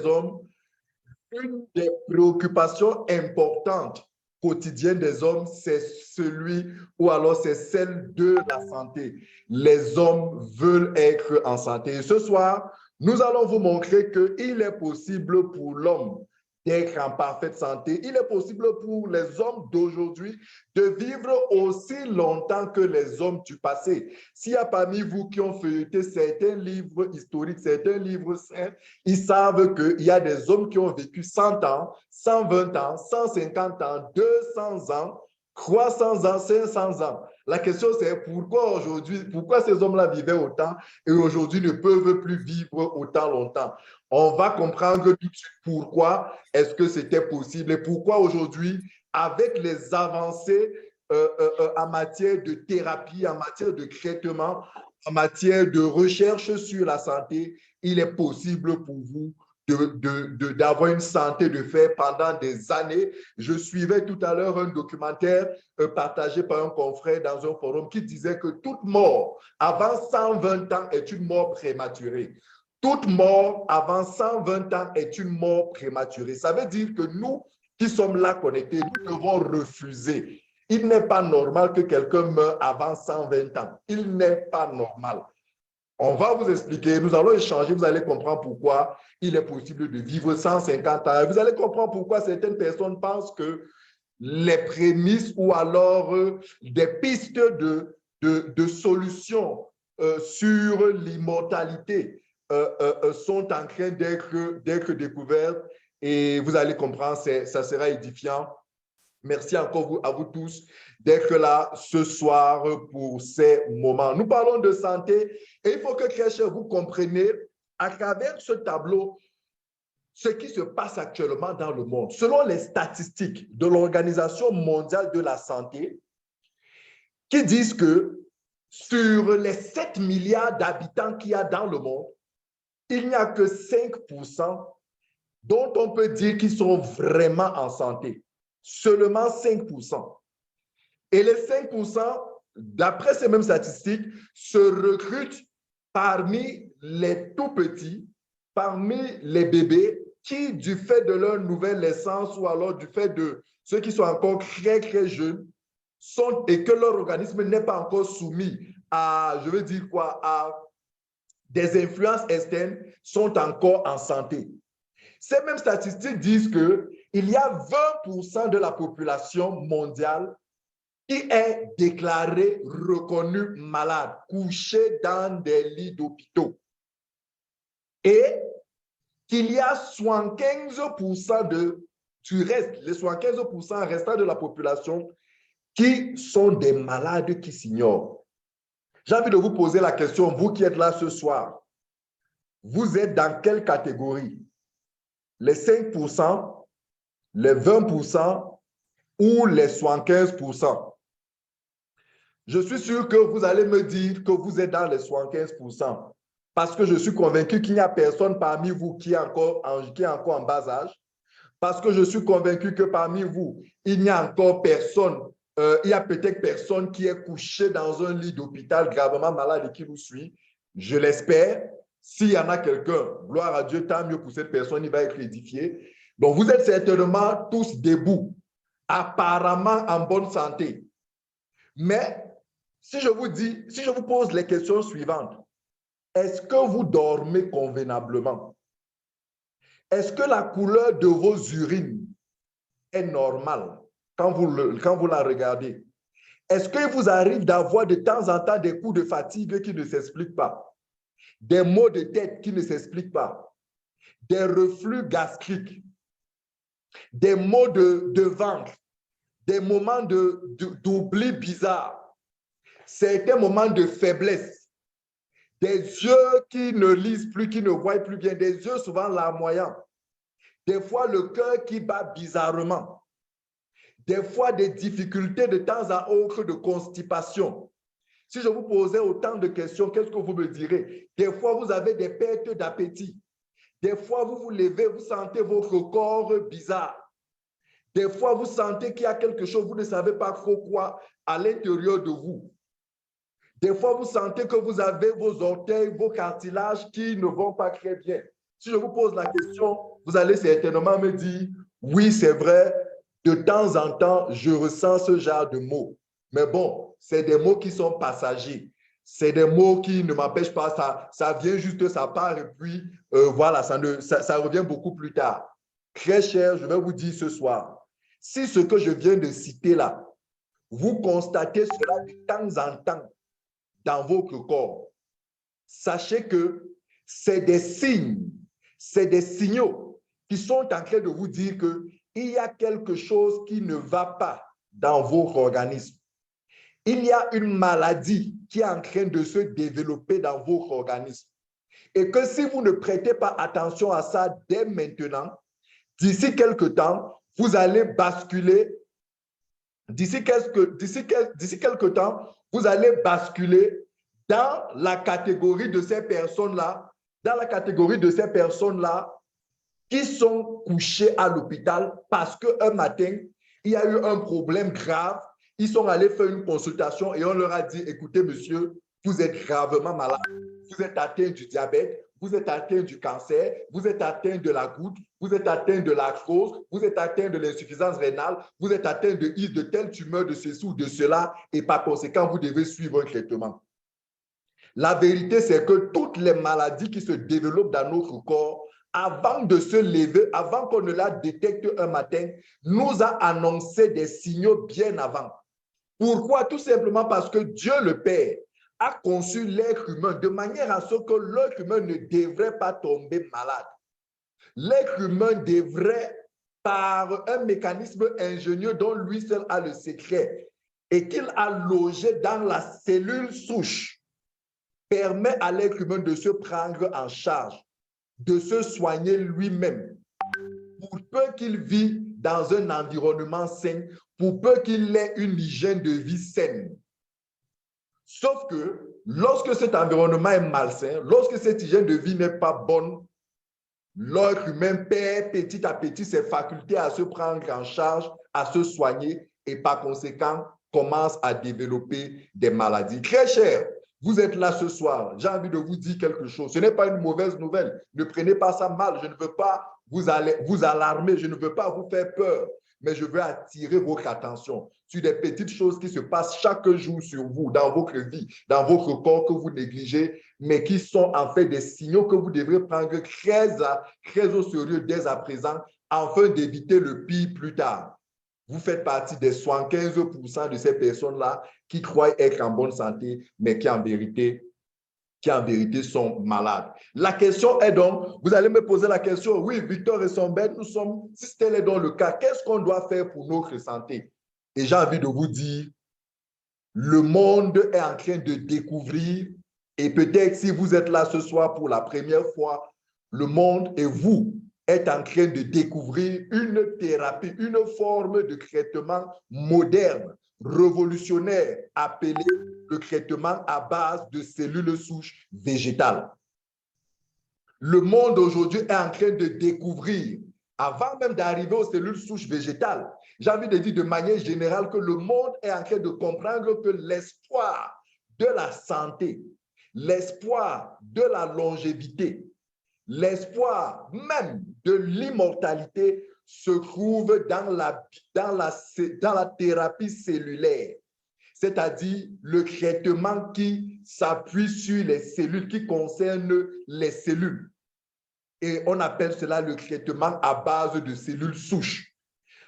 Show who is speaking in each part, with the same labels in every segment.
Speaker 1: hommes, une des préoccupations importantes quotidiennes des hommes, c'est celui ou alors c'est celle de la santé. Les hommes veulent être en santé. Et ce soir, nous allons vous montrer qu'il est possible pour l'homme d'être en parfaite santé. Il est possible pour les hommes d'aujourd'hui de vivre aussi longtemps que les hommes du passé. S'il y a parmi vous qui ont feuilleté certains livres historiques, certains livres saints, ils savent qu'il y a des hommes qui ont vécu 100 ans, 120 ans, 150 ans, 200 ans, 300 ans, 500 ans. La question, c'est pourquoi aujourd'hui, pourquoi ces hommes-là vivaient autant et aujourd'hui ne peuvent plus vivre autant longtemps. On va comprendre tout de suite pourquoi est-ce que c'était possible et pourquoi aujourd'hui, avec les avancées en matière de thérapie, en matière de traitement, en matière de recherche sur la santé, il est possible pour vous d'avoir une santé de fer pendant des années. Je suivais tout à l'heure un documentaire partagé par un confrère dans un forum qui disait que toute mort avant 120 ans est une mort prématurée. Toute mort avant 120 ans est une mort prématurée. Ça veut dire que nous qui sommes là connectés, nous devons refuser. Il n'est pas normal que quelqu'un meure avant 120 ans. Il n'est pas normal. On va vous expliquer, nous allons échanger, vous allez comprendre pourquoi il est possible de vivre 150 ans. Vous allez comprendre pourquoi certaines personnes pensent que les prémices ou alors des pistes de solutions sur l'immortalité sont en train d'être découvertes et vous allez comprendre, ça sera édifiant. Merci encore à vous tous d'être là ce soir pour ces moments. Nous parlons de santé et il faut que, très cher, vous compreniez à travers ce tableau ce qui se passe actuellement dans le monde. Selon les statistiques de l'Organisation mondiale de la santé, qui disent que sur les 7 milliards d'habitants qu'il y a dans le monde, il n'y a que 5% dont on peut dire qu'ils sont vraiment en santé. Seulement 5%. Et les 5%, d'après ces mêmes statistiques, se recrutent parmi les tout petits, parmi les bébés qui, du fait de leur nouvelle naissance ou alors du fait de ceux qui sont encore très, très jeunes, et que leur organisme n'est pas encore soumis à, je veux dire quoi, à des influences externes, sont encore en santé. Ces mêmes statistiques disent qu'il y a 20% de la population mondiale qui est déclarée, reconnue malade, couchée dans des lits d'hôpitaux. Et qu'il y a 75% du reste, les 75% restants de la population qui sont des malades qui s'ignorent. J'ai envie de vous poser la question, vous qui êtes là ce soir, vous êtes dans quelle catégorie? Les 5%, les 20% ou les 75%? Je suis sûr que vous allez me dire que vous êtes dans les 75%, parce que je suis convaincu qu'il n'y a personne parmi vous qui est encore en bas âge, parce que je suis convaincu que parmi vous, il n'y a encore personne, il y a peut-être personne qui est couché dans un lit d'hôpital gravement malade et qui vous suit. Je l'espère. S'il y en a quelqu'un, gloire à Dieu, tant mieux pour cette personne, il va être édifié. Donc, vous êtes certainement tous debout, apparemment en bonne santé. Mais si je vous pose les questions suivantes, est-ce que vous dormez convenablement? Est-ce que la couleur de vos urines est normale quand vous la regardez? Est-ce qu'il vous arrive d'avoir de temps en temps des coups de fatigue qui ne s'expliquent pas? Des maux de tête qui ne s'expliquent pas? Des reflux gastriques? Des maux de ventre? Des moments d'oubli bizarre? Certains moments de faiblesse? Des yeux qui ne lisent plus, qui ne voient plus bien, des yeux souvent larmoyants, des fois le cœur qui bat bizarrement, des fois des difficultés de temps à autre de constipation. Si je vous posais autant de questions, qu'est-ce que vous me direz? Des fois, vous avez des pertes d'appétit. Des fois, vous vous levez, vous sentez votre corps bizarre. Des fois, vous sentez qu'il y a quelque chose, vous ne savez pas trop quoi à l'intérieur de vous. Des fois, vous sentez que vous avez vos orteils, vos cartilages qui ne vont pas très bien. Si je vous pose la question, vous allez certainement me dire, oui, c'est vrai, de temps en temps, je ressens ce genre de mots. Mais bon, c'est des mots qui sont passagers. C'est des mots qui ne m'empêchent pas, ça vient juste, ça part et puis voilà, ça revient beaucoup plus tard. Très cher, je vais vous dire ce soir, si ce que je viens de citer là, vous constatez cela de temps en temps dans votre corps, sachez que c'est des signes, c'est des signaux qui sont en train de vous dire qu'il y a quelque chose qui ne va pas dans votre organisme. Il y a une maladie qui est en train de se développer dans votre organisme. Et que si vous ne prêtez pas attention à ça dès maintenant, d'ici quelque temps, vous allez basculer. D'ici quelque temps, vous allez basculer dans la catégorie de ces personnes-là, dans la catégorie de ces personnes-là qui sont couchées à l'hôpital parce qu'un matin, il y a eu un problème grave. Ils sont allés faire une consultation et on leur a dit, écoutez, monsieur, vous êtes gravement malade, vous êtes atteint du diabète, vous êtes atteint du cancer, vous êtes atteint de la goutte, vous êtes atteint de l'arthrose, vous êtes atteint de l'insuffisance rénale, vous êtes atteint de telle tumeur, de ceci ou de cela, et par conséquent, vous devez suivre un traitement. La vérité, c'est que toutes les maladies qui se développent dans notre corps, avant de se lever, avant qu'on ne la détecte un matin, nous a annoncé des signaux bien avant. Pourquoi? Tout simplement parce que Dieu le Père a conçu l'être humain de manière à ce que l'être humain ne devrait pas tomber malade. L'être humain devrait, par un mécanisme ingénieux dont lui seul a le secret et qu'il a logé dans la cellule souche, permet à l'être humain de se prendre en charge, de se soigner lui-même, pour peu qu'il vit dans un environnement sain, pour peu qu'il ait une hygiène de vie saine. Sauf que lorsque cet environnement est malsain, lorsque cette hygiène de vie n'est pas bonne, l'être humain perd petit à petit ses facultés à se prendre en charge, à se soigner et par conséquent commence à développer des maladies. Très cher, vous êtes là ce soir, j'ai envie de vous dire quelque chose. Ce n'est pas une mauvaise nouvelle. Ne prenez pas ça mal. Je ne veux pas vous alarmer. Je ne veux pas vous faire peur. Mais je veux attirer votre attention sur des petites choses qui se passent chaque jour sur vous, dans votre vie, dans votre corps que vous négligez, mais qui sont en fait des signaux que vous devrez prendre très au sérieux dès à présent, afin d'éviter le pire plus tard. Vous faites partie des 75% de ces personnes-là qui croient être en bonne santé, mais qui en vérité sont malades. La question est donc, vous allez me poser la question, oui, Victor et son bête, si tel est donc le cas, qu'est-ce qu'on doit faire pour notre santé? Et j'ai envie de vous dire, le monde est en train de découvrir, et peut-être si vous êtes là ce soir pour la première fois, le monde et vous êtes en train de découvrir une thérapie, une forme de traitement moderne, révolutionnaire, appelé le traitement à base de cellules souches végétales. Le monde aujourd'hui est en train de découvrir, avant même d'arriver aux cellules souches végétales, j'ai envie de dire de manière générale que le monde est en train de comprendre que l'espoir de la santé, l'espoir de la longévité, l'espoir même de l'immortalité se trouve dans la thérapie cellulaire, c'est-à-dire le traitement qui s'appuie sur les cellules, qui concerne les cellules. Et on appelle cela le traitement à base de cellules souches.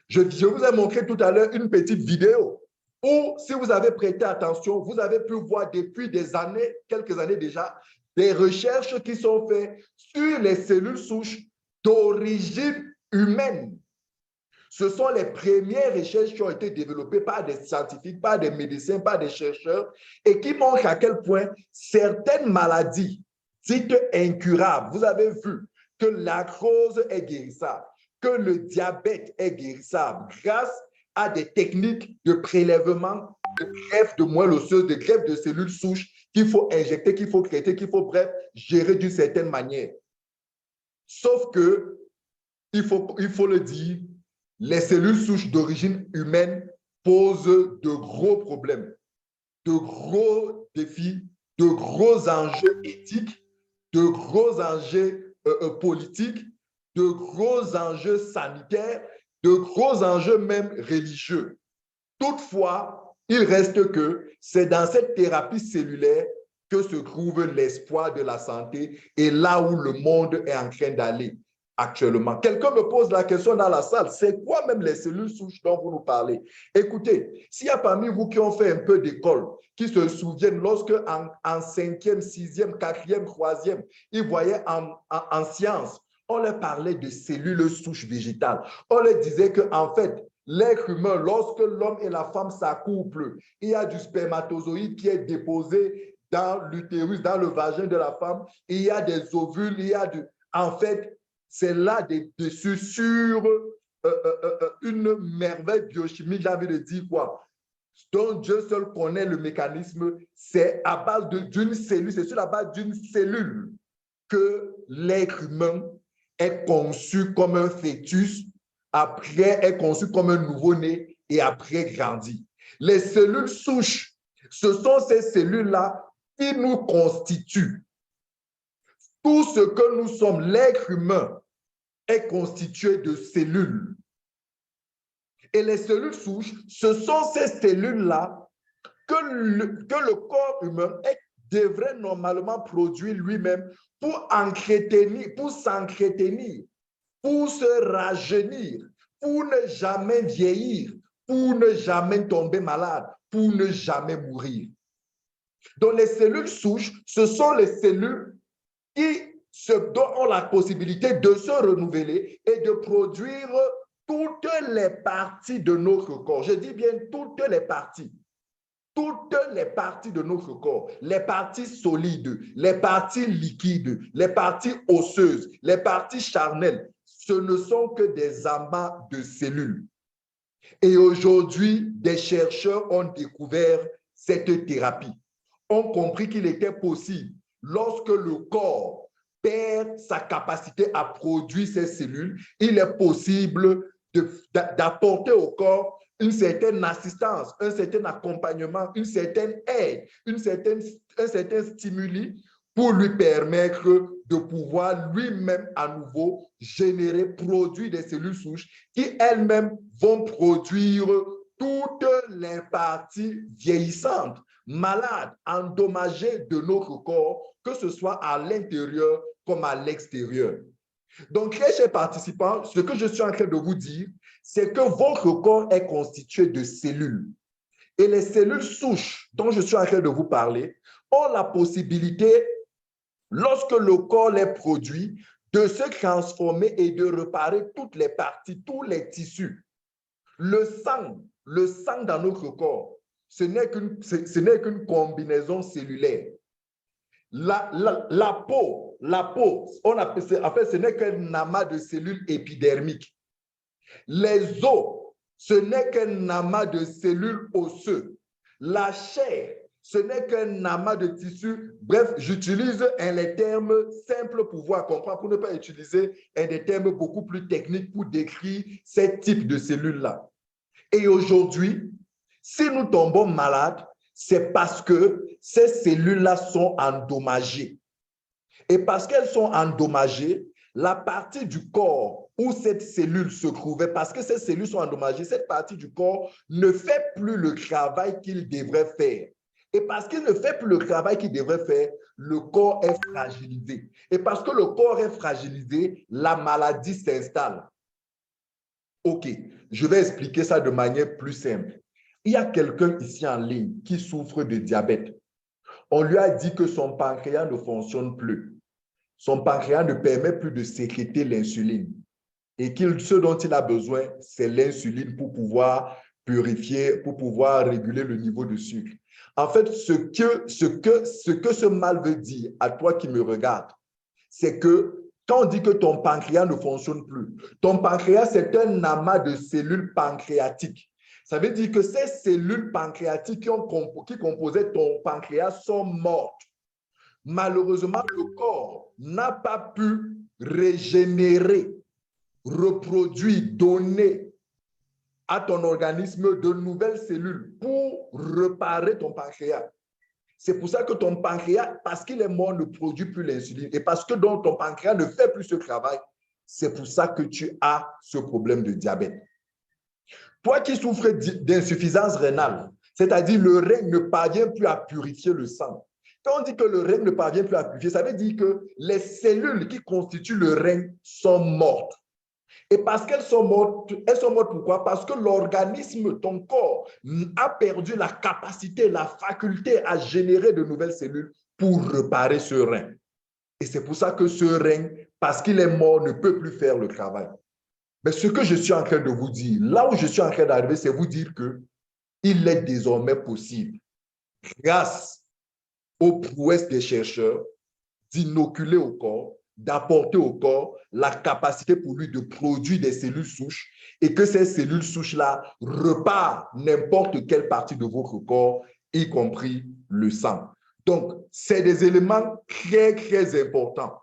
Speaker 1: Je vous ai montré tout à l'heure une petite vidéo où, si vous avez prêté attention, vous avez pu voir depuis des années, quelques années déjà, des recherches qui sont faites sur les cellules souches d'origine humaine. Ce sont les premières recherches qui ont été développées par des scientifiques, par des médecins, par des chercheurs, et qui montrent à quel point certaines maladies dites incurables, vous avez vu que l'arthrose est guérissable, que le diabète est guérissable grâce à des techniques de prélèvement, de greffe de moelle osseuse, de greffe de cellules souches qu'il faut injecter, qu'il faut traiter, qu'il faut, bref, gérer d'une certaine manière. Sauf que, il faut le dire, les cellules souches d'origine humaine posent de gros problèmes, de gros défis, de gros enjeux éthiques, de gros enjeux politiques, de gros enjeux sanitaires, de gros enjeux même religieux. Toutefois, il reste que c'est dans cette thérapie cellulaire que se trouve l'espoir de la santé et là où le monde est en train d'aller actuellement. Quelqu'un me pose la question dans la salle, c'est quoi même les cellules souches dont vous nous parlez? Écoutez, s'il y a parmi vous qui ont fait un peu d'école, qui se souviennent lorsque en 5e, 6e, 4e, 3e, ils voyaient en sciences, on leur parlait de cellules souches végétales. On leur disait qu'en fait, l'être humain, lorsque l'homme et la femme s'accouplent, il y a du spermatozoïde qui est déposé dans l'utérus, dans le vagin de la femme, il y a des ovules, il y a du... En fait, c'est là dessus sur une merveille biochimique, j'ai envie de dire quoi, dont Dieu seul connaît le mécanisme, c'est à base d'une cellule, c'est sur la base d'une cellule que l'être humain est conçu comme un fœtus, après est conçu comme un nouveau-né et après grandit. Les cellules souches, ce sont ces cellules-là qui nous constituent. Tout ce que nous sommes, l'être humain, est constitué de cellules. Et les cellules souches, ce sont ces cellules-là que le corps humain devrait normalement produire lui-même pour entretenir, pour s'entretenir, pour se rajeunir, pour ne jamais vieillir, pour ne jamais tomber malade, pour ne jamais mourir. Donc les cellules souches, ce sont les cellules qui ont la possibilité de se renouveler et de produire toutes les parties de notre corps. Je dis bien toutes les parties de notre corps, les parties solides, les parties liquides, les parties osseuses, les parties charnelles, ce ne sont que des amas de cellules. Et aujourd'hui, des chercheurs ont découvert cette thérapie, ont compris qu'il était possible, lorsque le corps perd sa capacité à produire ces cellules, il est possible d'apporter au corps une certaine assistance, un certain accompagnement, une certaine aide, un certain stimuli pour lui permettre de pouvoir lui-même à nouveau générer, produire des cellules souches qui elles-mêmes vont produire toutes les parties vieillissantes, malades, endommagées de notre corps, que ce soit à l'intérieur comme à l'extérieur. Donc, très chers participants, ce que je suis en train de vous dire, c'est que votre corps est constitué de cellules. Et les cellules souches dont je suis en train de vous parler ont la possibilité, lorsque le corps les produit, de se transformer et de réparer toutes les parties, tous les tissus. Le sang dans notre corps, ce n'est qu'une combinaison cellulaire. La peau, on appelle, en fait, ce n'est qu'un amas de cellules épidermiques. Les os, ce n'est qu'un amas de cellules osseuses. La chair, ce n'est qu'un amas de tissus. Bref, j'utilise les termes simples pour pouvoir comprendre, pour ne pas utiliser des termes beaucoup plus techniques pour décrire ces types de cellules-là. Et aujourd'hui, si nous tombons malades, c'est parce que ces cellules-là sont endommagées. Et parce qu'elles sont endommagées, la partie du corps où cette cellule se trouvait, parce que ces cellules sont endommagées, cette partie du corps ne fait plus le travail qu'il devrait faire. Et parce qu'il ne fait plus le travail qu'il devrait faire, le corps est fragilisé. Et parce que le corps est fragilisé, la maladie s'installe. OK, je vais expliquer ça de manière plus simple. Il y a quelqu'un ici en ligne qui souffre de diabète. On lui a dit que son pancréas ne fonctionne plus. Son pancréas ne permet plus de sécréter l'insuline. Et ce dont il a besoin, c'est l'insuline pour pouvoir purifier, pour pouvoir réguler le niveau de sucre. En fait, ce que ce mal veut dire à toi qui me regardes, c'est que quand on dit que ton pancréas ne fonctionne plus, ton pancréas, c'est un amas de cellules pancréatiques. Ça veut dire que ces cellules pancréatiques qui composaient ton pancréas sont mortes. Malheureusement, le corps n'a pas pu régénérer, reproduire, donner à ton organisme de nouvelles cellules pour réparer ton pancréas. C'est pour ça que ton pancréas, parce qu'il est mort, ne produit plus l'insuline. Et parce que donc ton pancréas ne fait plus ce travail, c'est pour ça que tu as ce problème de diabète. Toi qui souffres d'insuffisance rénale, c'est-à-dire le rein ne parvient plus à purifier le sang. Quand on dit que le rein ne parvient plus à purifier, ça veut dire que les cellules qui constituent le rein sont mortes. Et parce qu'elles sont mortes pourquoi? Parce que l'organisme, ton corps, a perdu la capacité, la faculté à générer de nouvelles cellules pour réparer ce rein. Et c'est pour ça que ce rein, parce qu'il est mort, ne peut plus faire le travail. Mais ce que je suis en train de vous dire, là où je suis en train d'arriver, c'est vous dire qu'il est désormais possible, grâce aux prouesses des chercheurs, d'inoculer au corps, d'apporter au corps la capacité pour lui de produire des cellules souches et que ces cellules souches-là repartent n'importe quelle partie de votre corps, y compris le sang. Donc, c'est des éléments très, très importants.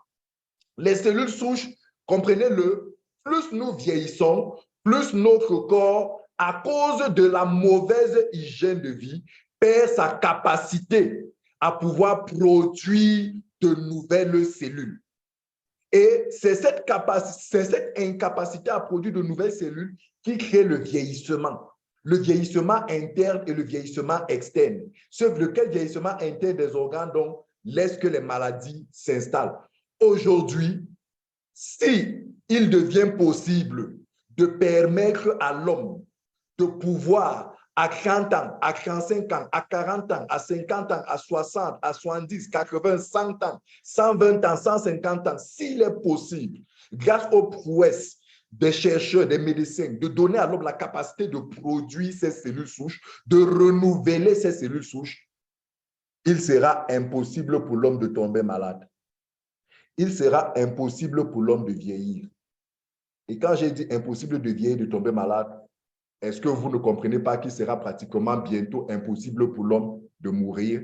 Speaker 1: Les cellules souches, comprenez-le, plus nous vieillissons, plus notre corps, à cause de la mauvaise hygiène de vie, perd sa capacité à pouvoir produire de nouvelles cellules. Et c'est cette incapacité à produire de nouvelles cellules qui crée le vieillissement. Le vieillissement interne et le vieillissement externe. Sauf lequel vieillissement interne des organes donc, laisse que les maladies s'installent. Aujourd'hui, si il devient possible de permettre à l'homme de pouvoir à 30 ans, à 35 ans, à 40 ans, à 50 ans, à 60, à 70, 80, 100 ans, 120 ans, 150 ans, s'il est possible, grâce aux prouesses des chercheurs, des médecins, de donner à l'homme la capacité de produire ces cellules souches, de renouveler ces cellules souches, il sera impossible pour l'homme de tomber malade. Il sera impossible pour l'homme de vieillir. Et quand j'ai dit impossible de vieillir, de tomber malade, est-ce que vous ne comprenez pas qu'il sera pratiquement bientôt impossible pour l'homme de mourir?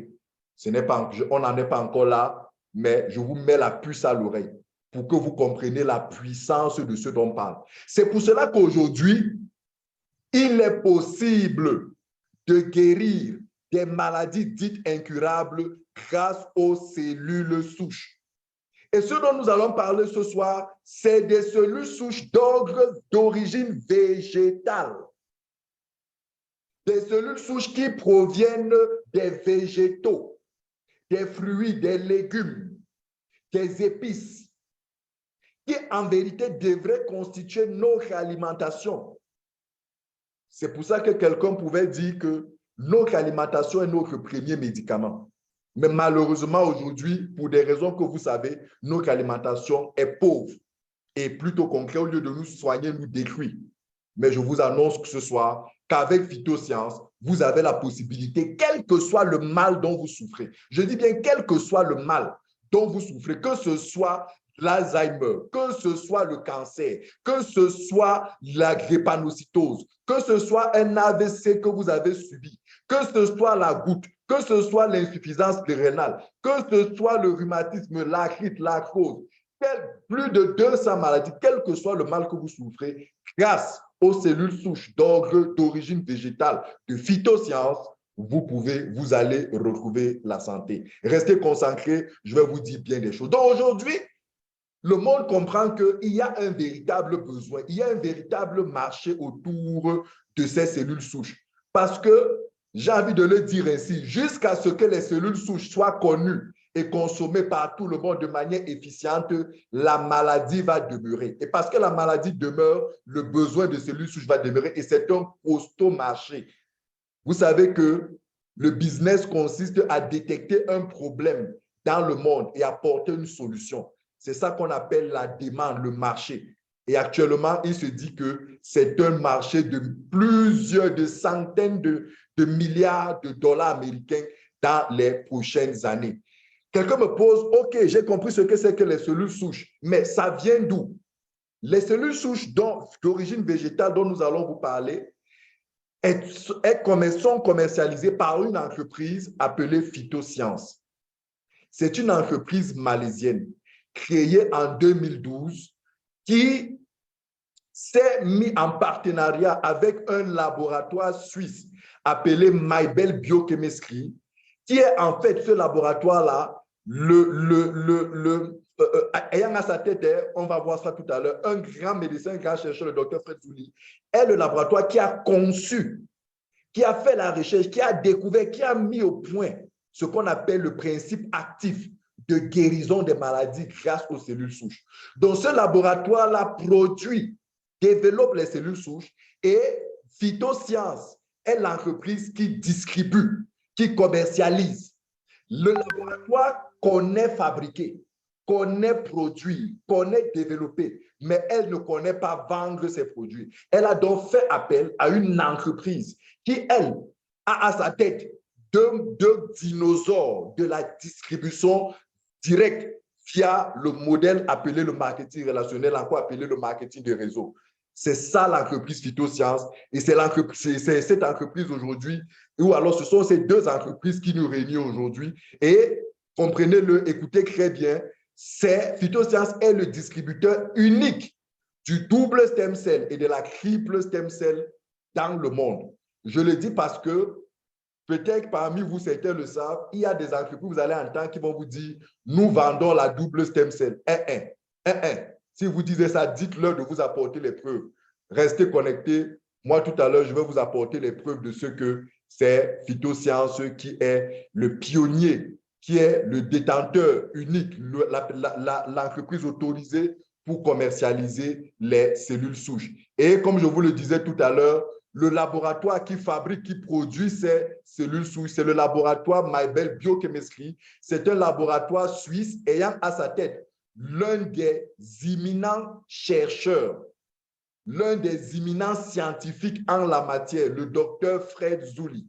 Speaker 1: On n'en est pas encore là, mais je vous mets la puce à l'oreille pour que vous compreniez la puissance de ce dont on parle. C'est pour cela qu'aujourd'hui, il est possible de guérir des maladies dites incurables grâce aux cellules souches. Et ce dont nous allons parler ce soir, c'est des cellules souches d'origine végétale. Des cellules souches qui proviennent des végétaux, des fruits, des légumes, des épices, qui en vérité devraient constituer notre alimentation. C'est pour ça que quelqu'un pouvait dire que notre alimentation est notre premier médicament. Mais malheureusement, aujourd'hui, pour des raisons que vous savez, notre alimentation est pauvre et plutôt concret, au lieu de nous soigner, nous détruit. Mais je vous annonce que ce soir, qu'avec Phytosciences, vous avez la possibilité, quel que soit le mal dont vous souffrez, je dis bien quel que soit le mal dont vous souffrez, que ce soit l'Alzheimer, que ce soit le cancer, que ce soit la drépanocytose, que ce soit un AVC que vous avez subi, que ce soit la goutte, que ce soit l'insuffisance rénale, que ce soit le rhumatisme, l'arthrite, l'arthrose, plus de 200 maladies, quel que soit le mal que vous souffrez, grâce aux cellules souches d'origine végétale de Phytosciences, vous allez retrouver la santé. Restez concentrés, je vais vous dire bien des choses. Donc aujourd'hui, le monde comprend qu'il y a un véritable besoin, il y a un véritable marché autour de ces cellules souches. Parce que, j'ai envie de le dire ainsi, jusqu'à ce que les cellules souches soient connues et consommées par tout le monde de manière efficiente, la maladie va demeurer. Et parce que la maladie demeure, le besoin de cellules souches va demeurer et c'est un costaud marché. Vous savez que le business consiste à détecter un problème dans le monde et apporter une solution. C'est ça qu'on appelle la demande, le marché. Et actuellement, il se dit que c'est un marché de plusieurs de centaines de milliards de dollars américains dans les prochaines années. Quelqu'un me pose, OK, j'ai compris ce que c'est que les cellules souches, mais ça vient d'où? Les cellules souches d'origine végétale dont nous allons vous parler sont commercialisées par une entreprise appelée Phytosciences. C'est une entreprise malaisienne créée en 2012 qui s'est mis en partenariat avec un laboratoire suisse appelé Maibel Biochemistry qui est en fait ce laboratoire-là, ayant à sa tête, on va voir ça tout à l'heure, un grand médecin, un grand chercheur, le docteur Fred Zouli, est le laboratoire qui a conçu, qui a fait la recherche, qui a découvert, qui a mis au point ce qu'on appelle le principe actif de guérison des maladies grâce aux cellules souches. Donc, ce laboratoire-là produit, développe les cellules souches et Phytosciences est l'entreprise qui distribue, qui commercialise. Le laboratoire connaît fabriquer, connaît produire, connaît développer, mais elle ne connaît pas vendre ses produits. Elle a donc fait appel à une entreprise qui, elle, a à sa tête deux dinosaures de la distribution directe via le modèle appelé le marketing relationnel, encore appelé le marketing de réseau. C'est ça l'entreprise Phytosciences et c'est cette entreprise aujourd'hui, ou alors ce sont ces deux entreprises qui nous réunissent aujourd'hui. Et comprenez-le, écoutez très bien, Phytosciences est le distributeur unique du double stem cell et de la triple stem cell dans le monde. Je le dis parce que peut-être parmi vous, certains le savent, il y a des entreprises, vous allez entendre, qui vont vous dire, nous vendons la double stem cell. Si vous disiez ça, dites-leur de vous apporter les preuves. Restez connectés. Moi, tout à l'heure, je vais vous apporter les preuves de ce que c'est Phytosciences qui est le pionnier, qui est le détenteur unique, l'entreprise autorisée pour commercialiser les cellules souches. Et comme je vous le disais tout à l'heure, le laboratoire qui fabrique, qui produit ces cellules souches, c'est le laboratoire Maibel Biochemistry. C'est un laboratoire suisse ayant à sa tête l'un des éminents chercheurs, l'un des éminents scientifiques en la matière, le docteur Fred Zouli.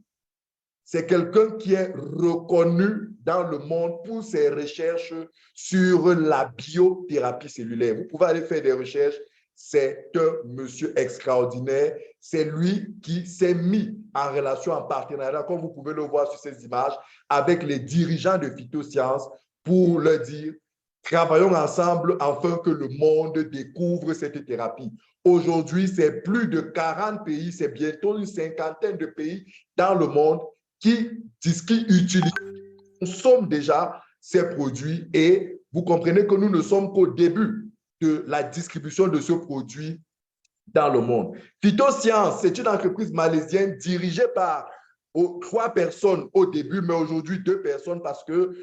Speaker 1: C'est quelqu'un qui est reconnu dans le monde pour ses recherches sur la biothérapie cellulaire. Vous pouvez aller faire des recherches. C'est un monsieur extraordinaire. C'est lui qui s'est mis en relation, en partenariat, comme vous pouvez le voir sur ces images, avec les dirigeants de Phytosciences pour leur dire « Travaillons ensemble afin que le monde découvre cette thérapie ». Aujourd'hui, c'est plus de 40 pays, c'est bientôt une cinquantaine de pays dans le monde qui utilisent, consomment déjà ces produits et vous comprenez que nous ne sommes qu'au début de la distribution de ce produit dans le monde. Phytosciences, c'est une entreprise malaisienne dirigée par 3 personnes au début, mais aujourd'hui 2 personnes parce que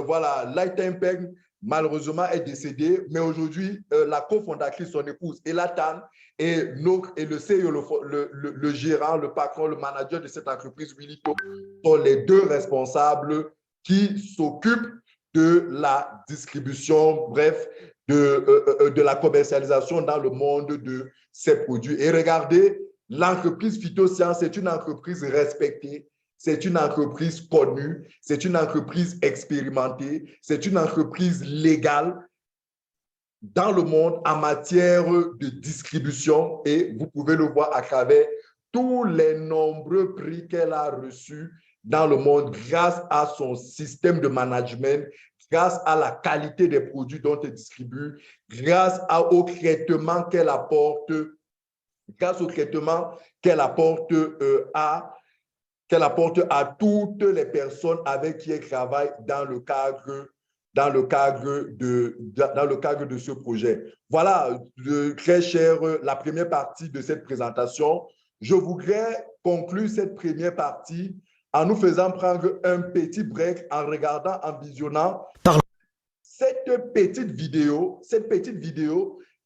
Speaker 1: voilà, Lai Teng-Peng malheureusement est décédée, mais aujourd'hui la cofondatrice, son épouse Ella Tan et le CEO, le gérant, le patron, le manager de cette entreprise, Willy To, sont les 2 responsables qui s'occupent de la distribution, bref, de la commercialisation dans le monde de ces produits. Et regardez, l'entreprise Phytosciences est une entreprise respectée, c'est une entreprise connue, c'est une entreprise expérimentée, c'est une entreprise légale dans le monde en matière de distribution et vous pouvez le voir à travers tous les nombreux prix qu'elle a reçus dans le monde grâce à son système de management, grâce à la qualité des produits dont elle distribue, grâce au traitement qu'elle apporte, à toutes les personnes avec qui elle travaille dans le cadre de ce projet. Voilà, très cher, la première partie de cette présentation. Je voudrais conclure cette première partie en nous faisant prendre un petit break, en regardant, en visionnant cette petite vidéo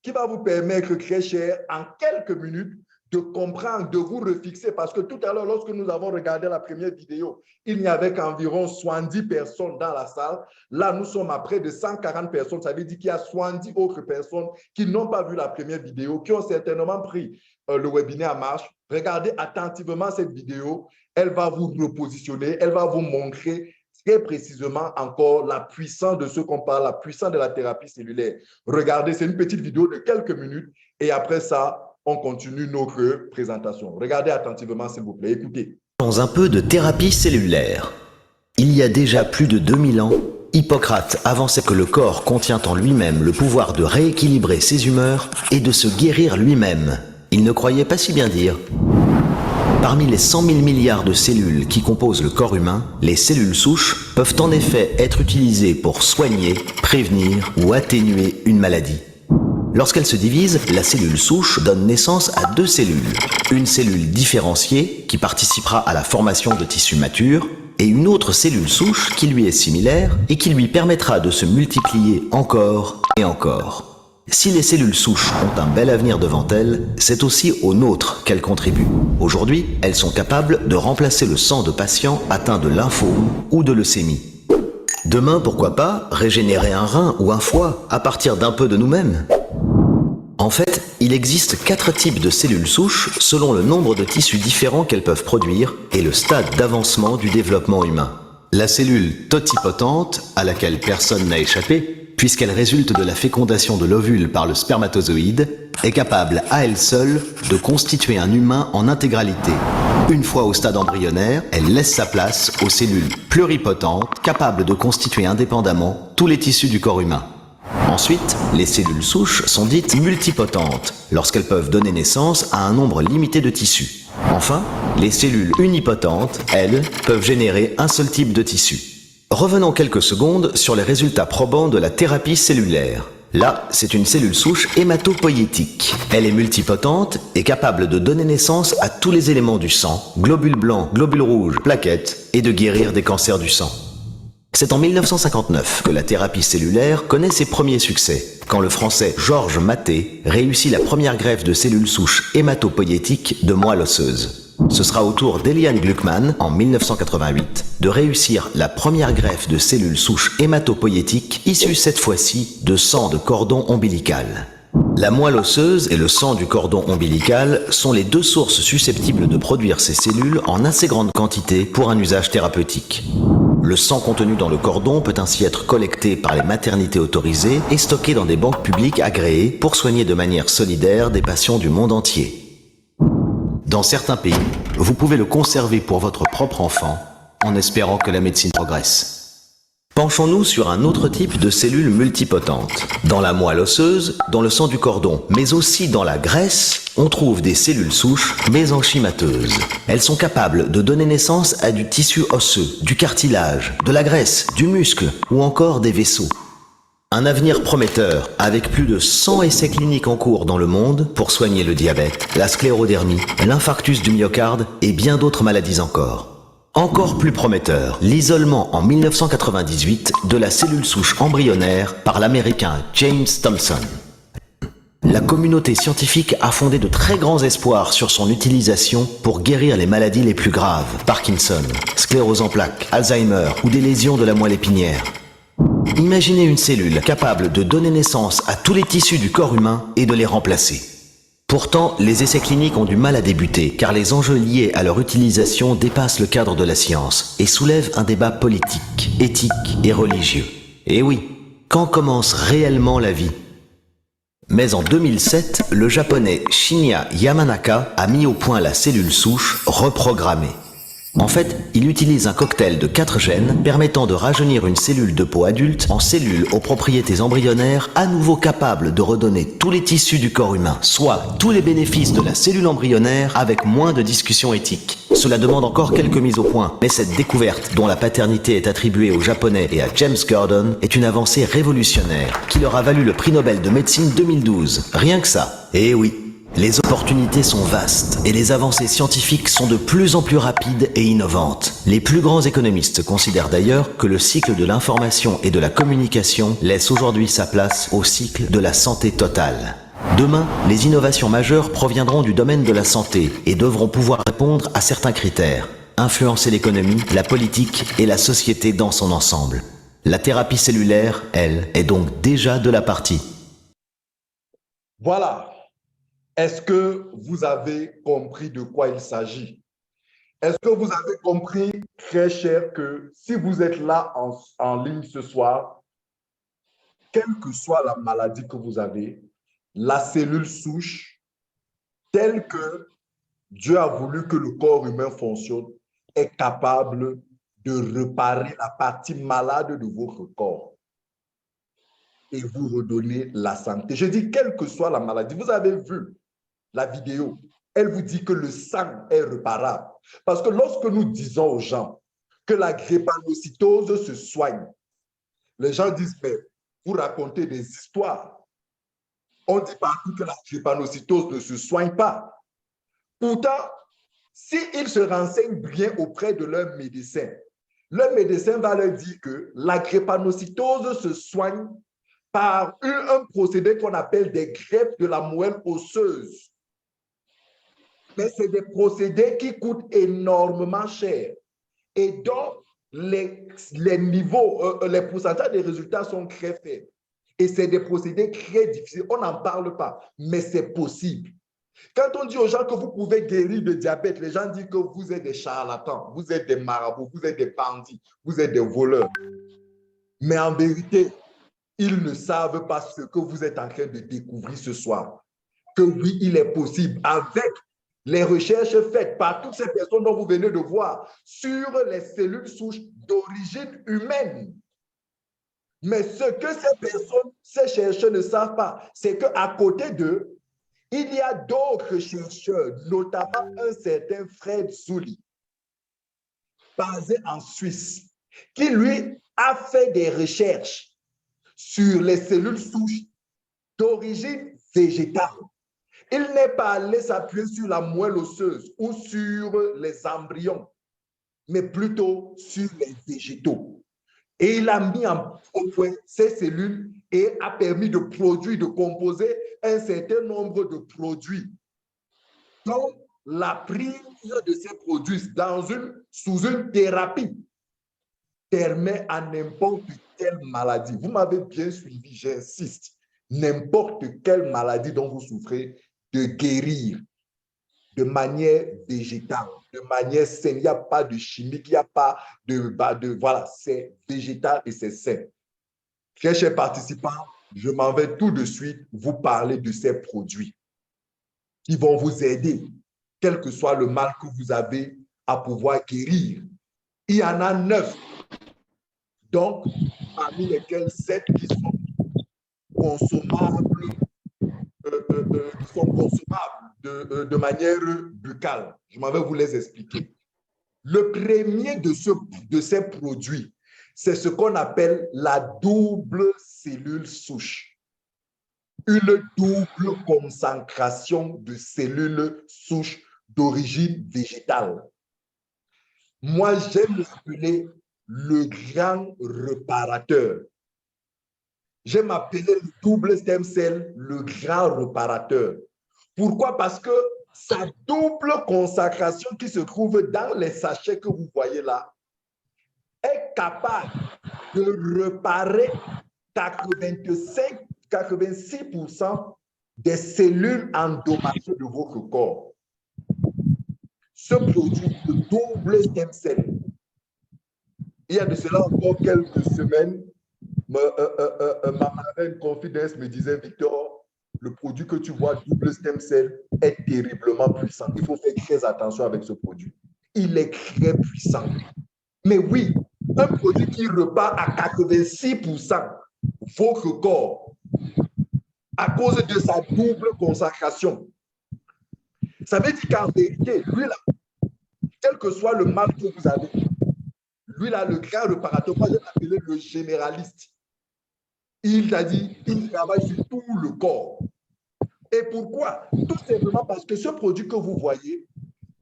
Speaker 1: qui va vous permettre, très cher, en quelques minutes, de comprendre, de vous refixer, parce que tout à l'heure, lorsque nous avons regardé la première vidéo, il n'y avait qu'environ 70 personnes dans la salle. Là, nous sommes à près de 140 personnes. Ça veut dire qu'il y a 70 autres personnes qui n'ont pas vu la première vidéo, qui ont certainement pris le webinaire en marche. Regardez attentivement cette vidéo. Elle va vous repositionner, elle va vous montrer très précisément encore la puissance de ce qu'on parle, la puissance de la thérapie cellulaire. Regardez, c'est une petite vidéo de quelques minutes et après ça, on continue notre présentation. Regardez attentivement, s'il vous plaît. Écoutez.
Speaker 2: Dans un peu de thérapie cellulaire. Il y a déjà plus de 2000 ans, Hippocrate avançait que le corps contient en lui-même le pouvoir de rééquilibrer ses humeurs et de se guérir lui-même. Il ne croyait pas si bien dire. Parmi les 100 000 milliards de cellules qui composent le corps humain, les cellules souches peuvent en effet être utilisées pour soigner, prévenir ou atténuer une maladie. Lorsqu'elle se divise, la cellule souche donne naissance à deux cellules. Une cellule différenciée qui participera à la formation de tissus matures et une autre cellule souche qui lui est similaire et qui lui permettra de se multiplier encore et encore. Si les cellules souches ont un bel avenir devant elles, c'est aussi au nôtre qu'elles contribuent. Aujourd'hui, elles sont capables de remplacer le sang de patients atteints de lymphome ou de leucémie. Demain, pourquoi pas, régénérer un rein ou un foie à partir d'un peu de nous-mêmes? En fait, il existe 4 types de cellules souches selon le nombre de tissus différents qu'elles peuvent produire et le stade d'avancement du développement humain. La cellule totipotente, à laquelle personne n'a échappé, puisqu'elle résulte de la fécondation de l'ovule par le spermatozoïde, est capable à elle seule de constituer un humain en intégralité. Une fois au stade embryonnaire, elle laisse sa place aux cellules pluripotentes, capables de constituer indépendamment tous les tissus du corps humain. Ensuite, les cellules souches sont dites multipotentes, lorsqu'elles peuvent donner naissance à un nombre limité de tissus. Enfin, les cellules unipotentes, elles, peuvent générer un seul type de tissu. Revenons quelques secondes sur les résultats probants de la thérapie cellulaire. Là, c'est une cellule souche hématopoïétique. Elle est multipotente et capable de donner naissance à tous les éléments du sang, globules blancs, globules rouges, plaquettes, et de guérir des cancers du sang. C'est en 1959 que la thérapie cellulaire connaît ses premiers succès, quand le français Georges Mathé réussit la première greffe de cellules souches hématopoïétiques de moelle osseuse. Ce sera au tour d'Eliane Gluckman, en 1988, de réussir la première greffe de cellules souches hématopoïétiques issues cette fois-ci de sang de cordon ombilical. La moelle osseuse et le sang du cordon ombilical sont les deux sources susceptibles de produire ces cellules en assez grande quantité pour un usage thérapeutique. Le sang contenu dans le cordon peut ainsi être collecté par les maternités autorisées et stocké dans des banques publiques agréées pour soigner de manière solidaire des patients du monde entier. Dans certains pays, vous pouvez le conserver pour votre propre enfant, en espérant que la médecine progresse. Penchons-nous sur un autre type de cellules multipotentes. Dans la moelle osseuse, dans le sang du cordon, mais aussi dans la graisse, on trouve des cellules souches mésenchymateuses. Elles sont capables de donner naissance à du tissu osseux, du cartilage, de la graisse, du muscle ou encore des vaisseaux. Un avenir prometteur, avec plus de 100 essais cliniques en cours dans le monde pour soigner le diabète, la sclérodermie, l'infarctus du myocarde et bien d'autres maladies encore. Encore plus prometteur, l'isolement en 1998 de la cellule souche embryonnaire par l'américain James Thomson. La communauté scientifique a fondé de très grands espoirs sur son utilisation pour guérir les maladies les plus graves, Parkinson, sclérose en plaques, Alzheimer ou des lésions de la moelle épinière. Imaginez une cellule capable de donner naissance à tous les tissus du corps humain et de les remplacer. Pourtant, les essais cliniques ont du mal à débuter car les enjeux liés à leur utilisation dépassent le cadre de la science et soulèvent un débat politique, éthique et religieux. Et oui, quand commence réellement la vie ? Mais en 2007, le japonais Shinya Yamanaka a mis au point la cellule souche reprogrammée. En fait, il utilise un cocktail de 4 gènes permettant de rajeunir une cellule de peau adulte en cellule aux propriétés embryonnaires à nouveau capables de redonner tous les tissus du corps humain, soit tous les bénéfices de la cellule embryonnaire avec moins de discussions éthiques. Cela demande encore quelques mises au point, mais cette découverte, dont la paternité est attribuée aux Japonais et à James Gordon, est une avancée révolutionnaire qui leur a valu le prix Nobel de médecine 2012. Rien que ça. Et oui. Les opportunités sont vastes et les avancées scientifiques sont de plus en plus rapides et innovantes. Les plus grands économistes considèrent d'ailleurs que le cycle de l'information et de la communication laisse aujourd'hui sa place au cycle de la santé totale. Demain, les innovations majeures proviendront du domaine de la santé et devront pouvoir répondre à certains critères, influencer l'économie, la politique et la société dans son ensemble. La thérapie cellulaire, elle, est donc déjà de la partie.
Speaker 1: Voilà. Est-ce que vous avez compris de quoi il s'agit? Est-ce que vous avez compris, très cher, que si vous êtes là en ligne ce soir, quelle que soit la maladie que vous avez, la cellule souche, telle que Dieu a voulu que le corps humain fonctionne, est capable de réparer la partie malade de votre corps et vous redonner la santé. Je dis quelle que soit la maladie. Vous avez vu la vidéo. elle vous dit que le sang est réparable. Parce que lorsque nous disons aux gens que la drépanocytose se soigne, les gens disent, mais vous racontez des histoires. On dit partout que la drépanocytose ne se soigne pas. Pourtant, s'ils se renseignent bien auprès de leur médecin va leur dire que la drépanocytose se soigne par un procédé qu'on appelle des greffes de la moelle osseuse. Mais c'est des procédés qui coûtent énormément cher et dont les niveaux, les pourcentages des résultats sont très faibles. Et c'est des procédés très difficiles. On n'en parle pas, mais c'est possible. Quand on dit aux gens que vous pouvez guérir de diabète, les gens disent que vous êtes des charlatans, vous êtes des marabouts, vous êtes des bandits, vous êtes des voleurs. Mais en vérité, ils ne savent pas ce que vous êtes en train de découvrir ce soir. Que oui, il est possible, avec les recherches faites par toutes ces personnes dont vous venez de voir sur les cellules souches d'origine humaine. Mais ce que ces personnes, ces chercheurs ne savent pas, c'est qu'à côté d'eux, il y a d'autres chercheurs, notamment un certain Fred Souli, basé en Suisse, qui lui a fait des recherches sur les cellules souches d'origine végétale. Il n'est pas allé s'appuyer sur la moelle osseuse ou sur les embryons, mais plutôt sur les végétaux. Et il a mis au point ces cellules et a permis de produire, de composer un certain nombre de produits. Donc, la prise de ces produits sous une thérapie permet à n'importe quelle maladie, vous m'avez bien suivi, j'insiste, n'importe quelle maladie dont vous souffrez, de guérir de manière végétale, de manière saine. Il n'y a pas de chimique, il n'y a pas voilà, c'est végétal et c'est sain. Très chers participants, je m'en vais tout de suite vous parler de ces produits qui vont vous aider, quel que soit le mal que vous avez, à pouvoir guérir. Il y en a 9, donc parmi lesquels 7 qui sont consommables, de manière buccale. Je m'en vais vous les expliquer. Le premier de ces produits, c'est ce qu'on appelle la double cellule souche. Une double concentration de cellules souches d'origine végétale. Moi, j'aime l'appeler le grand réparateur. J'aime appeler le double stem cell le grand réparateur. Pourquoi? Parce que sa double consacration qui se trouve dans les sachets que vous voyez là est capable de réparer 86% des cellules endommagées de votre corps. Ce produit, le double stem cell, il y a de cela encore quelques semaines, ma marraine confidence me disait, Victor, le produit que tu vois, double stem cell, est terriblement puissant. Il faut faire très attention avec ce produit. Il est très puissant. Mais oui, un produit qui repart à 86% votre corps à cause de sa double consacration. Ça veut dire qu'en vérité, lui là, quel que soit le mal que vous avez, lui là, le grand réparateur, moi je l'appelais le généraliste. Il a dit, il travaille sur tout le corps. Et pourquoi? Tout simplement parce que ce produit que vous voyez,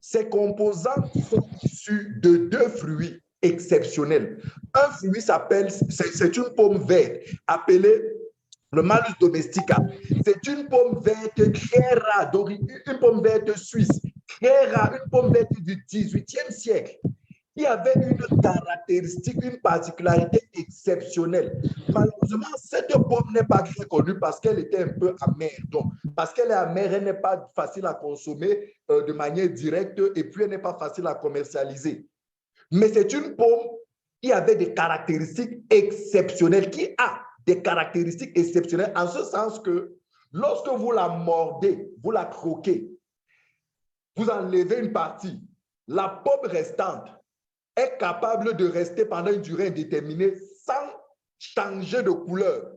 Speaker 1: ces composants sont issus de 2 fruits exceptionnels. Un fruit s'appelle, c'est une pomme verte appelée le Malus domestica. C'est une pomme verte très rare, une pomme verte suisse, très rare, une pomme verte du 18e siècle, qui avait une caractéristique, une particularité exceptionnelle. Malheureusement, cette pomme n'est pas très connue parce qu'elle était un peu amère. Donc, parce qu'elle est amère, elle n'est pas facile à consommer de manière directe et puis elle n'est pas facile à commercialiser. Mais c'est une pomme qui avait des caractéristiques exceptionnelles, qui a des caractéristiques exceptionnelles en ce sens que lorsque vous la mordez, vous la croquez, vous enlevez une partie, la pomme restante est capable de rester pendant une durée indéterminée sans changer de couleur.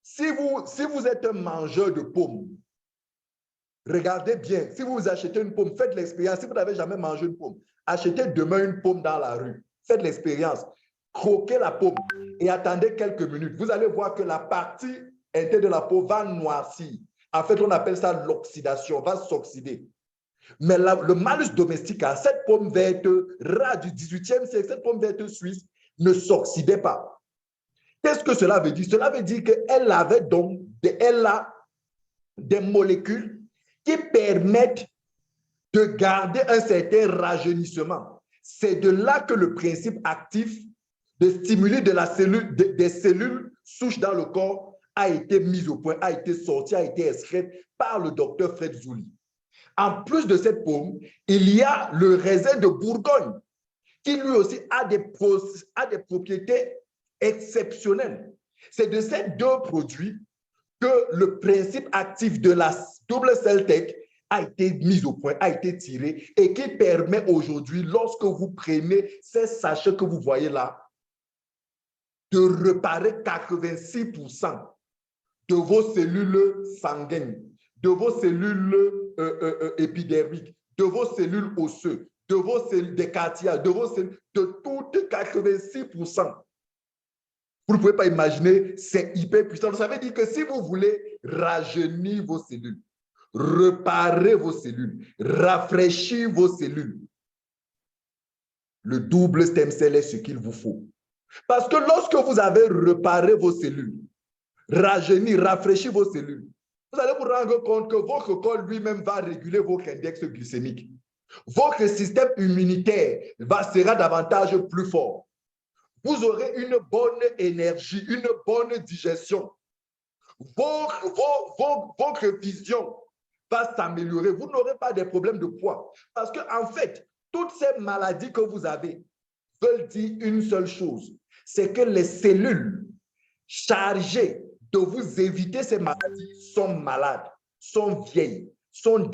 Speaker 1: Si vous êtes un mangeur de pommes, Regardez bien, si vous achetez une pomme, faites l'expérience. Si vous n'avez jamais mangé une pomme, achetez demain une pomme dans la rue. Faites l'expérience. Croquez la pomme et attendez quelques minutes. Vous allez voir que la partie interne de la peau va noircir. En fait, on appelle ça l'oxydation, va s'oxyder. Mais le Malus domestica, cette pomme verte rare du 18e siècle, cette pomme verte suisse, ne s'oxydait pas. Qu'est-ce que cela veut dire? Cela veut dire qu'elle avait donc des molécules qui permettent de garder un certain rajeunissement. C'est de là que le principe actif de stimuler des cellules souches dans le corps a été mis au point, a été sorti, a été extrait par le docteur Fred Zouli. En plus de cette pomme, il y a le raisin de Bourgogne, qui lui aussi a des propriétés exceptionnelles. C'est de ces deux produits que le principe actif de la double Celtec a été mis au point, a été tiré et qui permet aujourd'hui, lorsque vous prenez ces sachets que vous voyez là, de réparer 86% de vos cellules sanguines, de vos cellules épidermiques, de vos cellules osseuses, de vos cellules des cartilages, de toutes 86%. Vous ne pouvez pas imaginer, c'est hyper puissant. Ça veut dire que si vous voulez rajeunir vos cellules, réparer vos cellules, rafraîchir vos cellules, le double stem cell est ce qu'il vous faut. Parce que lorsque vous avez réparé vos cellules, rajeunir, rafraîchir vos cellules, vous allez vous rendre compte que votre corps lui-même va réguler votre index glycémique. Votre système immunitaire sera davantage plus fort. Vous aurez une bonne énergie, une bonne digestion. Votre vision va s'améliorer. Vous n'aurez pas de problèmes de poids. Parce qu'en fait, toutes ces maladies que vous avez veulent dire une seule chose, c'est que les cellules chargées de vous éviter ces maladies sont malades, sont vieilles, sont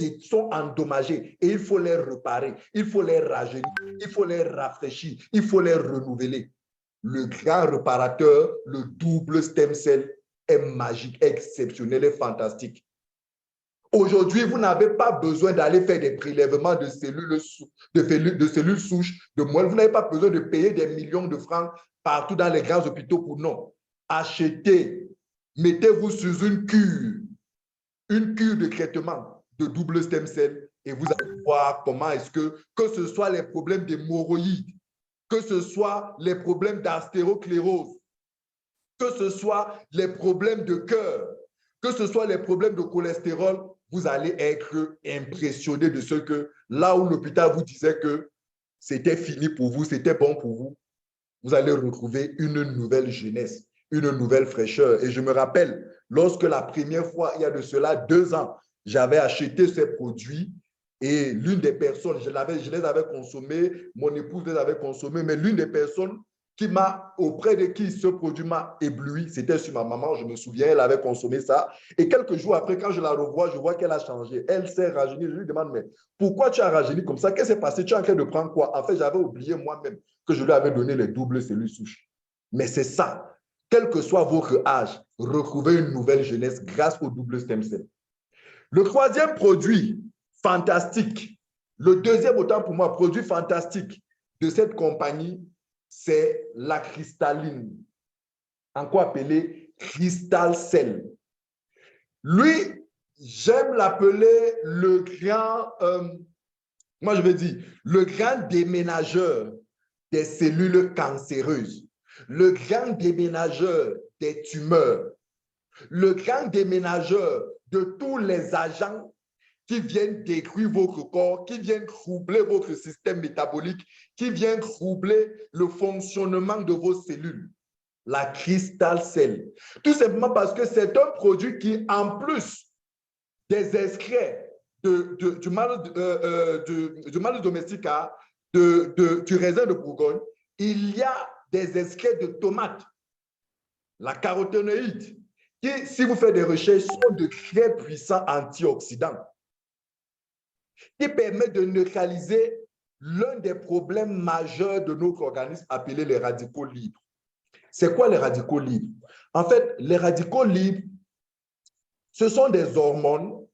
Speaker 1: endommagées et il faut les réparer, il faut les rajeunir, il faut les rafraîchir, il faut les renouveler. Le grand réparateur, le double stem cell est magique, exceptionnel et fantastique. Aujourd'hui, vous n'avez pas besoin d'aller faire des prélèvements de cellules souches, de moelle. Vous n'avez pas besoin de payer des millions de francs partout dans les grands hôpitaux pour non. Achetez, mettez-vous sous une cure de traitement de double stem cell et vous allez voir comment est-ce que ce soit les problèmes d'hémorroïdes, que ce soit les problèmes d'astérosclérose, que ce soit les problèmes de cœur, que ce soit les problèmes de cholestérol, vous allez être impressionné de ce que là où l'hôpital vous disait que c'était fini pour vous, c'était bon pour vous, vous allez retrouver une nouvelle jeunesse, une nouvelle fraîcheur. Et je me rappelle, lorsque la première fois, il y a de cela 2 ans, j'avais acheté ces produits et l'une des personnes, je les avais consommés, mon épouse les avait consommés, mais l'une des personnes auprès de qui ce produit m'a ébloui, c'était sur ma maman, je me souviens, elle avait consommé ça. Et quelques jours après, quand je la revois, je vois qu'elle a changé. Elle s'est rajeunie. Je lui demande, mais pourquoi tu as rajeuni comme ça? Qu'est-ce qui s'est passé? Tu es en train de prendre quoi? En fait, j'avais oublié moi-même que je lui avais donné les doubles cellules souches. Mais c'est ça. Quel que soit votre âge, retrouvez une nouvelle jeunesse grâce au double stem cell. Le troisième produit fantastique, le deuxième autant pour moi, produit fantastique de cette compagnie, c'est la cristalline, encore appelé Crystal Cell. Lui, j'aime l'appeler le grand, moi je veux dire, le grand déménageur des cellules cancéreuses, le grand déménageur des tumeurs, le grand déménageur de tous les agents qui viennent détruire votre corps, qui viennent troubler votre système métabolique, qui viennent troubler le fonctionnement de vos cellules. La Crystal Cell. Tout simplement parce que c'est un produit qui, en plus des extraits du Malus domestica, du raisin de Bourgogne, il y a des extraits de tomates, la caroténoïde, qui, si vous faites des recherches, sont de très puissants antioxydants, qui permet de neutraliser l'un des problèmes majeurs de notre organisme appelé les radicaux libres. C'est quoi les radicaux libres? En fait, les radicaux libres, ce sont des hormones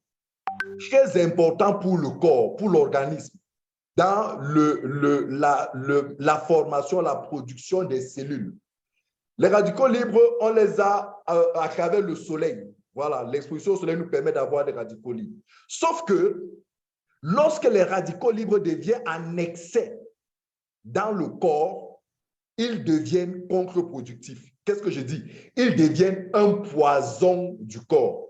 Speaker 1: très important pour le corps, pour l'organisme, dans la formation, la production des cellules. Les radicaux libres, on les a à travers le soleil. Voilà, l'exposition au soleil nous permet d'avoir des radicaux libres. Sauf que lorsque les radicaux libres deviennent en excès dans le corps, ils deviennent contre-productifs. Qu'est-ce que je dis? Ils deviennent un poison du corps.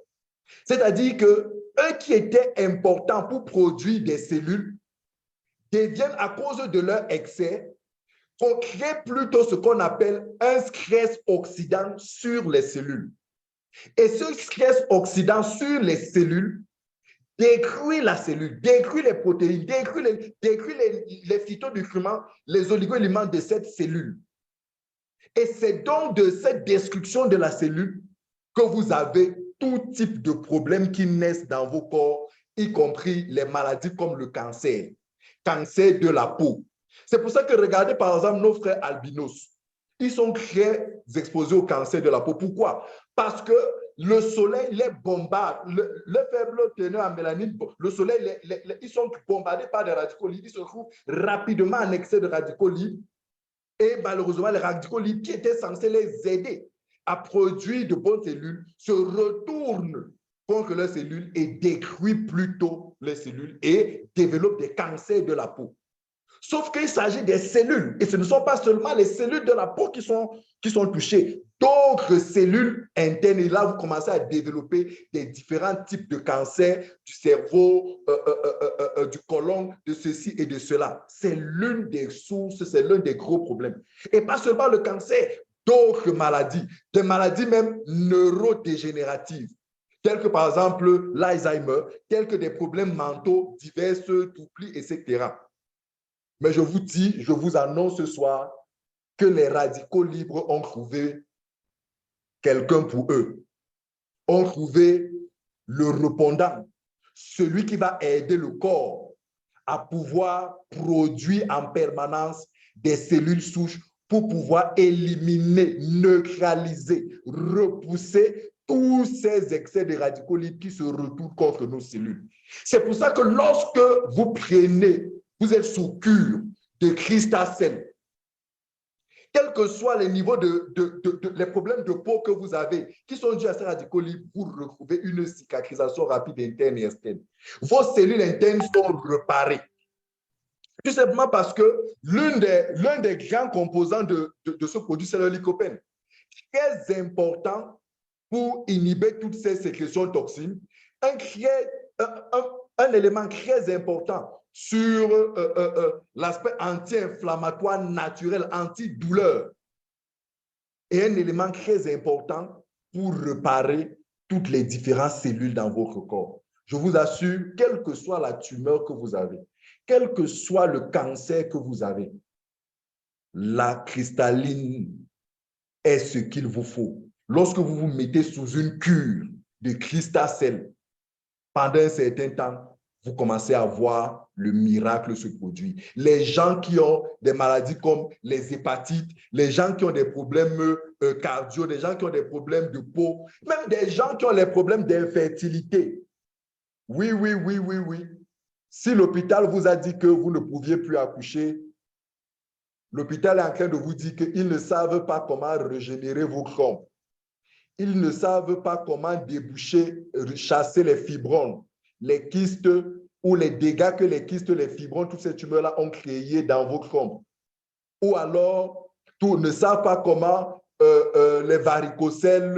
Speaker 1: C'est-à-dire qu'eux qui étaient importants pour produire des cellules deviennent, à cause de leur excès, on crée plutôt ce qu'on appelle un stress oxydant sur les cellules. Et ce stress oxydant sur les cellules détruit la cellule, détruit les protéines, détruit les phytonutriments, les oligo-éléments de cette cellule. Et c'est donc de cette destruction de la cellule que vous avez tout type de problèmes qui naissent dans vos corps, y compris les maladies comme le cancer de la peau. C'est pour ça que regardez par exemple nos frères albinos. Ils sont très exposés au cancer de la peau. Pourquoi? Parce que le soleil les bombarde. Le faible teneur en mélanine, le soleil, ils sont bombardés par des radicaux libres. Ils se trouvent rapidement en excès de radicaux libres. Et malheureusement, les radicaux libres qui étaient censés les aider à produire de bonnes cellules se retournent contre leurs cellules et détruisent plutôt les cellules et développent des cancers de la peau. Sauf qu'il s'agit des cellules, et ce ne sont pas seulement les cellules de la peau qui sont touchées, d'autres cellules internes, et là vous commencez à développer des différents types de cancers du cerveau, du côlon, de ceci et de cela. C'est l'une des sources, c'est l'un des gros problèmes. Et pas seulement le cancer, d'autres maladies, des maladies même neurodégénératives, telles que par exemple l'Alzheimer, tels que des problèmes mentaux divers, t'oublies, etc. Mais je vous dis, je vous annonce ce soir que les radicaux libres ont trouvé quelqu'un pour eux. Ont trouvé le répondant, celui qui va aider le corps à pouvoir produire en permanence des cellules souches pour pouvoir éliminer, neutraliser, repousser tous ces excès de radicaux libres qui se retournent contre nos cellules. C'est pour ça que lorsque vous prenez, vous êtes sous cure de Cristal-Cell, quels que soient les niveaux les problèmes de peau que vous avez, qui sont dus à ces radicaux libres, vous retrouvez une cicatrisation rapide interne et externe. Vos cellules internes sont réparées. Tout simplement parce que l'un des grands composants de ce produit, c'est le lycopène. Très important pour inhiber toutes ces sécrétions de toxines. Un élément très important sur l'aspect anti-inflammatoire naturel, anti-douleur. Et un élément très important pour réparer toutes les différentes cellules dans votre corps. Je vous assure, quelle que soit la tumeur que vous avez, quel que soit le cancer que vous avez, la cristalline est ce qu'il vous faut. Lorsque vous vous mettez sous une cure de Cristal-Cell, pendant un certain temps, vous commencez à voir le miracle se produire. Les gens qui ont des maladies comme les hépatites, les gens qui ont des problèmes cardio, des gens qui ont des problèmes de peau, même des gens qui ont les problèmes d'infertilité. Oui. Si l'hôpital vous a dit que vous ne pouviez plus accoucher, l'hôpital est en train de vous dire qu'ils ne savent pas comment régénérer vos trompes. Ils ne savent pas comment déboucher, chasser les fibromes, les kystes ou les dégâts que les kystes, les fibromes, toutes ces tumeurs-là ont créés dans vos trompes. Ou alors, ne savent pas comment les varicocèles,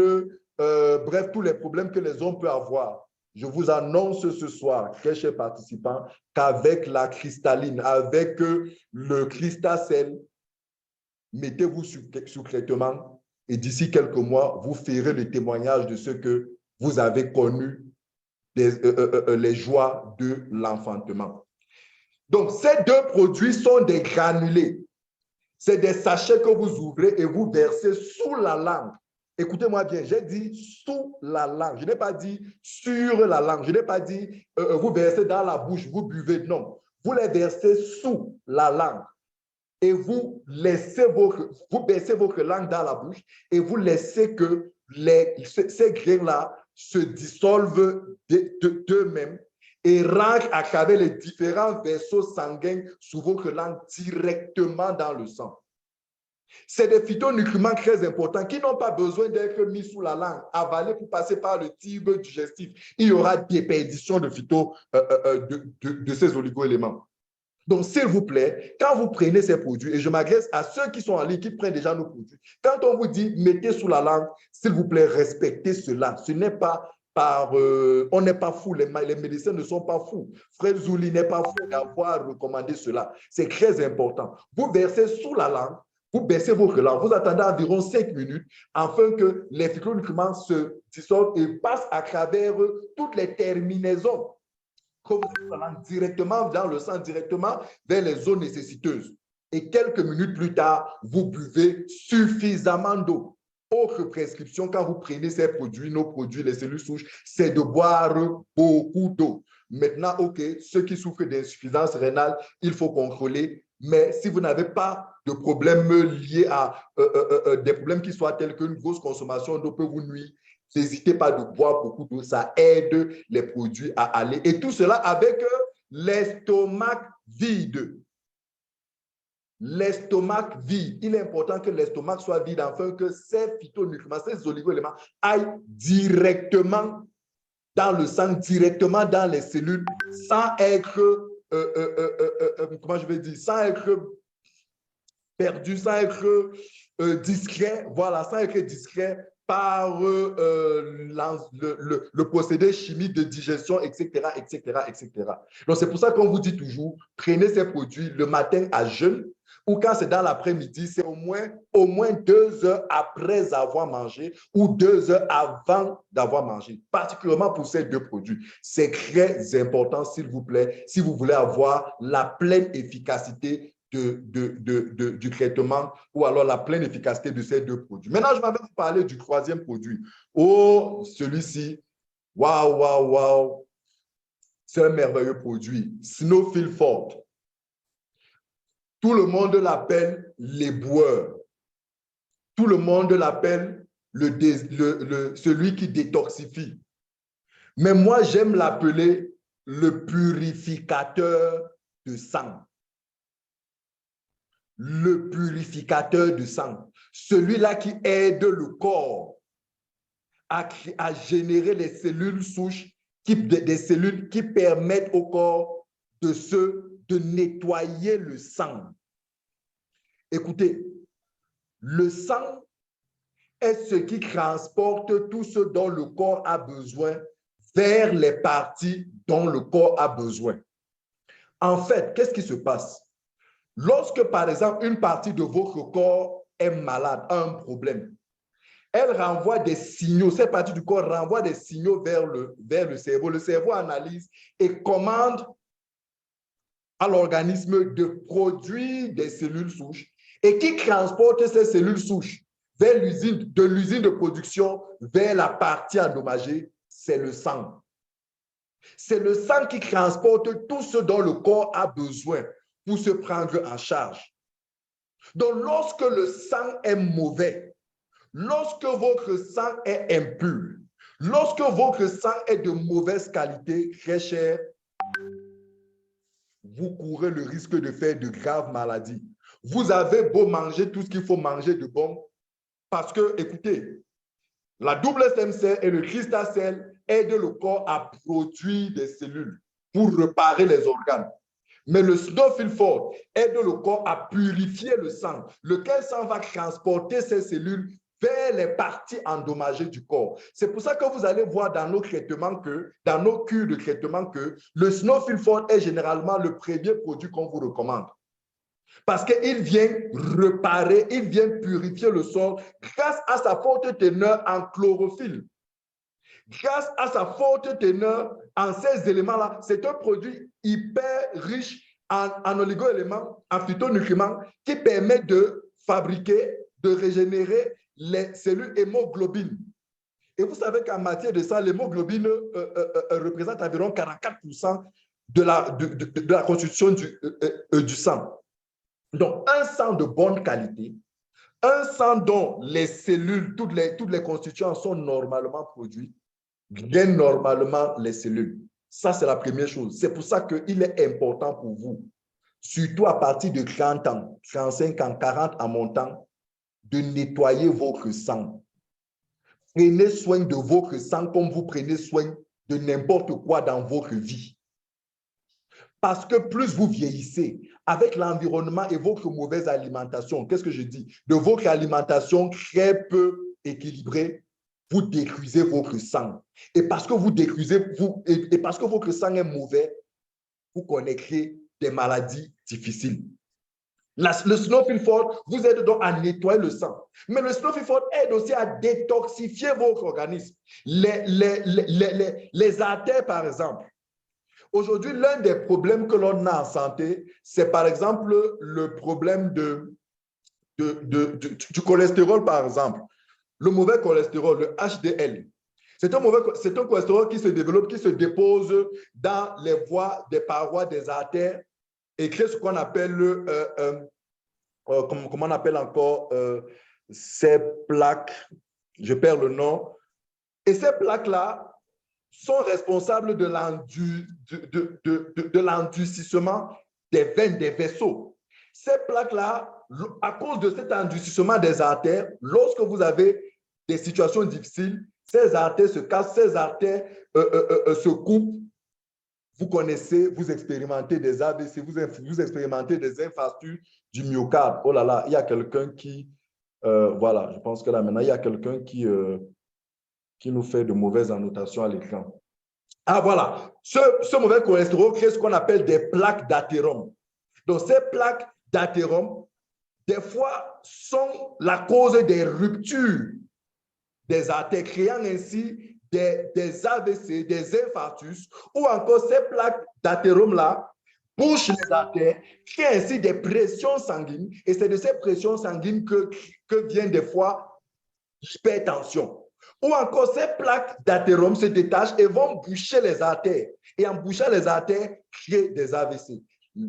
Speaker 1: bref, tous les problèmes que les hommes peuvent avoir. Je vous annonce ce soir, très chers participants, qu'avec la cristalline, avec le Cristal-Cell, mettez-vous sous traitement et d'ici quelques mois, vous ferez le témoignage de ce que vous avez connu, les joies de l'enfantement. Donc, ces deux produits sont des granulés. C'est des sachets que vous ouvrez et vous versez sous la langue. Écoutez-moi bien, j'ai dit sous la langue. Je n'ai pas dit sur la langue. Je n'ai pas dit vous versez dans la bouche, vous buvez. Non, vous les versez sous la langue. Et vous baissez votre langue dans la bouche et vous laissez que ces grains-là se dissolvent d'eux-mêmes et rentre à travers les différents vaisseaux sanguins sous votre langue directement dans le sang. C'est des phytonutriments très importants qui n'ont pas besoin d'être mis sous la langue, avalés pour passer par le tube digestif. Il y aura déperdition de de ces oligo-éléments. Donc, s'il vous plaît, quand vous prenez ces produits, et je m'adresse à ceux qui sont en ligne, qui prennent déjà nos produits, quand on vous dit mettez sous la langue, s'il vous plaît, respectez cela. Ce n'est pas on n'est pas fou, les médecins ne sont pas fous. Frère Zouli n'est pas fou d'avoir recommandé cela. C'est très important. Vous versez sous la langue, vous baissez votre langue, vous attendez environ 5 minutes afin que les phytonutriments se dissolvent et passent à travers toutes les terminaisons directement dans le sang, directement vers les zones nécessiteuses. Et quelques minutes plus tard, vous buvez suffisamment d'eau. Autre prescription, quand vous prenez ces produits, nos produits, les cellules souches, c'est de boire beaucoup d'eau. Maintenant, OK, ceux qui souffrent d'insuffisance rénale, il faut contrôler. Mais si vous n'avez pas de problème lié à des problèmes qui soient tels qu'une grosse consommation d'eau peut vous nuire, n'hésitez pas de boire beaucoup d'eau, ça aide les produits à aller. Et tout cela avec l'estomac vide. L'estomac vide. Il est important que l'estomac soit vide afin que ces phytonutriments, ces oligo-éléments aillent directement dans le sang, directement dans les cellules, sans être, comment je vais dire, sans être perdu, sans être discret, voilà, sans être discret par le procédé chimique de digestion, etc., etc., etc. Donc, c'est pour ça qu'on vous dit toujours, prenez ces produits le matin à jeûne ou quand c'est dans l'après-midi, c'est au moins 2 heures après avoir mangé ou 2 heures avant d'avoir mangé, particulièrement pour ces deux produits. C'est très important, s'il vous plaît, si vous voulez avoir la pleine efficacité du traitement ou alors la pleine efficacité de ces deux produits. Maintenant, je vais vous parler du troisième produit. Oh, celui-ci, waouh, waouh, waouh, c'est un merveilleux produit. Snowfield Fort. Tout le monde l'appelle l'éboueur. Tout le monde l'appelle celui qui détoxifie. Mais moi, j'aime l'appeler le purificateur de sang. Le purificateur de sang. Celui-là qui aide le corps à générer les cellules souches, des cellules qui permettent au corps de nettoyer le sang. Écoutez, le sang est ce qui transporte tout ce dont le corps a besoin vers les parties dont le corps a besoin. En fait, qu'est-ce qui se passe? Lorsque, par exemple, une partie de votre corps est malade, a un problème, elle renvoie des signaux, cette partie du corps renvoie des signaux vers le cerveau. Le cerveau analyse et commande à l'organisme de produire des cellules souches et qui transporte ces cellules souches vers l'usine de production vers la partie endommagée, c'est le sang. C'est le sang qui transporte tout ce dont le corps a besoin pour se prendre en charge. Donc, lorsque le sang est mauvais, lorsque votre sang est impur, lorsque votre sang est de mauvaise qualité, très cher, vous courez le risque de faire de graves maladies. Vous avez beau manger tout ce qu'il faut manger de bon, parce que, écoutez, la double stem cell et le crystal cell aident le corps à produire des cellules pour réparer les organes. Mais le Snowfield Fort aide le corps à purifier le sang, lequel sang va transporter ces cellules vers les parties endommagées du corps. C'est pour ça que vous allez voir dans nos traitements dans nos cures de traitement que le Snowfield Fort est généralement le premier produit qu'on vous recommande. Parce qu'il vient réparer, il vient purifier le sol grâce à sa forte teneur en chlorophylle. Grâce à sa forte teneur en ces éléments-là, c'est un produit hyper riche en oligo-éléments, en phytonutriments, qui permet de fabriquer, de régénérer les cellules hémoglobines. Et vous savez qu'en matière de sang, l'hémoglobine représente environ 44% de la constitution du sang. Donc, un sang de bonne qualité, un sang dont les cellules, toutes les constituants sont normalement produites, gagne normalement les cellules. Ça, c'est la première chose. C'est pour ça qu'il est important pour vous, surtout à partir de 30 ans, 35 ans, 40 en montant, de nettoyer votre sang. Prenez soin de votre sang comme vous prenez soin de n'importe quoi dans votre vie. Parce que plus vous vieillissez, avec l'environnement et votre mauvaise alimentation, qu'est-ce que je dis? De votre alimentation très peu équilibrée, vous détruisez votre sang. Et parce que vous détruisez, et parce que votre sang est mauvais, vous connaîtrez des maladies difficiles. Le Snowfil-Fort vous aide donc à nettoyer le sang. Mais le Snowfil-Fort aide aussi à détoxifier votre organisme. Les artères, par exemple. Aujourd'hui, l'un des problèmes que l'on a en santé, c'est par exemple le problème du cholestérol, par exemple. Le mauvais cholestérol, le HDL. C'est un cholestérol qui se développe, qui se dépose dans les voies des parois des artères et crée ce qu'on appelle comment on appelle encore ces plaques, je perds le nom, et ces plaques-là sont responsables de l'endurcissement des veines, des vaisseaux. Ces plaques-là, à cause de cet endurcissement des artères, lorsque vous avez des situations difficiles, ces artères se cassent, ces artères se coupent. Vous connaissez, vous expérimentez des AVC, vous expérimentez des infarctus du myocarde. Oh là là, il y a quelqu'un qui, voilà, je pense que là maintenant, il y a quelqu'un qui nous fait de mauvaises annotations à l'écran. Ah voilà, ce mauvais cholestérol crée ce qu'on appelle des plaques d'athérome. Donc ces plaques d'athérome, des fois, sont la cause des ruptures des artères, créant ainsi des AVC, des infarctus, ou encore ces plaques d'athérome-là bouchent les artères, créent ainsi des pressions sanguines, et c'est de ces pressions sanguines que vient des fois l'hypertension. Ou encore, ces plaques d'athérome se détachent et vont boucher les artères. Et en bouchant les artères, créer des AVC.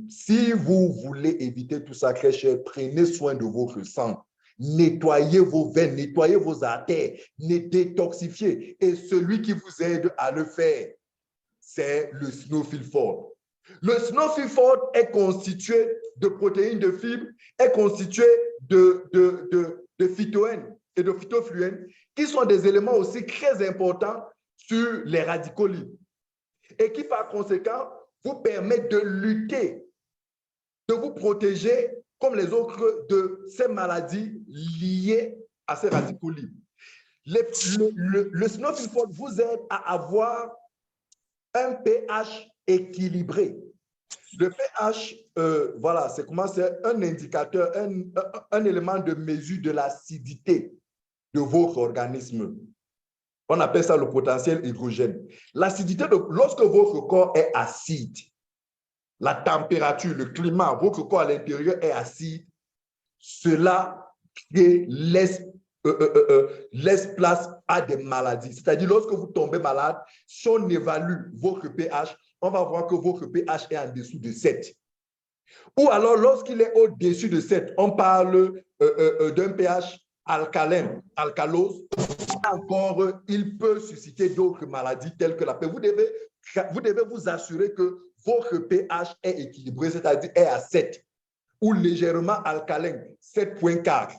Speaker 1: Si vous voulez éviter tout ça, très cher, prenez soin de votre sang. Nettoyez vos veines, nettoyez vos artères, détoxifiez. Et celui qui vous aide à le faire, c'est le Snowfil-Fort. Le Snowfil-Fort est constitué de protéines de fibres, est constitué de phytoènes et de phytofluènes, qui sont des éléments aussi très importants sur les radicaux libres et qui, par conséquent, vous permettent de lutter, de vous protéger comme les autres de ces maladies liées à ces radicaux libres. Le Snowfil-Fort vous aide à avoir un pH équilibré. Le pH, voilà, c'est un indicateur, un élément de mesure de l'acidité de votre organisme. On appelle ça le potentiel hydrogène. L'acidité, lorsque votre corps est acide, la température, le climat, votre corps à l'intérieur est acide, cela laisse place à des maladies. C'est-à-dire, lorsque vous tombez malade, si on évalue votre pH, on va voir que votre pH est en dessous de 7. Ou alors, lorsqu'il est au-dessus de 7, on parle d'un pH alcalin, alcalose. Encore, il peut susciter d'autres maladies telles que la peste. Vous devez vous assurer que votre pH est équilibré, c'est-à-dire est à 7 ou légèrement alcalin, 7,4.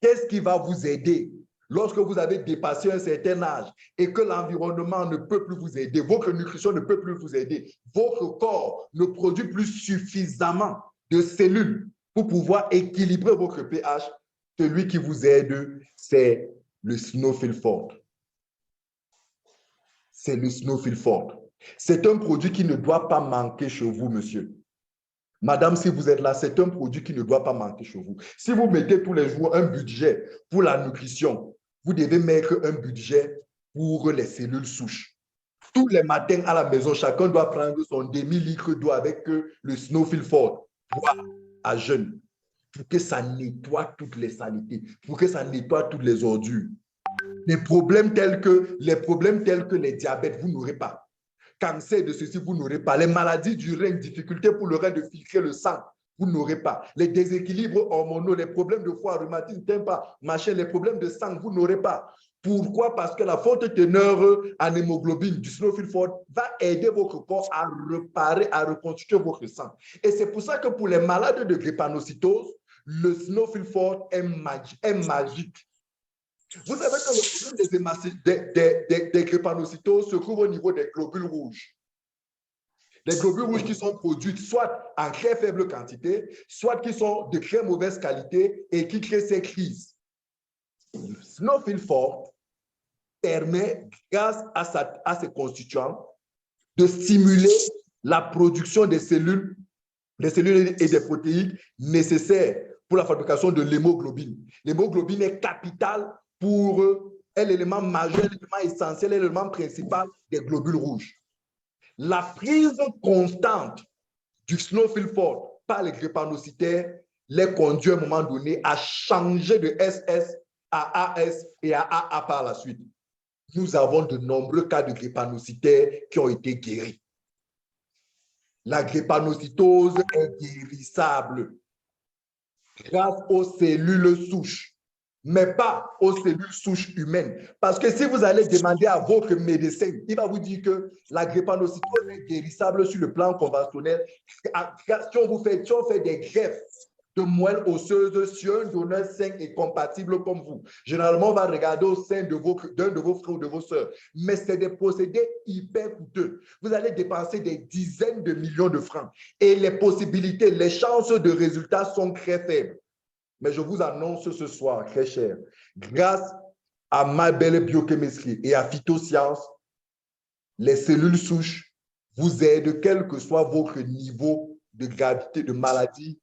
Speaker 1: Qu'est-ce qui va vous aider lorsque vous avez dépassé un certain âge et que l'environnement ne peut plus vous aider, votre nutrition ne peut plus vous aider, votre corps ne produit plus suffisamment de cellules pour pouvoir équilibrer votre pH? Celui qui vous aide, c'est le Snowfil-Fort. C'est le Snowfil-Fort. C'est un produit qui ne doit pas manquer chez vous, monsieur. Madame, si vous êtes là, c'est un produit qui ne doit pas manquer chez vous. Si vous mettez tous les jours un budget pour la nutrition, vous devez mettre un budget pour les cellules souches. Tous les matins à la maison, chacun doit prendre son demi-litre d'eau avec le Snowfil-Fort, boire à jeûne, pour que ça nettoie toutes les saletés, pour que ça nettoie toutes les ordures. Les problèmes tels que les diabètes, vous n'aurez pas. Cancer de ceci, vous n'aurez pas. Les maladies du rein, difficulté pour le rein de filtrer le sang, vous n'aurez pas. Les déséquilibres hormonaux, les problèmes de foie, rhumatisme, pas, machin, les problèmes de sang, vous n'aurez pas. Pourquoi? Parce que la forte teneur en hémoglobine du snowfil fort va aider votre corps à réparer, à reconstituer votre sang. Et c'est pour ça que pour les malades de drépanocytose, le snowfil fort est magique. Vous savez que le problème des drépanocytoses se trouve au niveau des globules rouges. Les globules rouges qui sont produits soit en très faible quantité, soit qui sont de très mauvaise qualité et qui créent ces crises. Le snowfil fort permet, grâce à ses constituants, de stimuler la production des cellules et des protéines nécessaires pour la fabrication de l'hémoglobine. L'hémoglobine est capitale pour est l'élément majeur, l'élément essentiel, l'élément principal des globules rouges. La prise constante du snowfil fort par les drépanocytaires les conduit à un moment donné à changer de SS à AS et à AA par la suite. Nous avons de nombreux cas de drépanocytaires qui ont été guéris. La drépanocytose est guérissable grâce aux cellules souches, mais pas aux cellules souches humaines. Parce que si vous allez demander à votre médecin, il va vous dire que la drépanocytose est guérissable sur le plan conventionnel. Si on fait des greffes de moelle osseuse sur un donneur sain et compatible comme vous. Généralement, on va regarder au sein d'un de vos frères ou de vos sœurs. Mais c'est des procédés hyper coûteux. Vous allez dépenser des dizaines de millions de francs. Et les possibilités, les chances de résultats sont très faibles. Mais je vous annonce ce soir, très cher, grâce à ma belle biochimie et à Phytosciences, les cellules souches vous aident, quel que soit votre niveau de gravité de maladie,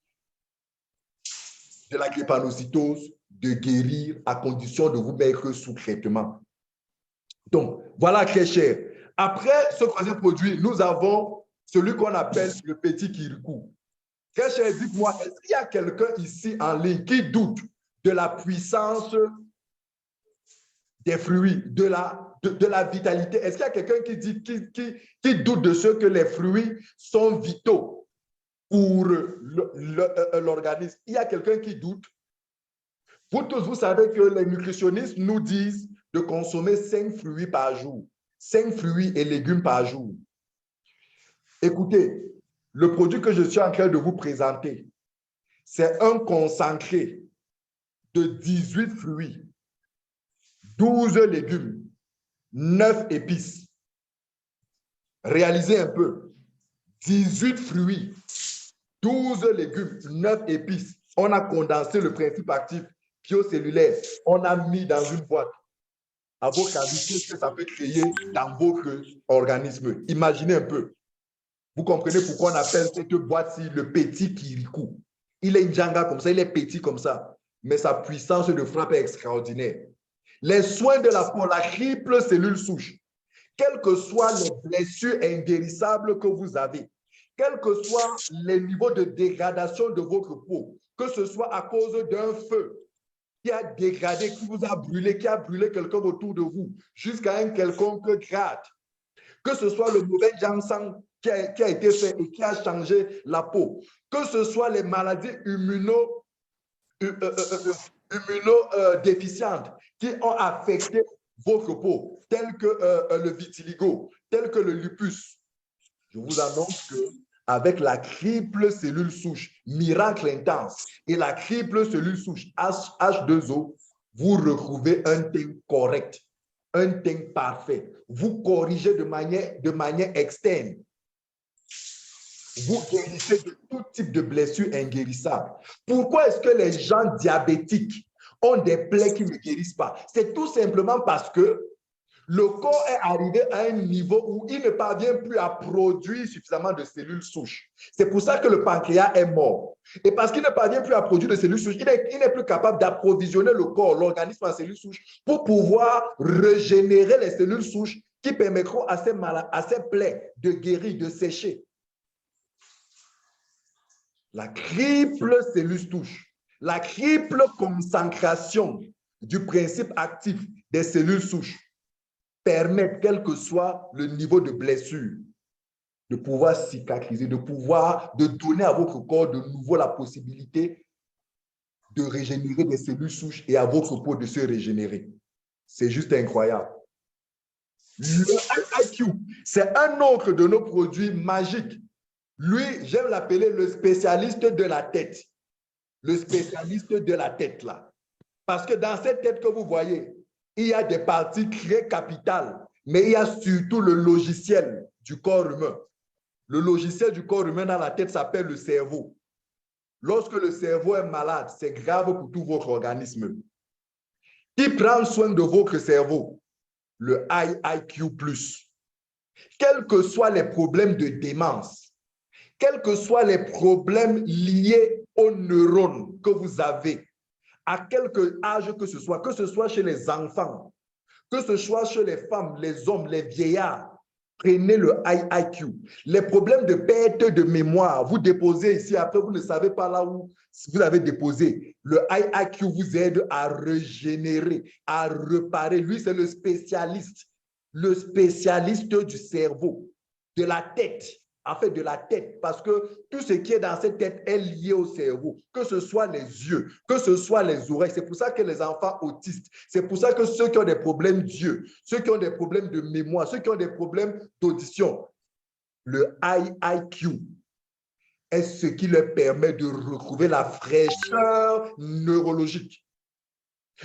Speaker 1: de la drépanocytose, de guérir à condition de vous mettre sous traitement. Donc, voilà, très cher. Après ce troisième produit, nous avons celui qu'on appelle le petit kirikou. Très cher, dites-moi, est-ce qu'il y a quelqu'un ici en ligne qui doute de la puissance des fruits, de la vitalité? Est-ce qu'il y a quelqu'un qui doute de ce que les fruits sont vitaux pour l'organisme? Il y a quelqu'un qui doute? Vous tous, vous savez que les nutritionnistes nous disent de consommer 5 fruits par jour, 5 fruits et légumes par jour. Écoutez, le produit que je suis en train de vous présenter, c'est un concentré de 18 fruits, 12 légumes, 9 épices. Réalisez un peu. 18 fruits, 12 légumes, 9 épices. On a condensé le principe actif biocellulaire. On a mis dans une boîte. À votre avis, qu'est-ce que ça peut créer dans votre organisme? Imaginez un peu. Vous comprenez pourquoi on appelle cette boîte-ci le petit kirikou. Il est njanga comme ça, il est petit comme ça, mais sa puissance de frappe est extraordinaire. Les soins de la peau, la triple cellule souche, quels que soient les blessures inguérissables que vous avez, quels que soient les niveaux de dégradation de votre peau, que ce soit à cause d'un feu qui a dégradé, qui vous a brûlé, qui a brûlé quelqu'un autour de vous, jusqu'à un quelconque grade, que ce soit le mauvais ginseng qui a été fait et qui a changé la peau, que ce soit les maladies immunodéficientes qui ont affecté votre peau, telles que le vitiligo, telles que le lupus. Je vous annonce qu'avec la triple cellule souche, miracle intense, et la triple cellule souche H2O, vous retrouvez un teint correct, un teint parfait. Vous corrigez de manière externe. Vous guérissez de tout type de blessures inguérissables. Pourquoi est-ce que les gens diabétiques ont des plaies qui ne guérissent pas? C'est tout simplement parce que le corps est arrivé à un niveau où il ne parvient plus à produire suffisamment de cellules souches. C'est pour ça que le pancréas est mort. Et parce qu'il ne parvient plus à produire de cellules souches, il n'est plus capable d'approvisionner le corps, l'organisme en cellules souches, pour pouvoir régénérer les cellules souches qui permettront à ces plaies de guérir, de sécher. La triple cellule souche, la triple concentration du principe actif des cellules souches permettent, quel que soit le niveau de blessure, de pouvoir cicatriser, de donner à votre corps de nouveau la possibilité de régénérer des cellules souches et à votre peau de se régénérer. C'est juste incroyable. Le IQ, c'est un autre de nos produits magiques. Lui, j'aime l'appeler le spécialiste de la tête. Le spécialiste de la tête, là. Parce que dans cette tête que vous voyez, il y a des parties très capitales, mais il y a surtout le logiciel du corps humain. Le logiciel du corps humain dans la tête s'appelle le cerveau. Lorsque le cerveau est malade, c'est grave pour tout votre organisme. Qui prend soin de votre cerveau? Le IQ+. Quels que soient les problèmes de démence, quels que soient les problèmes liés aux neurones que vous avez, à quelque âge que ce soit chez les enfants, que ce soit chez les femmes, les hommes, les vieillards, prenez le IQ. Les problèmes de perte de mémoire, vous déposez ici, après vous ne savez pas là où vous avez déposé. Le IQ vous aide à régénérer, à réparer. Lui, c'est le spécialiste du cerveau, de la tête. En fait, de la tête, parce que tout ce qui est dans cette tête est lié au cerveau, que ce soit les yeux, que ce soit les oreilles. C'est pour ça que les enfants autistes, c'est pour ça que ceux qui ont des problèmes d'yeux, ceux qui ont des problèmes de mémoire, ceux qui ont des problèmes d'audition, le IQ est ce qui leur permet de retrouver la fraîcheur neurologique.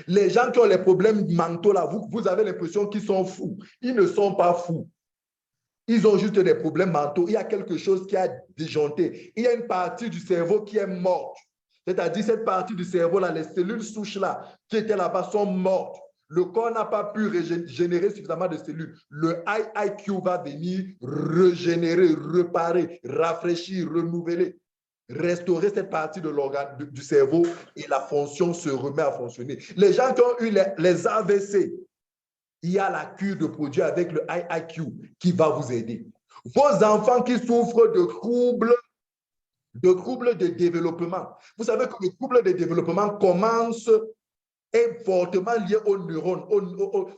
Speaker 1: Les gens qui ont les problèmes mentaux, là, vous avez l'impression qu'ils sont fous. Ils ne sont pas fous. Ils ont juste des problèmes mentaux. Il y a quelque chose qui a déjanté. Il y a une partie du cerveau qui est morte. C'est-à-dire cette partie du cerveau-là, les cellules souches-là, qui étaient là-bas, sont mortes. Le corps n'a pas pu générer suffisamment de cellules. Le IQ va venir régénérer, réparer, rafraîchir, renouveler, restaurer cette partie de l'organe du cerveau et la fonction se remet à fonctionner. Les gens qui ont eu les AVC, il y a la cure de produits avec le IQ qui va vous aider. Vos enfants qui souffrent de troubles de développement. Vous savez que le trouble de développement commence est fortement lié aux neurones.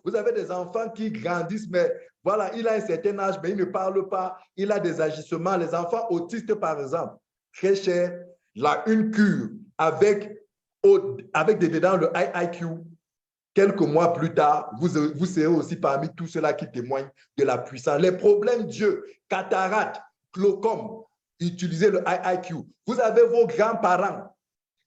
Speaker 1: Vous avez des enfants qui grandissent, mais voilà, il a un certain âge, mais il ne parle pas, il a des agissements. Les enfants autistes, par exemple, très cher, là, une cure avec dedans le IQ. Quelques mois plus tard, vous serez aussi parmi tous ceux-là qui témoignent de la puissance. Les problèmes d'yeux, cataracte, glaucome, utilisez le IQ. Vous avez vos grands-parents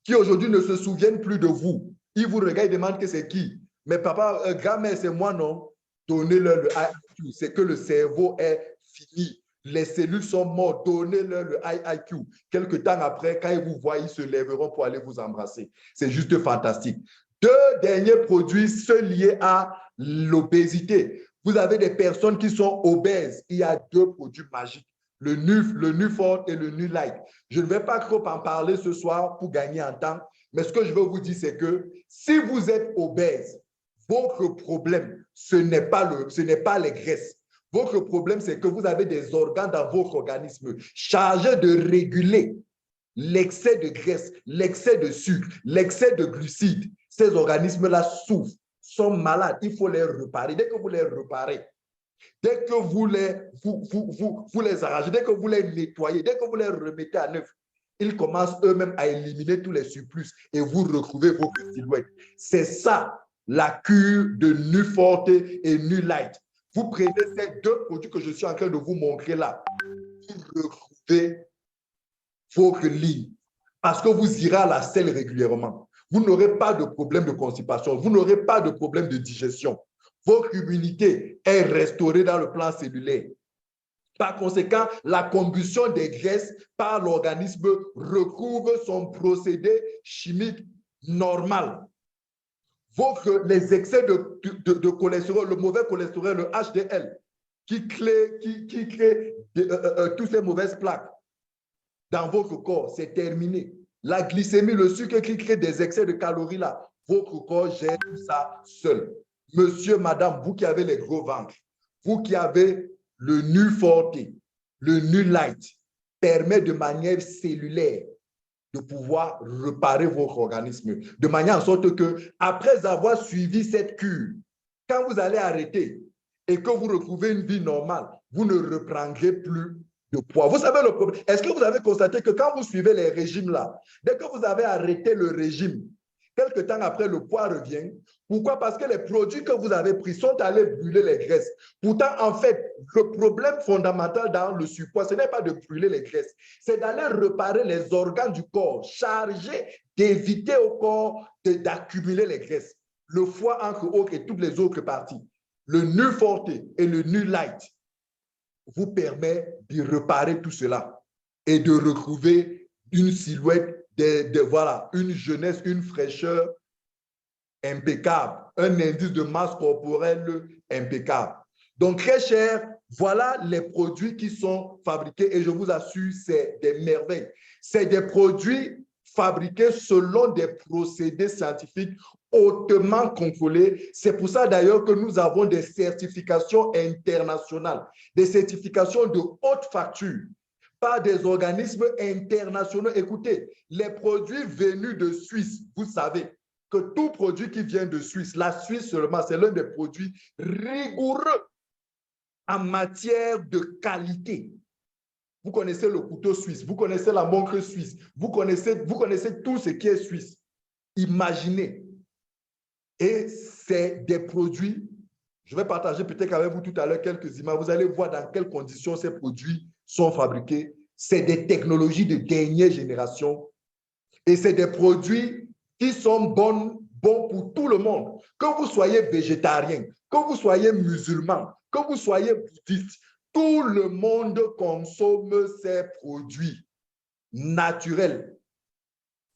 Speaker 1: qui aujourd'hui ne se souviennent plus de vous. Ils vous regardent et demandent que c'est qui. Mais papa, grand-mère, c'est moi, non? Donnez-leur le IQ. C'est que le cerveau est fini. Les cellules sont mortes. Donnez-leur le IQ. Quelque temps après, quand ils vous voient, ils se lèveront pour aller vous embrasser. C'est juste fantastique. Deux derniers produits, ceux liés à l'obésité. Vous avez des personnes qui sont obèses. Il y a deux produits magiques, le Nufort et le Nulight. Je ne vais pas trop en parler ce soir pour gagner en temps, mais ce que je veux vous dire, c'est que si vous êtes obèse, votre problème, ce n'est pas les graisses. Votre problème, c'est que vous avez des organes dans votre organisme chargés de réguler l'excès de graisse, l'excès de sucre, l'excès de glucides. Ces organismes-là souffrent, sont malades. Il faut les réparer. Dès que vous les réparez, dès que vous les arrangez, dès que vous les nettoyez, dès que vous les remettez à neuf, ils commencent eux-mêmes à éliminer tous les surplus et vous retrouvez votre silhouette. C'est ça, la cure de Nufort et Nulight. Vous prenez ces deux produits que je suis en train de vous montrer là. Vous retrouvez votre ligne parce que vous irez à la selle régulièrement. Vous n'aurez pas de problème de constipation, vous n'aurez pas de problème de digestion. Votre immunité est restaurée dans le plan cellulaire. Par conséquent, la combustion des graisses par l'organisme recouvre son procédé chimique normal. Les excès de cholestérol, le mauvais cholestérol, le HDL, qui crée toutes ces mauvaises plaques dans votre corps, c'est terminé. La glycémie, le sucre qui crée des excès de calories là, votre corps gère tout ça seul. Monsieur, madame, vous qui avez les gros ventres, vous qui avez le Nufort, le Nulight, permet de manière cellulaire de pouvoir réparer votre organisme, de manière en sorte que, après avoir suivi cette cure, quand vous allez arrêter et que vous retrouvez une vie normale, vous ne reprendrez plus de poids. Vous savez le problème. Est-ce que vous avez constaté que quand vous suivez les régimes là, dès que vous avez arrêté le régime, Quelque temps après, le poids revient. Pourquoi? Parce que les produits que vous avez pris sont allés brûler les graisses. Pourtant, en fait, le problème fondamental dans le surpoids, ce n'est pas de brûler les graisses, c'est d'aller réparer les organes du corps, chargés d'éviter au corps d'accumuler les graisses. Le foie, entre autres, et toutes les autres parties. Le nu forte et le nu light vous permet de réparer tout cela et de retrouver une silhouette, voilà, une jeunesse, une fraîcheur impeccable, un indice de masse corporelle impeccable. Donc, très cher, voilà les produits qui sont fabriqués et je vous assure, c'est des merveilles. C'est des produits fabriqués selon des procédés scientifiques hautement contrôlés. C'est pour ça d'ailleurs que nous avons des certifications internationales, des certifications de haute facture par des organismes internationaux. Écoutez, les produits venus de Suisse, vous savez que tout produit qui vient de Suisse, la Suisse seulement, c'est l'un des produits rigoureux en matière de qualité. Vous connaissez le couteau suisse, vous connaissez la montre suisse, vous connaissez tout ce qui est suisse. Imaginez. Et c'est des produits, je vais partager peut-être avec vous tout à l'heure quelques images, vous allez voir dans quelles conditions ces produits sont fabriqués. C'est des technologies de dernière génération et c'est des produits qui sont bons pour tout le monde. Que vous soyez végétarien, que vous soyez musulman, que vous soyez bouddhiste, tout le monde consomme ces produits naturels,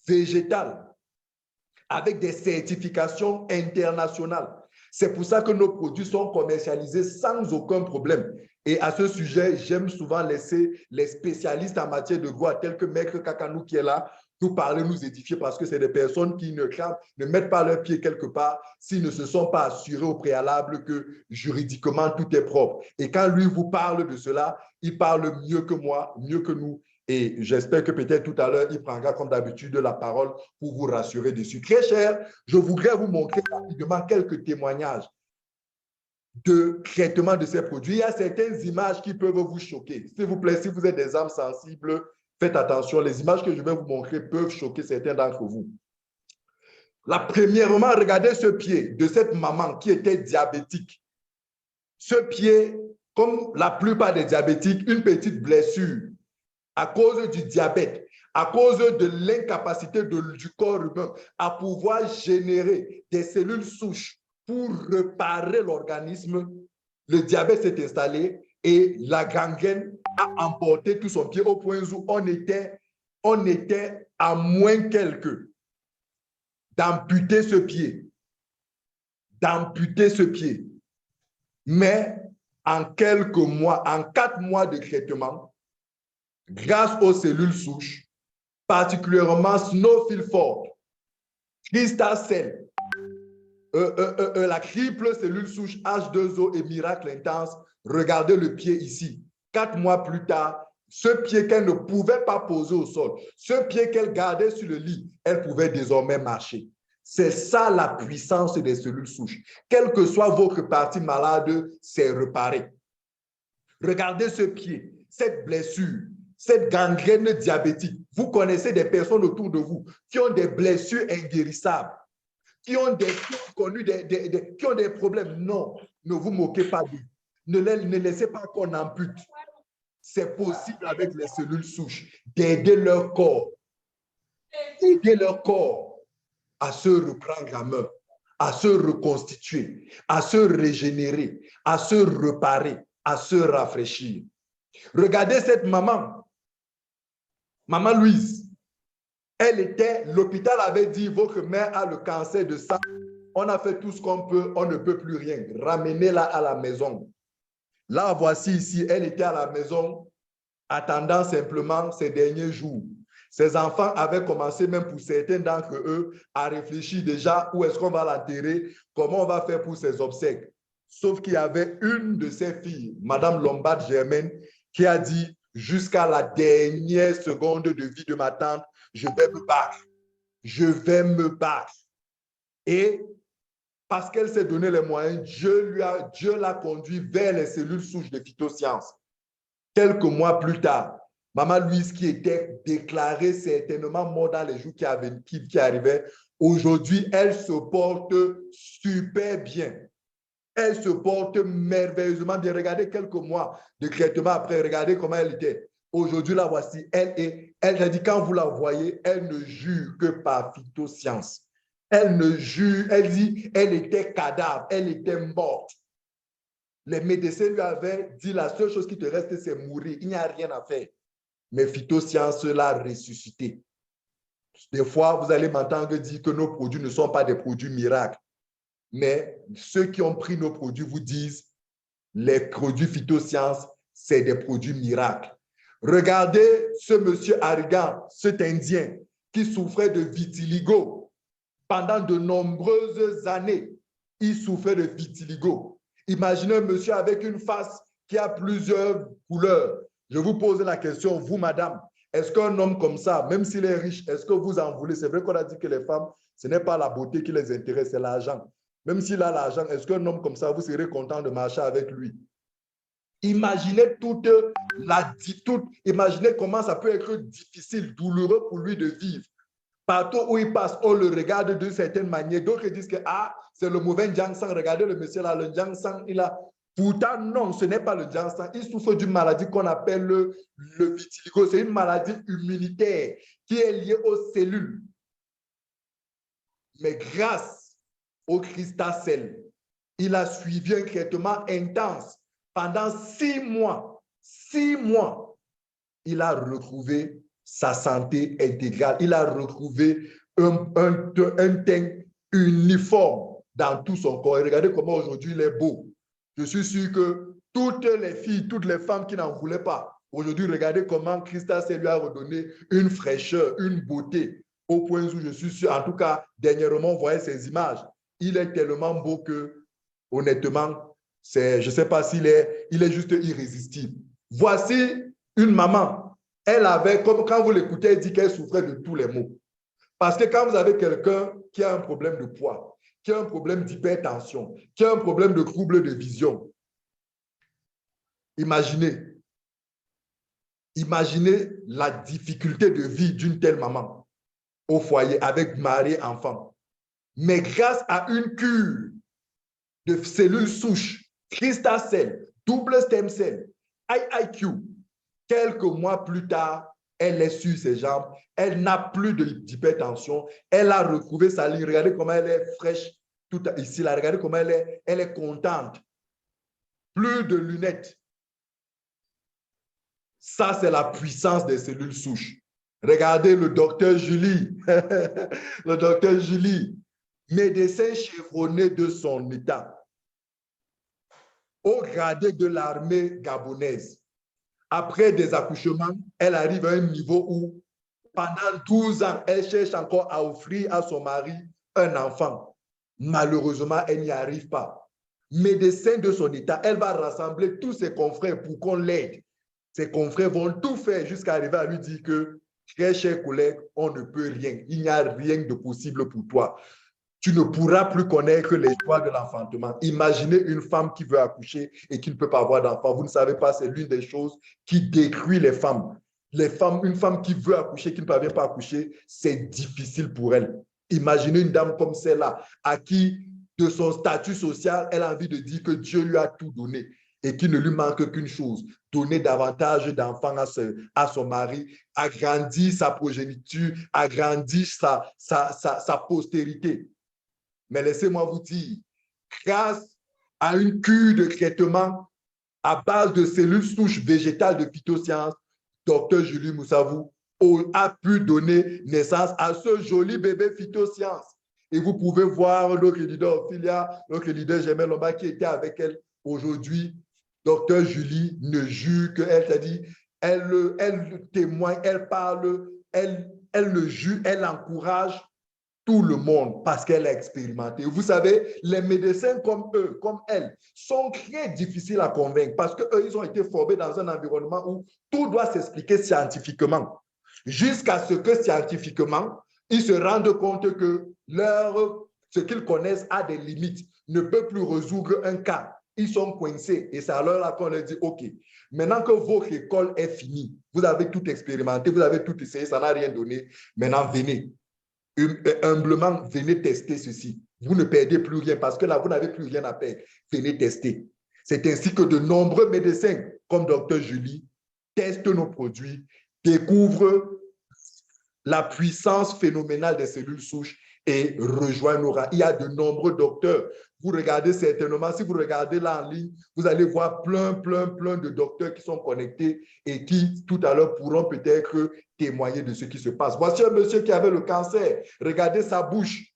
Speaker 1: végétaux, avec des certifications internationales. C'est pour ça que nos produits sont commercialisés sans aucun problème. Et à ce sujet, j'aime souvent laisser les spécialistes en matière de droit, tels que Maître Kakanou qui est là, nous parler, nous édifier, parce que c'est des personnes qui ne mettent pas leurs pieds quelque part s'ils ne se sont pas assurés au préalable que juridiquement tout est propre. Et quand lui vous parle de cela, il parle mieux que moi, mieux que nous. Et j'espère que peut-être tout à l'heure, il prendra comme d'habitude la parole pour vous rassurer dessus. Très cher, je voudrais vous montrer rapidement quelques témoignages de traitement de ces produits. Il y a certaines images qui peuvent vous choquer. S'il vous plaît, si vous êtes des âmes sensibles, faites attention. Les images que je vais vous montrer peuvent choquer certains d'entre vous. Premièrement, regardez ce pied de cette maman qui était diabétique. Ce pied, comme la plupart des diabétiques, une petite blessure à cause du diabète, à cause de l'incapacité du corps humain à pouvoir générer des cellules souches pour réparer l'organisme, le diabète s'est installé et la gangrène a emporté tout son pied au point où on était à moins quelque d'amputer ce pied. Mais en quelques mois, en 4 mois de traitement, grâce aux cellules souches, particulièrement Snowfield-Ford, Crystal-Cell, la triple cellule souche H2O et Miracle Intense, regardez le pied ici. 4 mois plus tard, ce pied qu'elle ne pouvait pas poser au sol, ce pied qu'elle gardait sur le lit, elle pouvait désormais marcher. C'est ça la puissance des cellules souches. Quelle que soit votre partie malade, c'est réparé. Regardez ce pied, cette blessure, cette gangrène diabétique. Vous connaissez des personnes autour de vous qui ont des blessures inguérissables, qui ont des problèmes. Non, ne vous moquez pas d'eux. Ne laissez pas qu'on ampute. C'est possible avec les cellules souches d'aider leur corps à se reprendre en main, à se reconstituer, à se régénérer, à se réparer, à se rafraîchir. Regardez cette maman, Maman Louise. L'hôpital avait dit, votre mère a le cancer de sang. On a fait tout ce qu'on peut, on ne peut plus rien. Ramenez-la à la maison. Là, voici ici, elle était à la maison, attendant simplement ses derniers jours. Ses enfants avaient commencé, même pour certains d'entre eux, à réfléchir déjà où est-ce qu'on va l'enterrer, comment on va faire pour ses obsèques. Sauf qu'il y avait une de ses filles, Madame Lombard-Germaine, qui a dit, jusqu'à la dernière seconde de vie de ma tante, je vais me battre. Je vais me battre. Et parce qu'elle s'est donné les moyens, Dieu l'a conduit vers les cellules souches de phytosciences. Quelques mois plus tard, Maman Louise, qui était déclarée certainement morte dans les jours qui arrivaient, Aujourd'hui, elle se porte super bien. Elle se porte merveilleusement bien. Regardez quelques mois de traitement après, regardez comment elle était. Aujourd'hui, la voici. Elle a dit, quand vous la voyez, elle ne jure que par phytoscience. Elle ne jure, elle dit, elle était cadavre, elle était morte. Les médecins lui avaient dit, la seule chose qui te reste, c'est mourir. Il n'y a rien à faire. Mais phytoscience l'a ressuscité. Des fois, vous allez m'entendre dire que nos produits ne sont pas des produits miracles. Mais ceux qui ont pris nos produits vous disent, les produits phytosciences, c'est des produits miracles. Regardez ce monsieur Argan, cet Indien, qui souffrait de vitiligo. Pendant de nombreuses années, il souffrait de vitiligo. Imaginez un monsieur avec une face qui a plusieurs couleurs. Je vous pose la question, vous, madame, est-ce qu'un homme comme ça, même s'il est riche, est-ce que vous en voulez? C'est vrai qu'on a dit que les femmes, ce n'est pas la beauté qui les intéresse, c'est l'argent. Même s'il a l'argent, est-ce qu'un homme comme ça, vous serez content de marcher avec lui? Imaginez imaginez comment ça peut être difficile, douloureux pour lui de vivre. Partout où il passe, on le regarde d'une certaine manière. D'autres disent que c'est le mauvais Jiangsang. Regardez le monsieur là, le Jiangsang, il a. Pourtant, non, ce n'est pas le Jiangsang. Il souffre d'une maladie qu'on appelle le vitiligo. C'est une maladie immunitaire qui est liée aux cellules. Mais grâce au Cristal, il a suivi un traitement intense pendant 6 mois. 6 mois, il a retrouvé sa santé intégrale. Il a retrouvé un teint uniforme dans tout son corps. Et regardez comment aujourd'hui il est beau. Je suis sûr que toutes les filles, toutes les femmes qui n'en voulaient pas, aujourd'hui, regardez comment Christa lui a redonné une fraîcheur, une beauté, au point où je suis sûr, en tout cas, dernièrement, on voyait ces images. Il est tellement beau que, honnêtement, je ne sais pas s'il est, il est juste irrésistible. Voici une maman. Elle avait, comme quand vous l'écoutez, elle dit qu'elle souffrait de tous les maux. Parce que quand vous avez quelqu'un qui a un problème de poids, qui a un problème d'hypertension, qui a un problème de trouble de vision, imaginez la difficulté de vie d'une telle maman au foyer avec mari, enfant. Mais grâce à une cure de cellules souches, Crystal Cell, double stem cell, IIQ, quelques mois plus tard, elle est sur ses jambes, elle n'a plus d'hypertension, elle a retrouvé sa ligne. Regardez comment elle est fraîche tout ici, là. Regardez comment elle est contente. Plus de lunettes. Ça, c'est la puissance des cellules souches. Regardez le docteur Julie, le docteur Julie, médecin chevronné de son état, au gradé de l'armée gabonaise. Après des accouchements, elle arrive à un niveau où, pendant 12 ans, elle cherche encore à offrir à son mari un enfant. Malheureusement, elle n'y arrive pas. Médecin de son état, elle va rassembler tous ses confrères pour qu'on l'aide. Ses confrères vont tout faire jusqu'à arriver à lui dire que, très cher collègue, on ne peut rien. Il n'y a rien de possible pour toi. Tu ne pourras plus connaître les joies de l'enfantement. Imaginez une femme qui veut accoucher et qui ne peut pas avoir d'enfant. Vous ne savez pas, c'est l'une des choses qui détruit les femmes. Une femme qui veut accoucher, qui ne parvient pas à accoucher, c'est difficile pour elle. Imaginez une dame comme celle-là, à qui, de son statut social, elle a envie de dire que Dieu lui a tout donné et qu'il ne lui manque qu'une chose, donner davantage d'enfants à son mari, agrandir sa progéniture, agrandir sa postérité. Mais laissez-moi vous dire, grâce à une cure de traitement à base de cellules souches végétales de phytosciences, Dr Julie Moussavou a pu donner naissance à ce joli bébé phytosciences. Et vous pouvez voir notre leader Ophelia, notre leader Germaine Lomba qui était avec elle aujourd'hui. Dr Julie ne jure qu'elle t'a dit, elle témoigne, elle parle, elle le jure, elle encourage tout le monde parce qu'elle a expérimenté. Vous savez, les médecins comme eux, comme elle, sont très difficiles à convaincre parce qu'eux, ils ont été formés dans un environnement où tout doit s'expliquer scientifiquement. Jusqu'à ce que scientifiquement, ils se rendent compte que ce qu'ils connaissent a des limites, ne peut plus résoudre un cas. Ils sont coincés et c'est alors là qu'on leur dit, OK, maintenant que votre école est finie, vous avez tout expérimenté, vous avez tout essayé, ça n'a rien donné, maintenant venez. humblement, venez tester ceci. Vous ne perdez plus rien parce que là, vous n'avez plus rien à perdre. Venez tester. C'est ainsi que de nombreux médecins, comme Dr Julie, testent nos produits, découvrent la puissance phénoménale des cellules souches et rejoignent nos rangs. Il y a de nombreux docteurs. Vous regardez certainement, si vous regardez là en ligne, vous allez voir plein de docteurs qui sont connectés et qui, tout à l'heure, pourront peut-être témoigner de ce qui se passe. Voici un monsieur qui avait le cancer. Regardez sa bouche.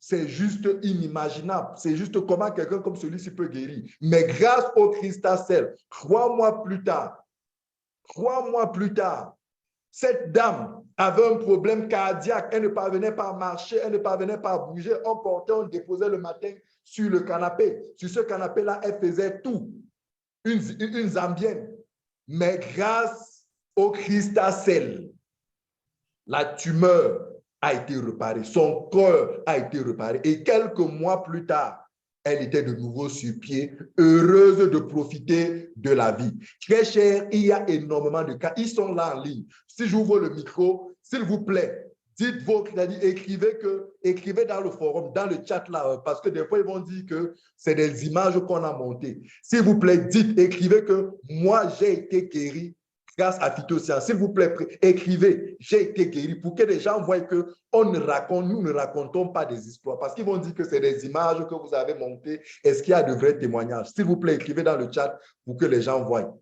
Speaker 1: C'est juste inimaginable. C'est juste comment quelqu'un comme celui-ci peut guérir. Mais grâce au Christacell, 3 mois plus tard, cette dame avait un problème cardiaque. Elle ne parvenait pas à marcher, elle ne parvenait pas à bouger. On portait, on déposait le matin sur le canapé. Sur ce canapé-là, elle faisait tout. Une zambienne. Mais grâce au Christacell, la tumeur a été réparée. Son corps a été réparé. Et quelques mois plus tard, elle était de nouveau sur pied, heureuse de profiter de la vie. Très cher, il y a énormément de cas. Ils sont là en ligne. Si j'ouvre le micro, s'il vous plaît, dites vos crédits, écrivez dans le forum, dans le chat là, parce que des fois, ils vont dire que c'est des images qu'on a montées. S'il vous plaît, écrivez que moi, j'ai été guéri grâce à Phytosciences. S'il vous plaît, écrivez, j'ai été guéri, pour que les gens voient que nous ne racontons pas des histoires, parce qu'ils vont dire que c'est des images que vous avez montées. Est-ce qu'il y a de vrais témoignages? S'il vous plaît, écrivez dans le chat pour que les gens voient.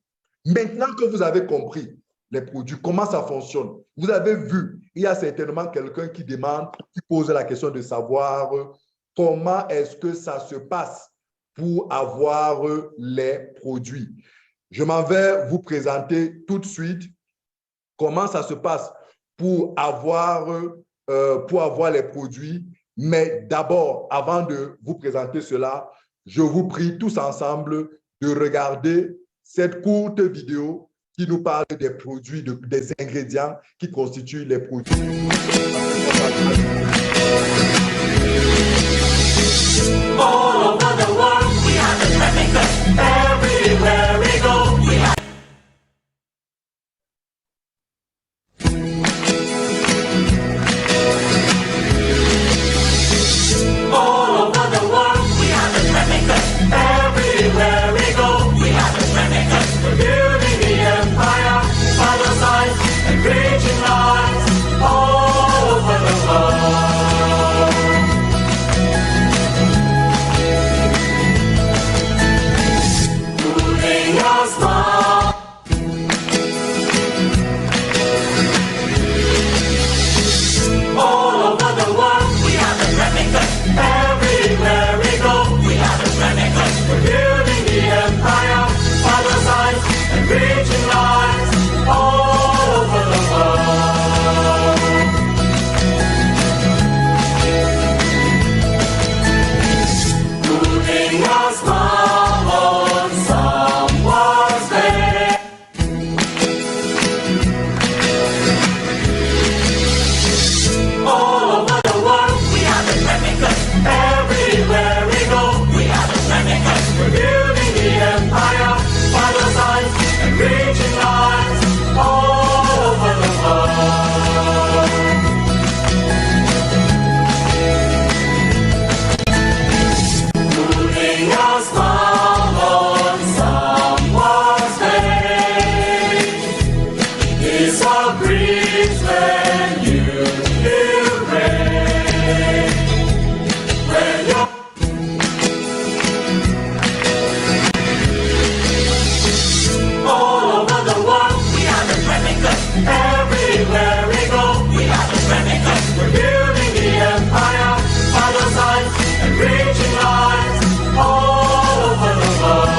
Speaker 1: Maintenant que vous avez compris les produits, comment ça fonctionne, vous avez vu, il y a certainement quelqu'un qui demande, qui pose la question de savoir comment est-ce que ça se passe pour avoir les produits. Je m'en vais vous présenter tout de suite comment ça se passe pour avoir les produits. Mais d'abord, avant de vous présenter cela, je vous prie tous ensemble de regarder cette courte vidéo qui nous parle des produits, des ingrédients qui constituent les produits.
Speaker 3: All over the world, we are the traffickers. Everywhere we go, we are. All over the world, we are the traffickers. Everywhere we go, we are the traffickers. We're building the empire, father sides and reaching lights all over the world. Reaching lights all over the world. Moving a small on someone's day. All over the world, we are the traffickers. Everywhere we go, we are the traffickers. We're building the empire, father sides. Reaching lights all over the world. Moving a smile on someone's face is a breeze when you feel great. When you're everywhere we go, we are the traffickers. We're building the empire, father sides and reaching lights all over the world.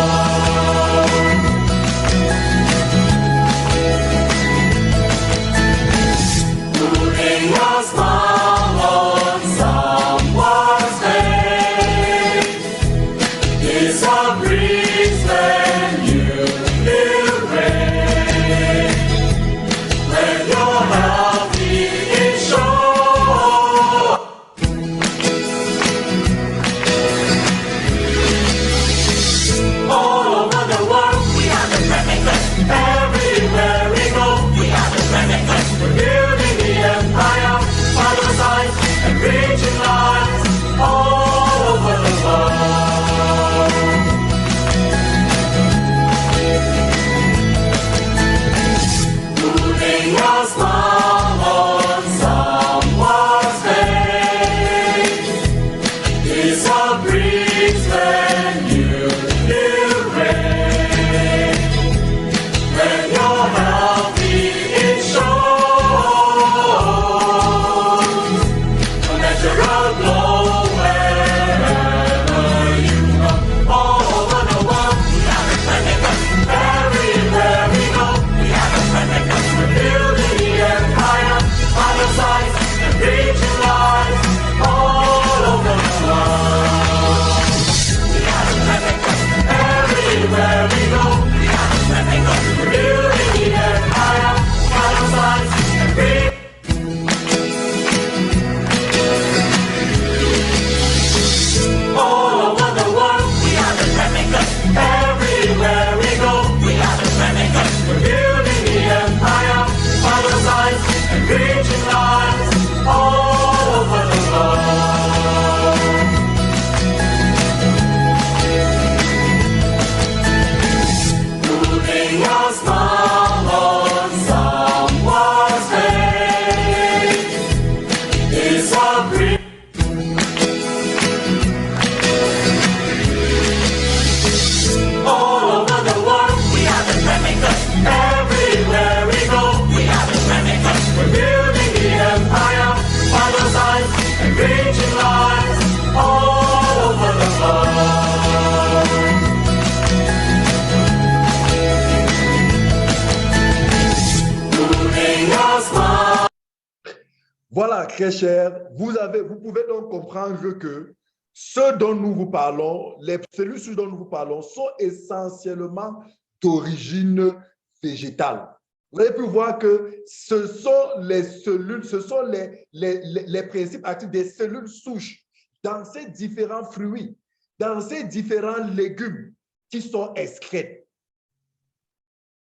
Speaker 1: Voilà, très cher, vous pouvez donc comprendre que ce dont nous vous parlons, les cellules souches dont nous vous parlons sont essentiellement d'origine végétale. Vous avez pu voir que ce sont les cellules, ce sont les principes actifs des cellules souches dans ces différents fruits, dans ces différents légumes qui sont excrètes.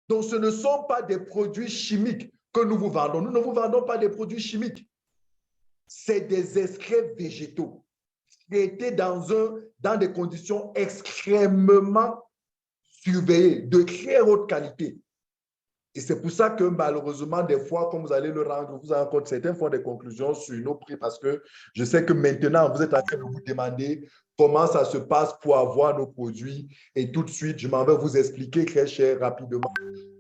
Speaker 1: Donc, ce ne sont pas des produits chimiques que nous vous vendons. Nous ne vous vendons pas des produits chimiques. C'est des extraits végétaux traités dans des conditions extrêmement surveillées, de très haute qualité. Et c'est pour ça que malheureusement, des fois, comme vous allez le rendre, vous en compte, certains font des conclusions sur nos prix parce que je sais que maintenant, vous êtes en train de vous demander comment ça se passe pour avoir nos produits. Et tout de suite, je m'en vais vous expliquer très cher rapidement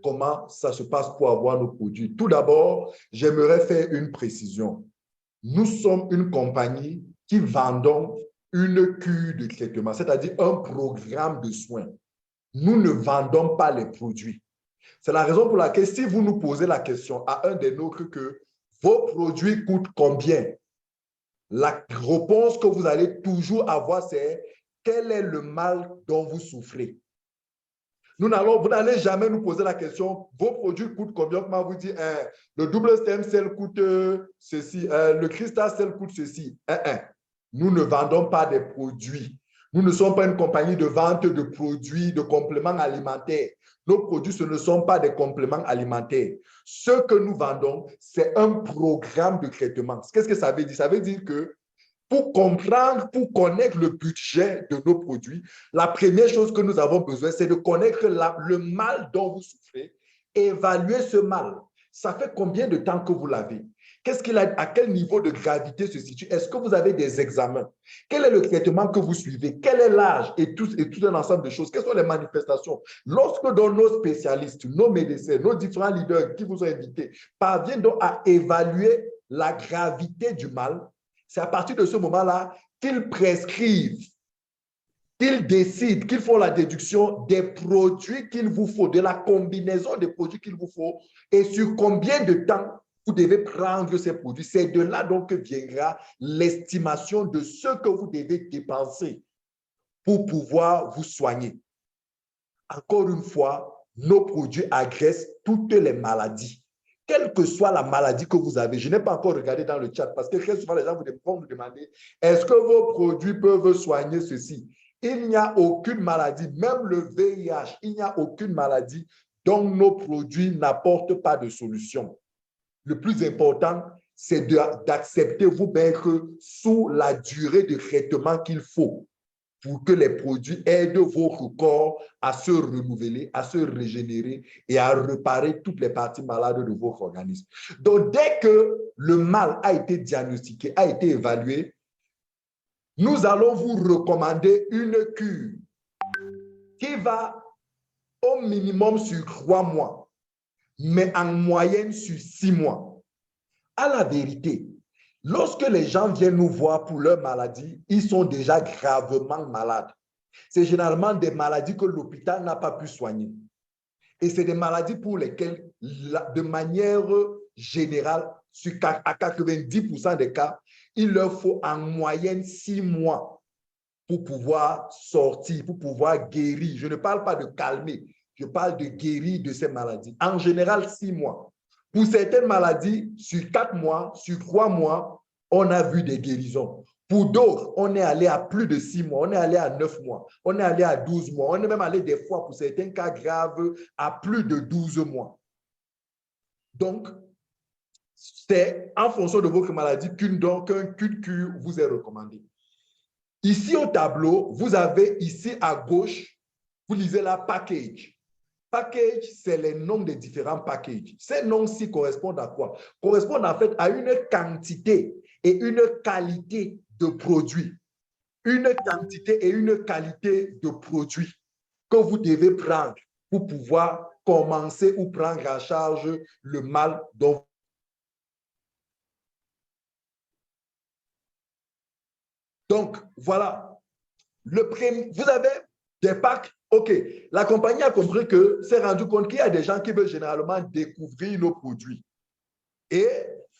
Speaker 1: comment ça se passe pour avoir nos produits. Tout d'abord, j'aimerais faire une précision. Nous sommes une compagnie qui vendons une cure de traitement, c'est-à-dire un programme de soins. Nous ne vendons pas les produits. C'est la raison pour laquelle, si vous nous posez la question à un des nôtres que vos produits coûtent combien, la réponse que vous allez toujours avoir, c'est quel est le mal dont vous souffrez. Vous n'allez jamais nous poser la question, vos produits coûtent combien? Comment vous dire, le double stem cell coûte ceci, le crystal cell coûte ceci. Nous ne vendons pas des produits. Nous ne sommes pas une compagnie de vente de produits, de compléments alimentaires. Nos produits, ce ne sont pas des compléments alimentaires. Ce que nous vendons, c'est un programme de traitement. Qu'est-ce que ça veut dire? Ça veut dire que pour comprendre, pour connaître le budget de nos produits, la première chose que nous avons besoin, c'est de connaître le mal dont vous souffrez, évaluer ce mal. Ça fait combien de temps que vous l'avez? À quel niveau de gravité se situe? Est-ce que vous avez des examens? Quel est le traitement que vous suivez? Quel est l'âge? Et tout un ensemble de choses. Quelles sont les manifestations? Lorsque donc nos spécialistes, nos médecins, nos différents leaders qui vous ont invités parviennent donc à évaluer la gravité du mal, c'est à partir de ce moment-là qu'ils prescrivent, qu'ils décident, qu'ils font la déduction des produits qu'il vous faut, de la combinaison des produits qu'il vous faut et sur combien de temps vous devez prendre ces produits. C'est de là donc que viendra l'estimation de ce que vous devez dépenser pour pouvoir vous soigner. Encore une fois, nos produits agressent toutes les maladies. Quelle que soit la maladie que vous avez, je n'ai pas encore regardé dans le chat parce que très souvent les gens vont vous demander est-ce que vos produits peuvent soigner ceci? Il n'y a aucune maladie, même le VIH, il n'y a aucune maladie dont nos produits n'apportent pas de solution. Le plus important, c'est d'accepter vous mettre sous la durée de traitement qu'il faut pour que les produits aident votre corps à se renouveler, à se régénérer et à réparer toutes les parties malades de votre organisme. Donc, dès que le mal a été diagnostiqué, a été évalué, nous allons vous recommander une cure qui va au minimum sur 3 mois, mais en moyenne sur 6 mois. À la vérité, lorsque les gens viennent nous voir pour leur maladie, ils sont déjà gravement malades. C'est généralement des maladies que l'hôpital n'a pas pu soigner. Et c'est des maladies pour lesquelles, de manière générale, à 90% des cas, il leur faut en moyenne 6 mois pour pouvoir sortir, pour pouvoir guérir. Je ne parle pas de calmer, je parle de guérir de ces maladies. En général, 6 mois. Pour certaines maladies, sur 4 mois, sur 3 mois, on a vu des guérisons. Pour d'autres, on est allé à plus de 6 mois, on est allé à 9 mois, on est allé à 12 mois, on est même allé des fois, pour certains cas graves, à plus de 12 mois. Donc, c'est en fonction de votre maladie qu'une cure vous est recommandée. Ici au tableau, vous avez ici à gauche, vous lisez la package. Package, c'est les noms des différents packages. Ces noms-ci correspondent à quoi? Correspondent en fait à une quantité et une qualité de produits. Une quantité et une qualité de produits que vous devez prendre pour pouvoir commencer ou prendre en charge le mal dont donc, voilà. Vous avez des packs. OK. La compagnie a compris que s'est rendu compte qu'il y a des gens qui veulent généralement découvrir nos produits. Et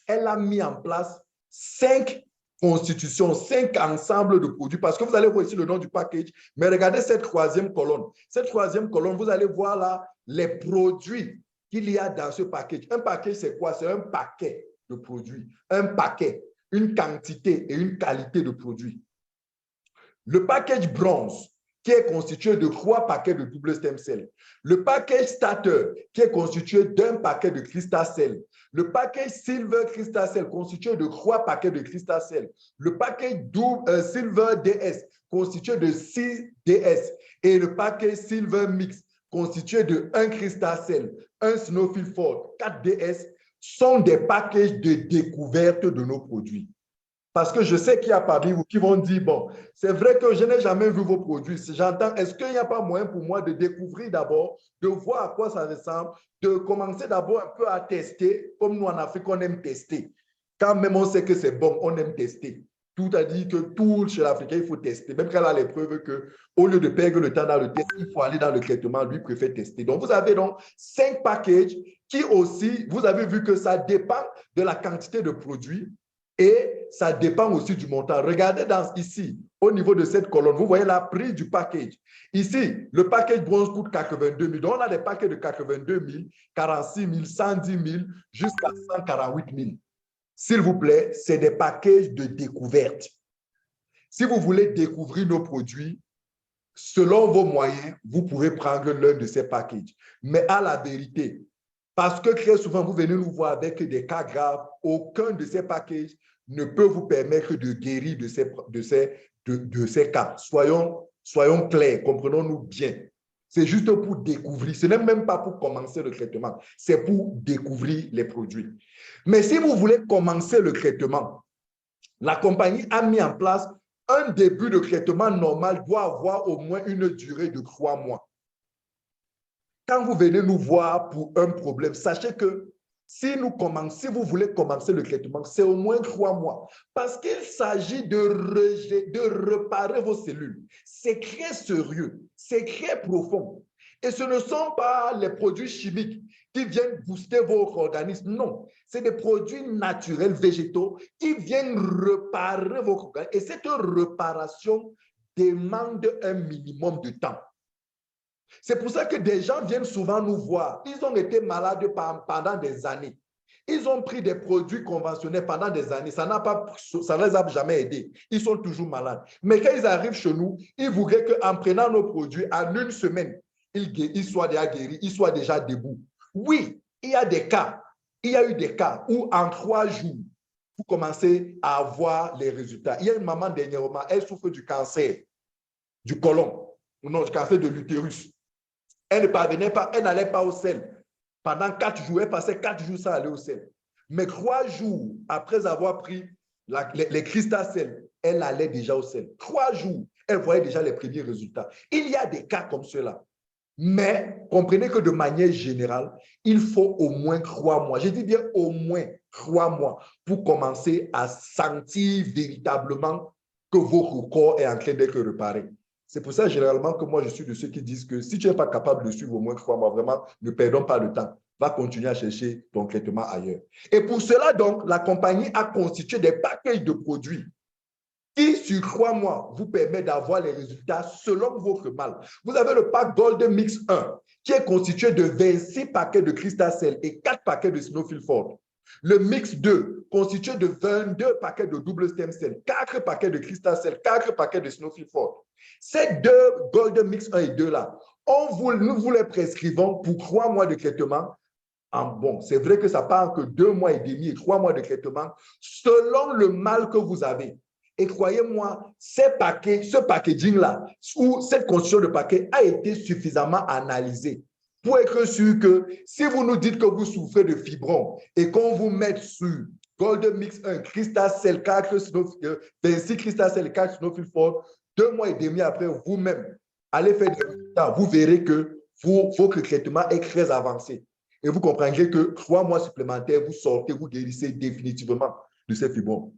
Speaker 1: elle a mis en place 5 constitutions, 5 ensembles de produits, parce que vous allez voir ici le nom du package, mais regardez cette troisième colonne. Cette troisième colonne, vous allez voir là les produits qu'il y a dans ce package. Un package, c'est quoi? C'est un paquet de produits, un paquet, une quantité et une qualité de produits. Le package bronze, qui est constitué de 3 paquets de double stem cell. Le package starter, qui est constitué d'un paquet de crystal cell. Le package silver crystal cell, constitué de 3 paquets de crystal cell. Le package silver DS, constitué de 6 DS. Et le package silver mix, constitué de 1 crystal cell, 1 snowfield fort, 4 DS, sont des packages de découverte de nos produits. Parce que je sais qu'il y a parmi vous qui vont dire, bon, c'est vrai que je n'ai jamais vu vos produits. J'entends, est-ce qu'il n'y a pas moyen pour moi de découvrir d'abord, de voir à quoi ça ressemble, de commencer d'abord un peu à tester, comme nous en Afrique, on aime tester. Quand même on sait que c'est bon, on aime tester. Tout a dit que tout chez l'Africain, il faut tester. Même quand elle a les preuves qu'au lieu de perdre le temps dans le test, il faut aller dans le traitement, lui préfère tester. Donc, vous avez donc 5 packages qui aussi, vous avez vu que ça dépend de la quantité de produits. Et ça dépend aussi du montant. Regardez ici, au niveau de cette colonne, vous voyez la prix du package. Ici, le package bronze coûte 82 000. Donc, on a des paquets de 82 000, 46 000, 110 000, jusqu'à 148 000. S'il vous plaît, c'est des packages de découverte. Si vous voulez découvrir nos produits, selon vos moyens, vous pouvez prendre l'un de ces packages. Mais à la vérité, parce que très souvent, vous venez nous voir avec des cas graves, aucun de ces packages ne peut vous permettre de guérir de ces cas. Soyons clairs, comprenons-nous bien. C'est juste pour découvrir. Ce n'est même pas pour commencer le traitement. C'est pour découvrir les produits. Mais si vous voulez commencer le traitement, la compagnie a mis en place un début de traitement normal doit avoir au moins une durée de 3 mois. Quand vous venez nous voir pour un problème, sachez que si vous voulez commencer le traitement, c'est au moins 3 mois. Parce qu'il s'agit de réparer vos cellules. C'est très sérieux, c'est très profond. Et ce ne sont pas les produits chimiques qui viennent booster votre organisme. Non, c'est des produits naturels, végétaux, qui viennent réparer votre organisme. Et cette réparation demande un minimum de temps. C'est pour ça que des gens viennent souvent nous voir. Ils ont été malades pendant des années. Ils ont pris des produits conventionnels pendant des années. Ça ne les a jamais aidés. Ils sont toujours malades. Mais quand ils arrivent chez nous, ils voudraient qu'en prenant nos produits, en 1 semaine, ils soient déjà guéris, ils soient déjà debout. Oui, il y a des cas. Il y a eu des cas où en 3 jours, vous commencez à avoir les résultats. Il y a une maman dernièrement, elle souffre du cancer du côlon, non, du cancer de l'utérus. Elle ne parvenait pas, elle n'allait pas au sel. Pendant 4 jours, elle passait 4 jours sans aller au sel. Mais 3 jours après avoir pris les crystal cells, elle allait déjà au sel. 3 jours, elle voyait déjà les premiers résultats. Il y a des cas comme cela. Mais comprenez que de manière générale, il faut au moins 3 mois. Je dis bien au moins 3 mois pour commencer à sentir véritablement que votre corps est en train d'être réparé. C'est pour ça, généralement, que moi, je suis de ceux qui disent que si tu n'es pas capable de suivre au moins 3 mois, vraiment, ne perdons pas le temps. Va continuer à chercher ton traitement ailleurs. Et pour cela, donc, la compagnie a constitué des packages de produits qui, sur 3 mois, vous permet d'avoir les résultats selon votre mal. Vous avez le pack Gold Mix 1, qui est constitué de 26 paquets de crystal cell et 4 paquets de snowfield fort. Le Mix 2, constitué de 22 paquets de double stem cell, 4 paquets de crystal cell, 4 paquets de snowfield fort. Ces 2 Gold Mix 1 et 2 là, nous vous les prescrivons pour 3 mois de traitement. Bon, c'est vrai que ça parle que 2 mois et demi et 3 mois de traitement selon le mal que vous avez. Et croyez-moi, ce packaging-là, ou cette construction de paquet a été suffisamment analysé pour être sûr que si vous nous dites que vous souffrez de fibrome et qu'on vous met sur Gold Mix 1, Crystal Cell, 26 Crystal Cell et 4 Snowfield Fort, 2 mois et demi après, vous-même, allez faire des résultats. Vous verrez que votre traitement est très avancé. Et vous comprendrez que 3 mois supplémentaires, vous sortez, vous guérissez définitivement de ces fibromes.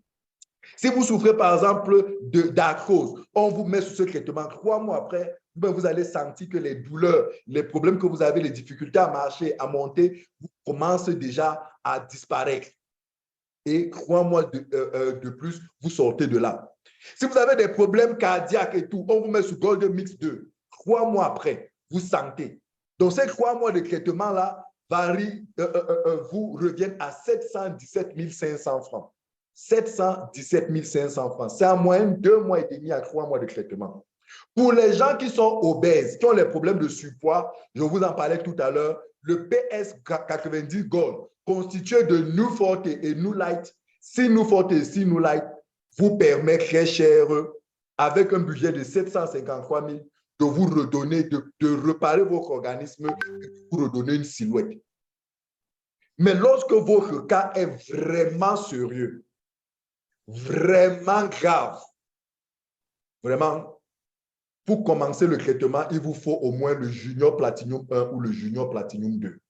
Speaker 1: Si vous souffrez, par exemple, d'arthrose, on vous met sur ce traitement. 3 mois après, vous allez sentir que les douleurs, les problèmes que vous avez, les difficultés à marcher, à monter, vous commencent déjà à disparaître. et 3 mois de plus, vous sortez de là. Si vous avez des problèmes cardiaques et tout, on vous met sur Gold Mix 2. 3 mois après, vous sentez. Donc, ces 3 mois de traitement-là vous reviennent à 717 500 francs. 717 500 francs. C'est en moyenne 2 mois et demi à 3 mois de traitement. Pour les gens qui sont obèses, qui ont les problèmes de surpoids, je vous en parlais tout à l'heure, le PS90 Gold, constitué de New Forte et New Light, si New Forte et si New Light, vous permet très cher, avec un budget de 753 000, de vous redonner, de réparer votre organisme et de vous redonner une silhouette. Mais lorsque votre cas est vraiment sérieux, vraiment grave, vraiment, pour commencer le traitement, il vous faut au moins le Junior Platinum 1 ou le Junior Platinum 2.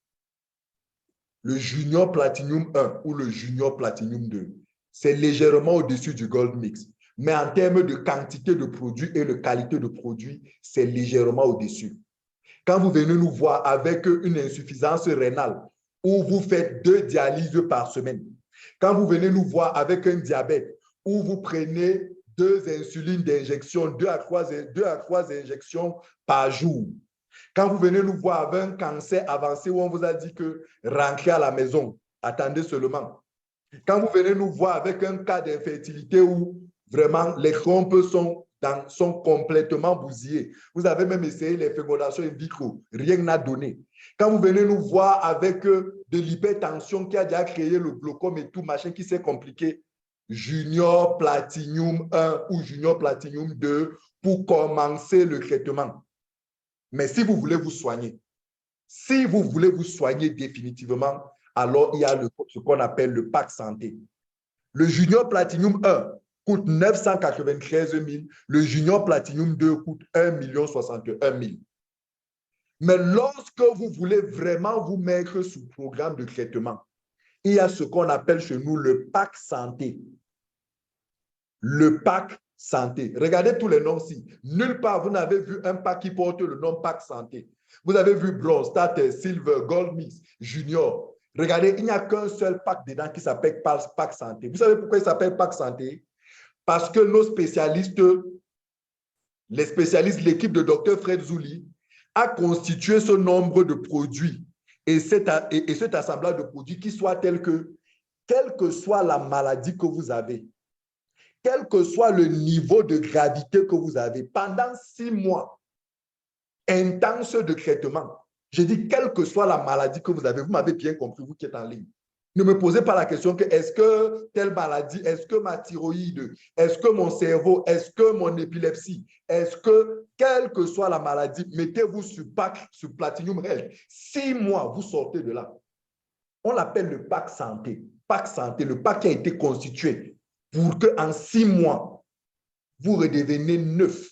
Speaker 1: Le Junior Platinum 1 ou le Junior Platinum 2, c'est légèrement au-dessus du Gold Mix. Mais en termes de quantité de produits et de qualité de produits, c'est légèrement au-dessus. Quand vous venez nous voir avec une insuffisance rénale où vous faites 2 dialyses par semaine, quand vous venez nous voir avec un diabète où vous prenez 2 insulines d'injection, 2 à 3 injections par jour, quand vous venez nous voir avec un cancer avancé où on vous a dit que rentrez à la maison, attendez seulement. Quand vous venez nous voir avec un cas d'infertilité où vraiment les trompes sont complètement bousillées, vous avez même essayé les fécondations in vitro, rien n'a donné. Quand vous venez nous voir avec de l'hypertension qui a déjà créé le glaucome et tout, machin qui s'est compliqué, Junior Platinum 1 ou Junior Platinum 2 pour commencer le traitement. Mais si vous voulez vous soigner, définitivement, alors il y a ce qu'on appelle le pack santé. Le Junior Platinum 1 coûte 993 000, le Junior Platinum 2 coûte 1 061 000. Mais lorsque vous voulez vraiment vous mettre sous programme de traitement, il y a ce qu'on appelle chez nous le pack santé. Le pack santé. Regardez tous les noms-ci. Nulle part, vous n'avez vu un pack qui porte le nom pack santé. Vous avez vu bronze, starter, silver, gold mix, junior. Regardez, il n'y a qu'un seul pack dedans qui s'appelle pack santé. Vous savez pourquoi il s'appelle pack santé? Parce que nos spécialistes, les spécialistes, l'équipe de Dr Fred Zouli, a constitué ce nombre de produits et cet assemblage de produits qui soit tel que, quelle que soit la maladie que vous avez, quel que soit le niveau de gravité que vous avez, pendant 6 mois intenses de traitement, je dis quelle que soit la maladie que vous avez, vous m'avez bien compris, vous qui êtes en ligne. Ne me posez pas la question que est-ce que telle maladie, est-ce que ma thyroïde, est-ce que mon cerveau, est-ce que mon épilepsie, est-ce que, quelle que soit la maladie, mettez-vous sur Platinum Health. 6 mois, vous sortez de là. On l'appelle le pack santé. Pack santé, le pack qui a été constitué pour qu'en 6 mois, vous redevenez neuf.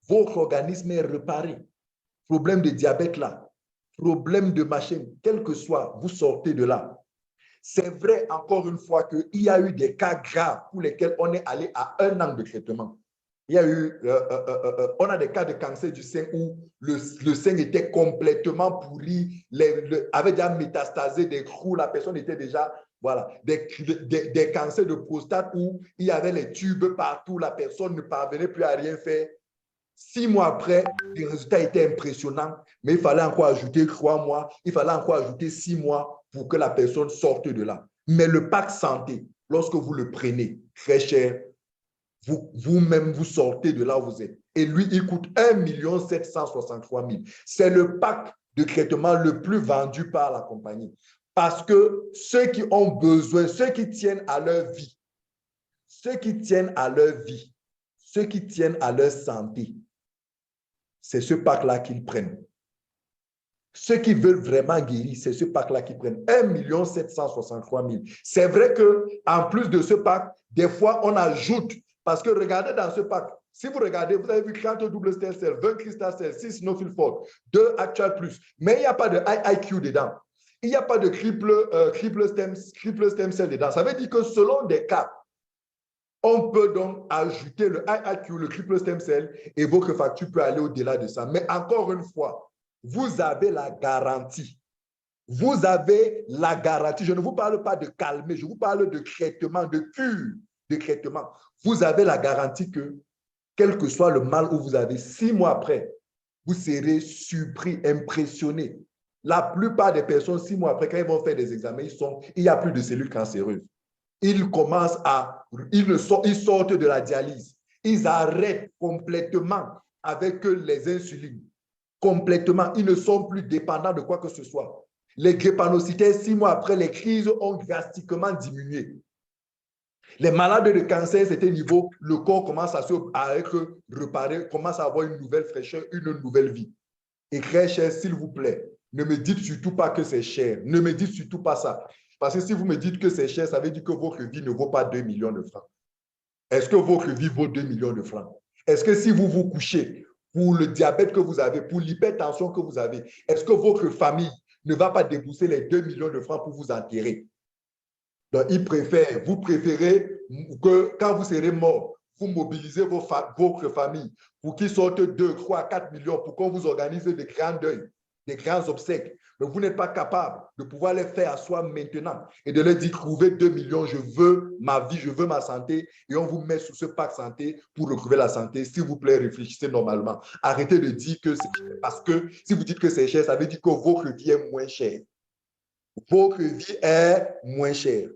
Speaker 1: Votre organisme est réparé. Problème de diabète là, problème de machin, quel que soit, vous sortez de là. C'est vrai, encore une fois, qu'il y a eu des cas graves pour lesquels on est allé à 1 an de traitement. Il y a eu, on a des cas de cancer du sein où le sein était complètement pourri, avait déjà métastasé des trous, la personne était déjà, voilà, des cancers de prostate où il y avait les tubes partout, la personne ne parvenait plus à rien faire. 6 mois après, les résultats étaient impressionnants, mais il fallait encore ajouter 3 mois, il fallait encore ajouter 6 mois pour que la personne sorte de là. Mais le pack santé, lorsque vous le prenez, très cher, vous-même, vous sortez de là où vous êtes. Et lui, il coûte 1 763 000. C'est le pack de traitement le plus vendu par la compagnie. Parce que ceux qui ont besoin, ceux qui tiennent à leur vie, ceux qui tiennent à leur santé, c'est ce pack-là qu'ils prennent. Ceux qui veulent vraiment guérir, c'est ce pack-là qu'ils prennent. 1 763 000. C'est vrai qu'en plus de ce pack, des fois, on ajoute, parce que regardez dans ce pack, si vous regardez, vous avez vu 30 double stem cell, 20 crystal cell, 6 Snowfield Fort, 2 actual plus, mais il n'y a pas de IIQ dedans. Il n'y a pas de triple stem cell dedans. Ça veut dire que selon des cas, on peut donc ajouter le IIQ, le triple stem cell, et votre facture peut aller au-delà de ça. Mais encore une fois, vous avez la garantie vous avez la garantie. Je ne vous parle pas de calmer, je vous parle de traitement, de cure, de traitement. Vous avez la garantie que, quel que soit le mal où vous avez, 6 mois après, vous serez surpris, impressionné. La plupart des personnes, 6 mois après, quand ils vont faire des examens, il n'y a plus de cellules cancéreuses. Ils sortent de la dialyse. Ils arrêtent complètement avec les insulines. Complètement. Ils ne sont plus dépendants de quoi que ce soit. Les drépanocytaires, 6 mois après, les crises ont drastiquement diminué. Les malades de cancer, c'était niveau, le corps commence à être réparé, commence à avoir une nouvelle fraîcheur, une nouvelle vie. Et très cher, s'il vous plaît, ne me dites surtout pas que c'est cher. Ne me dites surtout pas ça. Parce que si vous me dites que c'est cher, ça veut dire que votre vie ne vaut pas 2 millions de francs. Est-ce que votre vie vaut 2 millions de francs? Est-ce que si vous vous couchez pour le diabète que vous avez, pour l'hypertension que vous avez, est-ce que votre famille ne va pas débourser les 2 millions de francs pour vous enterrer? Donc, vous préférez que quand vous serez mort, vous mobilisez votre famille pour qu'ils sortent 2, 3, 4 millions pour qu'on vous organise des grands deuils, des grands obsèques. Mais vous n'êtes pas capable de pouvoir les faire à soi maintenant et de leur dire, trouvez 2 millions, je veux ma vie, je veux ma santé, et on vous met sous ce pack santé pour retrouver la santé. S'il vous plaît, réfléchissez normalement. Arrêtez de dire que c'est cher, parce que si vous dites que c'est cher, ça veut dire que votre vie est moins chère. Votre vie est moins chère.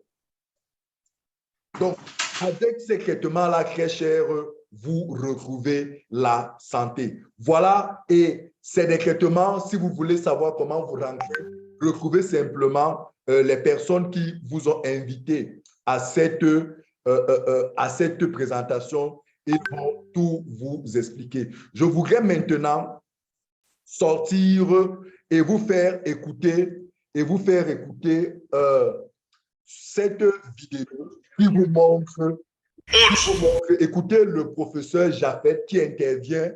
Speaker 1: Donc, avec ces traitements-là très chers, vous retrouvez la santé. Voilà, et c'est des traitements, si vous voulez savoir comment vous rentrer, retrouvez simplement les personnes qui vous ont invité à cette présentation. Ils vont tout vous expliquer. Je voudrais maintenant sortir et vous faire écouter cette vidéo qui vous montre, écoutez le professeur Jaffet qui intervient.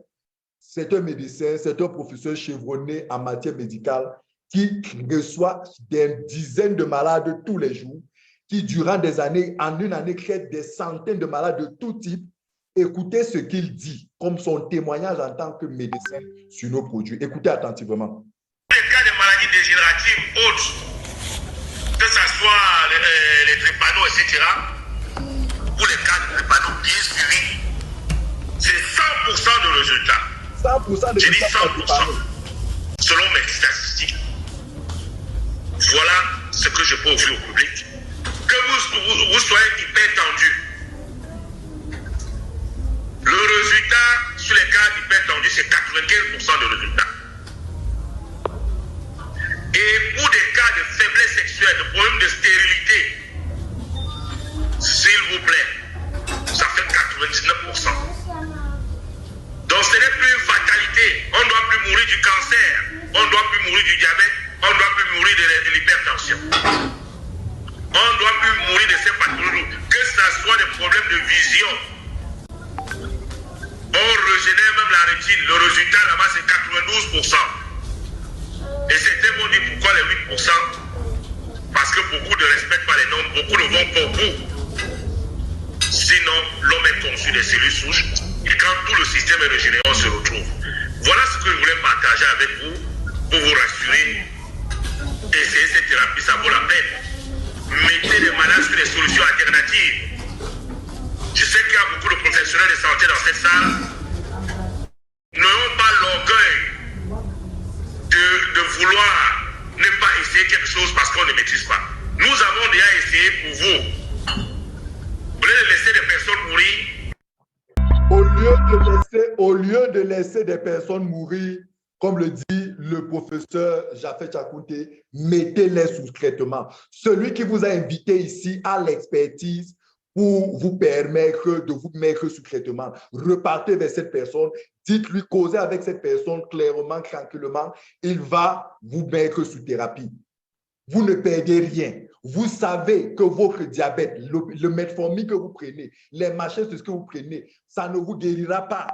Speaker 1: C'est un médecin, c'est un professeur chevronné en matière médicale qui reçoit des dizaines de malades tous les jours, qui durant des années, en une année, traite des centaines de malades de tout type. Écoutez ce qu'il dit comme son témoignage en tant que médecin sur nos produits. Écoutez attentivement.
Speaker 4: Les cas de maladies dégénératives autres, que ce soit les drépanoes, etc., pour les cas de drépanoes bien suivis, c'est 100% de résultats.
Speaker 1: 100% de
Speaker 4: J'ai dit
Speaker 1: résultats.
Speaker 4: 100%, selon mes statistiques. Voilà ce que je peux offrir au public. Que vous soyez hyper tendu. Le résultat sur les cas d'hypertendu, c'est 95% de résultats. Et pour des cas de faiblesse sexuelle, de problèmes de stérilité, s'il vous plaît, ça fait 99%. Donc ce n'est plus une fatalité. On ne doit plus mourir du cancer, on ne doit plus mourir du diabète, on ne doit plus mourir de l'hypertension. On ne doit plus mourir de ces pathologies, que ce soit des problèmes de vision. On régénère même la rétine. Le résultat là-bas, c'est 92%. Et certains vont dire pourquoi les 8%? Parce que beaucoup ne respectent pas les normes, beaucoup le vont pour vous. Sinon, l'homme est conçu des cellules souches. Et quand tout le système est régénéré, on se retrouve. Voilà ce que je voulais partager avec vous, pour vous rassurer. Essayez cette thérapie, ça vaut la peine. Mettez les malades sur des solutions alternatives. Je sais qu'il y a beaucoup de professionnels de santé dans cette salle. N'ayons pas l'orgueil de vouloir ne pas essayer quelque chose parce qu'on ne maîtrise pas. Nous avons déjà essayé pour vous. Vous voulez laisser des personnes mourir?
Speaker 1: Au lieu de laisser des personnes mourir, comme le dit le professeur Jaffet Chakounté, mettez-les sous traitement. Celui qui vous a invité ici a l'expertise pour vous permettre de vous mettre sous traitement. Repartez vers cette personne, dites-lui, causez avec cette personne clairement, tranquillement, il va vous mettre sous thérapie. Vous ne perdez rien. Vous savez que votre diabète, le metformin que vous prenez, les machins, c'est ce que vous prenez, ça ne vous guérira pas.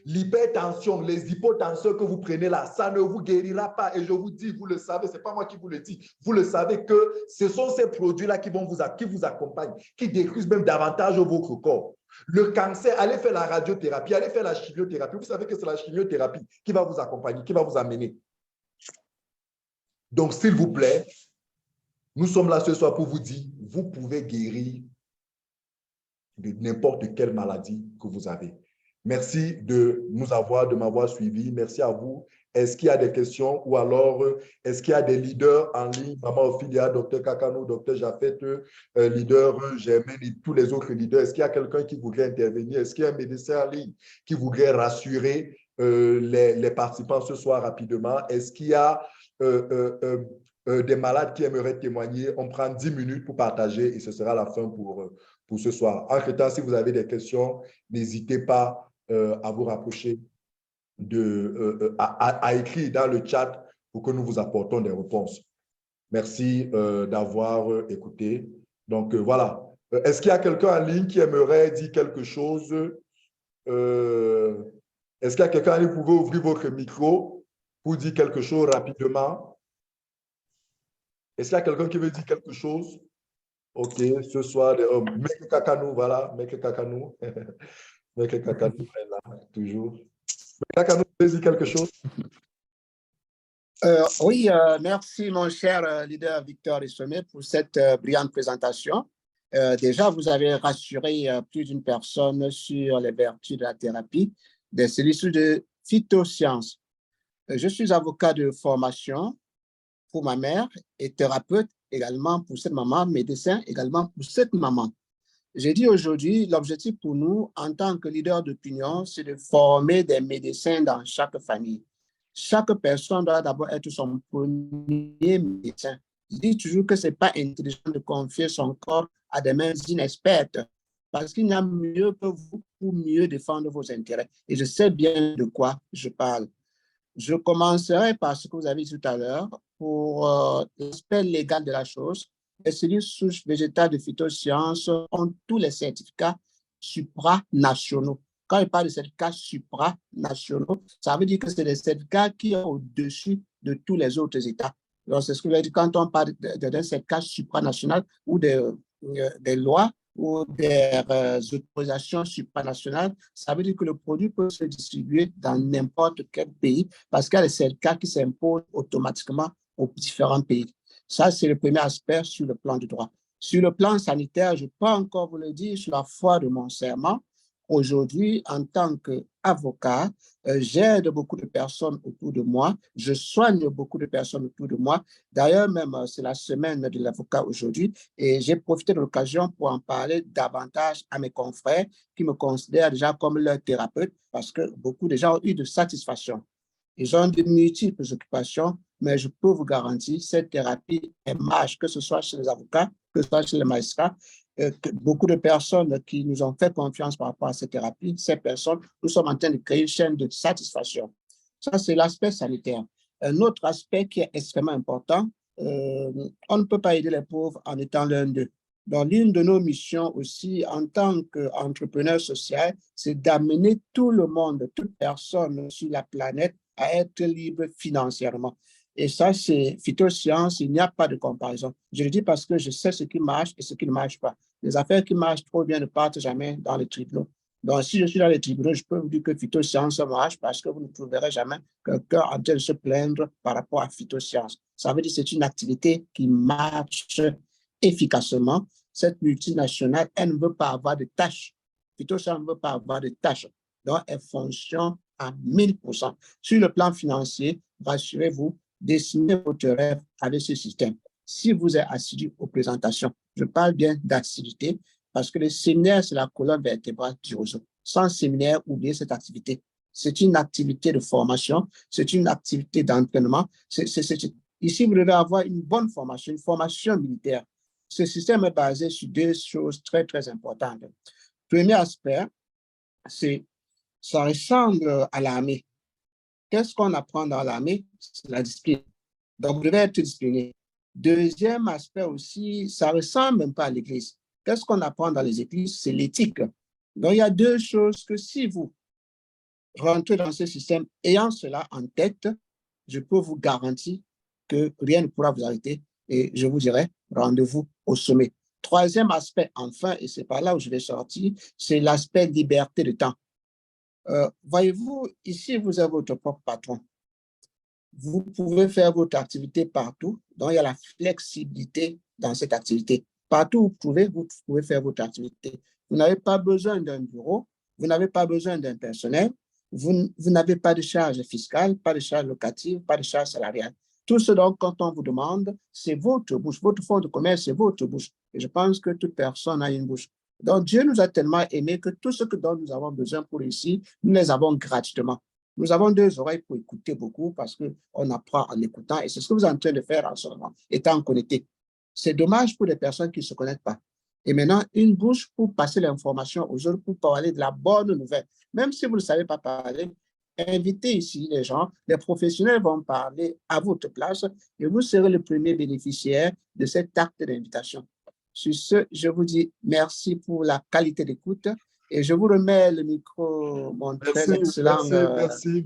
Speaker 1: L'hypertension, les hypotenseurs que vous prenez là, ça ne vous guérira pas. Et je vous dis, vous le savez, ce n'est pas moi qui vous le dis, vous le savez que ce sont ces produits-là qui vous accompagnent, qui détruisent même davantage votre corps. Le cancer, allez faire la radiothérapie, allez faire la chimiothérapie. Vous savez que c'est la chimiothérapie qui va vous accompagner, qui va vous amener. Donc, s'il vous plaît, nous sommes là ce soir pour vous dire, vous pouvez guérir de n'importe quelle maladie que vous avez. Merci de m'avoir suivi. Merci à vous. Est-ce qu'il y a des questions ou alors est-ce qu'il y a des leaders en ligne? Maman Ophelia, Dr Kakano, Dr Jafet, leader Germaine et tous les autres leaders. Est-ce qu'il y a quelqu'un qui voudrait intervenir? Est-ce qu'il y a un médecin en ligne qui voudrait rassurer les participants ce soir rapidement? Est-ce qu'il y a des malades qui aimeraient témoigner? On prend 10 minutes pour partager et ce sera la fin pour ce soir. Entre-temps, si vous avez des questions, n'hésitez pas à vous rapprocher, à écrire dans le chat pour que nous vous apportons des réponses. Merci d'avoir écouté. Donc, voilà. Est-ce qu'il y a quelqu'un en ligne qui aimerait dire quelque chose? Est-ce qu'il y a quelqu'un en ligne? Vous pouvez ouvrir votre micro pour dire quelque chose rapidement. Est-ce qu'il y a quelqu'un qui veut dire quelque chose? OK, ce soir, Mec Kakanou, voilà, Mec Kakanou. Mec Kakanou est là, toujours. Mec Kakanou, vous voulez dire quelque chose?
Speaker 5: Oui, merci mon cher leader Victor Essonnet pour cette brillante présentation. Déjà, vous avez rassuré plus d'une personne sur les vertus de la thérapie des cellules de phytosciences. Je suis avocat de formation pour ma mère et thérapeute également pour cette maman, médecin également pour cette maman. J'ai dit aujourd'hui, l'objectif pour nous en tant que leader d'opinion, c'est de former des médecins dans chaque famille. Chaque personne doit d'abord être son premier médecin. Je dis toujours que ce n'est pas intelligent de confier son corps à des mains inexpertes parce qu'il n'y a mieux que vous pour mieux défendre vos intérêts. Et je sais bien de quoi je parle. Je commencerai par ce que vous avez dit tout à l'heure pour l'aspect légal de la chose. Les cellules souches végétales de phytosciences ont tous les certificats supranationaux. Quand je parle de certificats supranationaux, ça veut dire que c'est des certificats qui sont au-dessus de tous les autres États. Donc, c'est ce que je veux dire quand on parle d'un certificat supranational ou des lois ou des autorisations supranationales, ça veut dire que le produit peut se distribuer dans n'importe quel pays parce qu'il y a des certificats qui s'imposent automatiquement aux différents pays. Ça, c'est le premier aspect sur le plan du droit. Sur le plan sanitaire, je peux encore vous le dire, sur la foi de mon serment, aujourd'hui, en tant qu'avocat, j'aide beaucoup de personnes autour de moi, je soigne beaucoup de personnes autour de moi. D'ailleurs, même, c'est la semaine de l'avocat aujourd'hui et j'ai profité de l'occasion pour en parler davantage à mes confrères qui me considèrent déjà comme leur thérapeute parce que beaucoup de gens ont eu de satisfaction. Ils ont de multiples occupations, mais je peux vous garantir, cette thérapie marche, que ce soit chez les avocats, que ce soit chez les magistrats. Beaucoup de personnes qui nous ont fait confiance par rapport à cette thérapie, ces personnes, nous sommes en train de créer une chaîne de satisfaction. Ça, c'est l'aspect sanitaire. Un autre aspect qui est extrêmement important, on ne peut pas aider les pauvres en étant l'un d'eux. Donc, l'une de nos missions aussi, en tant qu'entrepreneur social, c'est d'amener tout le monde, toute personne sur la planète à être libre financièrement. Et ça, c'est phytosciences, il n'y a pas de comparaison. Je le dis parce que je sais ce qui marche et ce qui ne marche pas. Les affaires qui marchent trop bien ne partent jamais dans les tribunaux. Donc, si je suis dans les tribunaux, je peux vous dire que phytosciences marche parce que vous ne trouverez jamais quelqu'un en train de se plaindre par rapport à phytosciences. Ça veut dire que c'est une activité qui marche efficacement. Cette multinationale, elle ne veut pas avoir de tâches. Phytosciences ne veut pas avoir de tâches. Donc, elle fonctionne à 1000%. Sur le plan financier, rassurez-vous, dessinez votre rêve avec ce système. Si vous êtes assidu aux présentations, je parle bien d'assiduité parce que le séminaire, c'est la colonne vertébrale du réseau. Sans séminaire, oubliez cette activité. C'est une activité de formation, c'est une activité d'entraînement. Ici, vous devez avoir une bonne formation, une formation militaire. Ce système est basé sur deux choses très, très importantes. Premier aspect, c'est ça ressemble à l'armée. Qu'est-ce qu'on apprend dans l'armée? C'est la discipline. Donc, vous devez être discipliné. Deuxième aspect aussi, ça ressemble même pas à l'Église. Qu'est-ce qu'on apprend dans les églises? C'est l'éthique. Donc, il y a deux choses que si vous rentrez dans ce système ayant cela en tête, je peux vous garantir que rien ne pourra vous arrêter et je vous dirai rendez-vous au sommet. Troisième aspect, enfin, et c'est par là où je vais sortir, c'est l'aspect liberté de temps. Voyez-vous, ici, vous avez votre propre patron. Vous pouvez faire votre activité partout. Donc, il y a la flexibilité dans cette activité. Partout où vous pouvez faire votre activité. Vous n'avez pas besoin d'un bureau, vous n'avez pas besoin d'un personnel, vous n'avez pas de charges fiscales, pas de charges locatives, pas de charges salariales. Tout ce dont, quand on vous demande, c'est votre bouche. Votre fonds de commerce, c'est votre bouche. Et je pense que toute personne a une bouche. Donc, Dieu nous a tellement aimés que tout ce dont nous avons besoin pour réussir, nous les avons gratuitement. Nous avons deux oreilles pour écouter beaucoup parce qu'on apprend en écoutant et c'est ce que vous êtes en train de faire en ce moment, étant connecté. C'est dommage pour les personnes qui ne se connectent pas. Et maintenant, une bouche pour passer l'information aux autres, pour parler de la bonne nouvelle. Même si vous ne savez pas parler, invitez ici les gens, les professionnels vont parler à votre place et vous serez le premier bénéficiaire de cet acte d'invitation. Sur ce, je vous dis merci pour la qualité d'écoute et je vous remets le micro, mon très excellent.
Speaker 1: Merci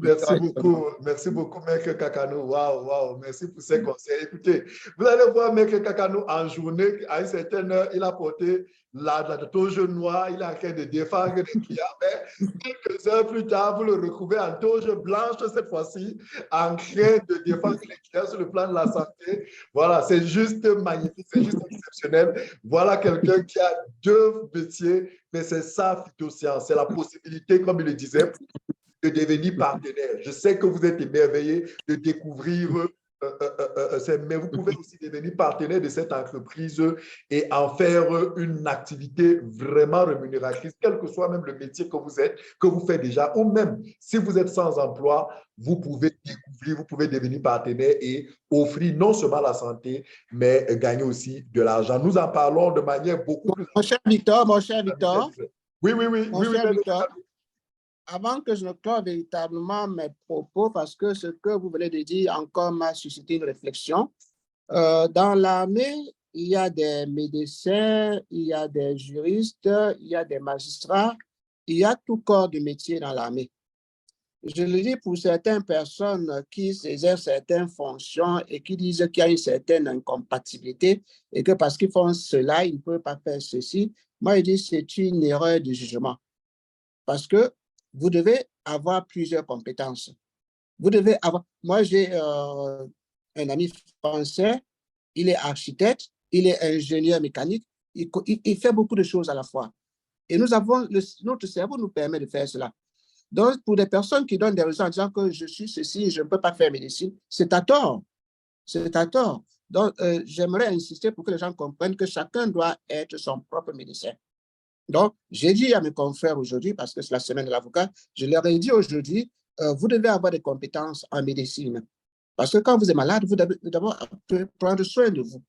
Speaker 1: beaucoup, Maître Kakano. Waouh, merci pour ces conseils. Écoutez, vous allez voir Maître Kakano en journée, à une certaine heure, il a porté la toge noire, il est en train de défendre les clients, mais quelques heures plus tard, vous le retrouvez en toge blanche cette fois-ci, en train de défendre les clients sur le plan de la santé. Voilà, c'est juste magnifique, c'est juste exceptionnel. Voilà quelqu'un qui a deux métiers, mais c'est ça, Phytosciences, c'est la possibilité, comme il le disait, de devenir partenaire. Je sais que vous êtes émerveillés de découvrir mais vous pouvez aussi devenir partenaire de cette entreprise et en faire une activité vraiment rémunératrice, quel que soit même le métier que vous faites déjà, ou même si vous êtes sans emploi, vous pouvez découvrir, vous pouvez devenir partenaire et offrir non seulement la santé, mais gagner aussi de l'argent. Nous en parlons de manière beaucoup plus...
Speaker 5: Mon cher Victor,
Speaker 1: Oui,
Speaker 5: Victor, avant que je ne clore véritablement mes propos, parce que ce que vous venez de dire encore m'a suscité une réflexion. Dans l'armée, il y a des médecins, il y a des juristes, il y a des magistrats, il y a tout corps de métier dans l'armée. Je le dis pour certaines personnes qui exercent certaines fonctions et qui disent qu'il y a une certaine incompatibilité et que parce qu'ils font cela, ils ne peuvent pas faire ceci. Moi, je dis que c'est une erreur de jugement. Parce que vous devez avoir plusieurs compétences. Vous devez avoir... Moi, j'ai un ami français, il est architecte, il est ingénieur mécanique, il fait beaucoup de choses à la fois. Et notre cerveau nous permet de faire cela. Donc, pour des personnes qui donnent des raisons en disant que je suis ceci, je ne peux pas faire médecine, c'est à tort. C'est à tort. Donc, j'aimerais insister pour que les gens comprennent que chacun doit être son propre médecin. Donc, j'ai dit à mes confrères aujourd'hui, parce que c'est la semaine de l'avocat, je leur ai dit aujourd'hui, vous devez avoir des compétences en médecine. Parce que quand vous êtes malade, vous devez d'abord prendre soin de vous.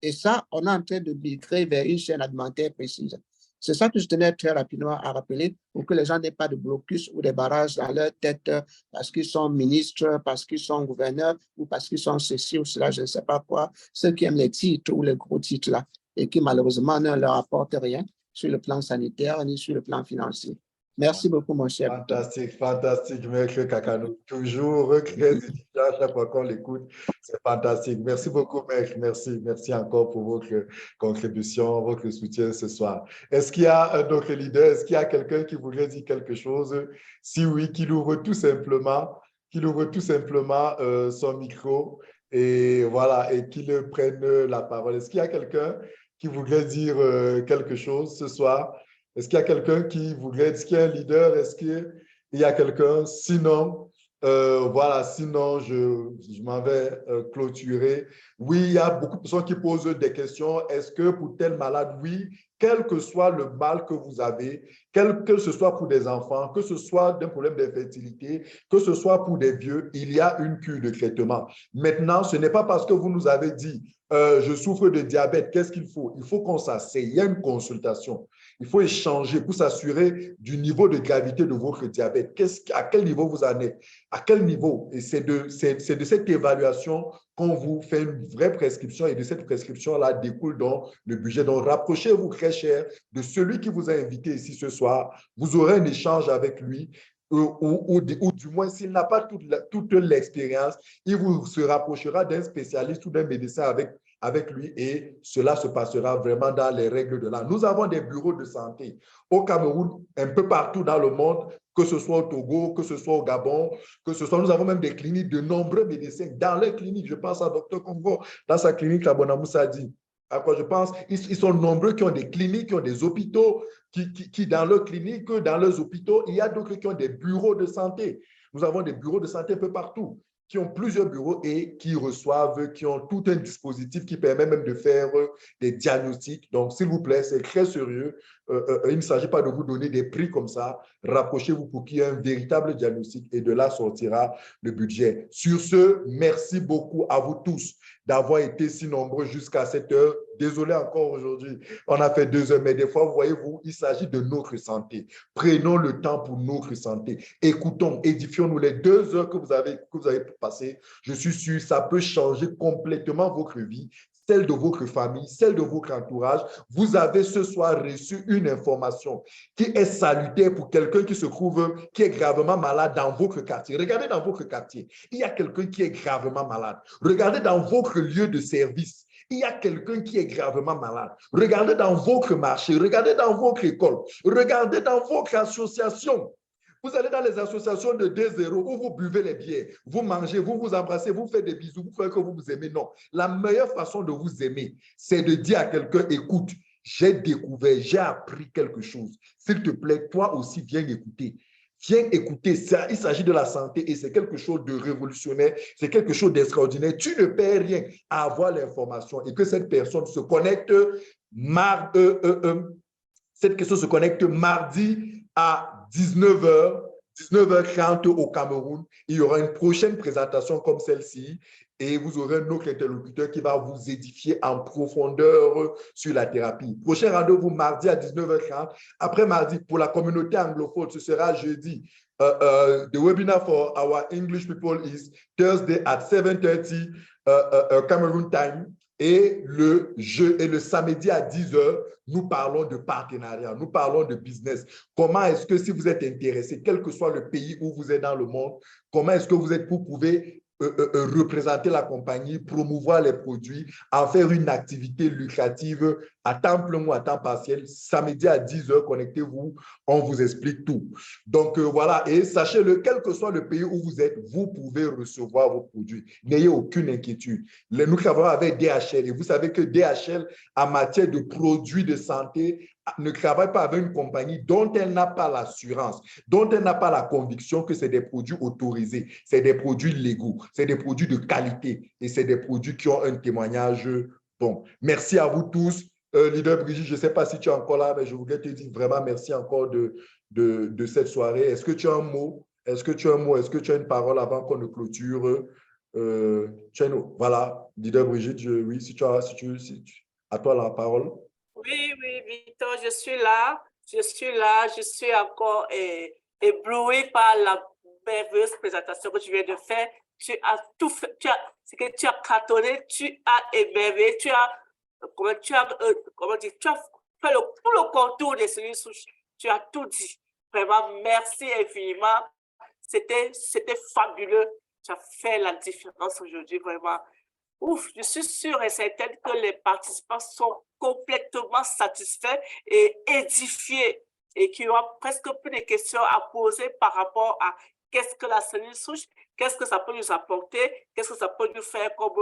Speaker 5: Et ça, on est en train de migrer vers une chaîne alimentaire précise. C'est ça que je tenais très rapidement à rappeler pour que les gens n'aient pas de blocus ou des barrages dans leur tête parce qu'ils sont ministres, parce qu'ils sont gouverneurs ou parce qu'ils sont ceci ou cela, je ne sais pas quoi. Ceux qui aiment les titres ou les gros titres là et qui malheureusement ne leur apportent rien sur le plan sanitaire ni sur le plan financier. Merci beaucoup, mon cher.
Speaker 1: Fantastique, Maître Kakano. Toujours très édifiant chaque fois qu'on l'écoute. C'est fantastique. Merci beaucoup, Maître. Merci encore pour votre contribution, votre soutien ce soir. Est-ce qu'il y a un autre leader? Est-ce qu'il y a quelqu'un qui voudrait dire quelque chose? Si oui, qu'il ouvre tout simplement son micro et voilà, et qu'il prenne la parole. Est-ce qu'il y a quelqu'un qui voudrait dire quelque chose ce soir? Est-ce qu'il y a quelqu'un qui voudrait, est-ce qu'il y a un leader? Est-ce qu'il y a quelqu'un? Sinon, voilà, sinon je m'en vais clôturer. Oui, il y a beaucoup de personnes qui posent des questions. Est-ce que pour tel malade, oui, quel que soit le mal que vous avez, que ce soit pour des enfants, que ce soit d'un problème d'infertilité, que ce soit pour des vieux, il y a une cure de traitement. Maintenant, ce n'est pas parce que vous nous avez dit, je souffre de diabète, qu'est-ce qu'il faut? Il faut qu'on s'asseye, il y a une consultation. Il faut échanger pour s'assurer du niveau de gravité de votre diabète. À quel niveau vous en êtes? À quel niveau? Et c'est de cette évaluation qu'on vous fait une vraie prescription et de cette prescription-là découle donc le budget. Donc, rapprochez-vous très cher de celui qui vous a invité ici ce soir. Vous aurez un échange avec lui ou du moins, s'il n'a pas toute l'expérience, il vous se rapprochera d'un spécialiste ou d'un médecin avec lui et cela se passera vraiment dans les règles de l'art. Nous avons des bureaux de santé au Cameroun, un peu partout dans le monde, que ce soit au Togo, que ce soit au Gabon, que ce soit, nous avons même des cliniques de nombreux médecins dans les cliniques. Je pense à Dr Congo, dans sa clinique, la Bonamoussa dit. À quoi je pense? Ils sont nombreux qui ont des cliniques, qui ont des hôpitaux, qui dans leurs cliniques, dans leurs hôpitaux, il y a d'autres qui ont des bureaux de santé. Nous avons des bureaux de santé un peu partout, qui ont plusieurs bureaux et qui reçoivent, qui ont tout un dispositif qui permet même de faire des diagnostics. Donc, s'il vous plaît, c'est très sérieux. Il ne s'agit pas de vous donner des prix comme ça. Rapprochez-vous pour qu'il y ait un véritable diagnostic et de là sortira le budget. Sur ce, merci beaucoup à vous tous d'avoir été si nombreux jusqu'à cette heure. Désolé encore aujourd'hui, on a fait 2 heures, mais des fois, voyez-vous, il s'agit de notre santé. Prenons le temps pour notre santé. Écoutons, édifions-nous les 2 heures que vous avez passées. Je suis sûr, ça peut changer complètement votre vie, celle de votre famille, celle de votre entourage. Vous avez ce soir reçu une information qui est salutaire pour quelqu'un qui est gravement malade dans votre quartier. Regardez dans votre quartier, il y a quelqu'un qui est gravement malade. Regardez dans votre lieu de service. Il y a quelqu'un qui est gravement malade. Regardez dans votre marché, regardez dans votre école, regardez dans votre association. Vous allez dans les associations de 2-0 où vous buvez les bières, vous mangez, vous vous embrassez, vous faites des bisous, vous faites que vous vous aimez. Non, la meilleure façon de vous aimer, c'est de dire à quelqu'un, écoute, j'ai découvert, j'ai appris quelque chose. S'il te plaît, toi aussi, viens écouter. Viens écouter ça. Il s'agit de la santé et c'est quelque chose de révolutionnaire, c'est quelque chose d'extraordinaire. Tu ne perds rien à avoir l'information et que cette personne se connecte cette question se connecte mardi à 19h, 19h30 au Cameroun. Il y aura une prochaine présentation comme celle-ci et vous aurez un autre interlocuteur qui va vous édifier en profondeur sur la thérapie. Prochain rendez-vous mardi à 19h30. Après mardi, pour la communauté anglophone, ce sera jeudi. The webinar for our English people is Thursday at 7:30 Cameroon time. Et le samedi à 10h, nous parlons de partenariat, nous parlons de business. Comment est-ce que si vous êtes intéressé, quel que soit le pays où vous êtes dans le monde, comment est-ce que vous pouvez représenter la compagnie, promouvoir les produits, en faire une activité lucrative à temps plein ou à temps partiel. Samedi à 10h, connectez-vous, on vous explique tout. Donc voilà, et sachez-le, quel que soit le pays où vous êtes, vous pouvez recevoir vos produits. N'ayez aucune inquiétude. Nous travaillons avec DHL et vous savez que DHL, en matière de produits de santé, ne travaille pas avec une compagnie dont elle n'a pas l'assurance, dont elle n'a pas la conviction que c'est des produits autorisés, c'est des produits légaux, c'est des produits de qualité et c'est des produits qui ont un témoignage bon. Merci à vous tous. Leader Brigitte, je ne sais pas si tu es encore là, mais je voudrais te dire vraiment merci encore de cette soirée. Est-ce que tu as un mot? Est-ce que tu as une parole avant qu'on ne clôture? Voilà, Leader Brigitte, oui, à toi la parole.
Speaker 6: Oui, Victor, je suis là. Je suis encore ébloui par la merveilleuse présentation que tu viens de faire. Tu as tout fait, tu as cartonné, tu as émerveillé, tu as fait tout le contour des cellules souches. Tu as tout dit. Vraiment, merci infiniment. C'était fabuleux. Tu as fait la différence aujourd'hui, vraiment. Ouf, je suis sûre et certaine que les participants sont complètement satisfaits et édifiés et qu'il y aura presque plus de questions à poser par rapport à qu'est-ce que la cellule souche, qu'est-ce que ça peut nous apporter, qu'est-ce que ça peut nous faire comme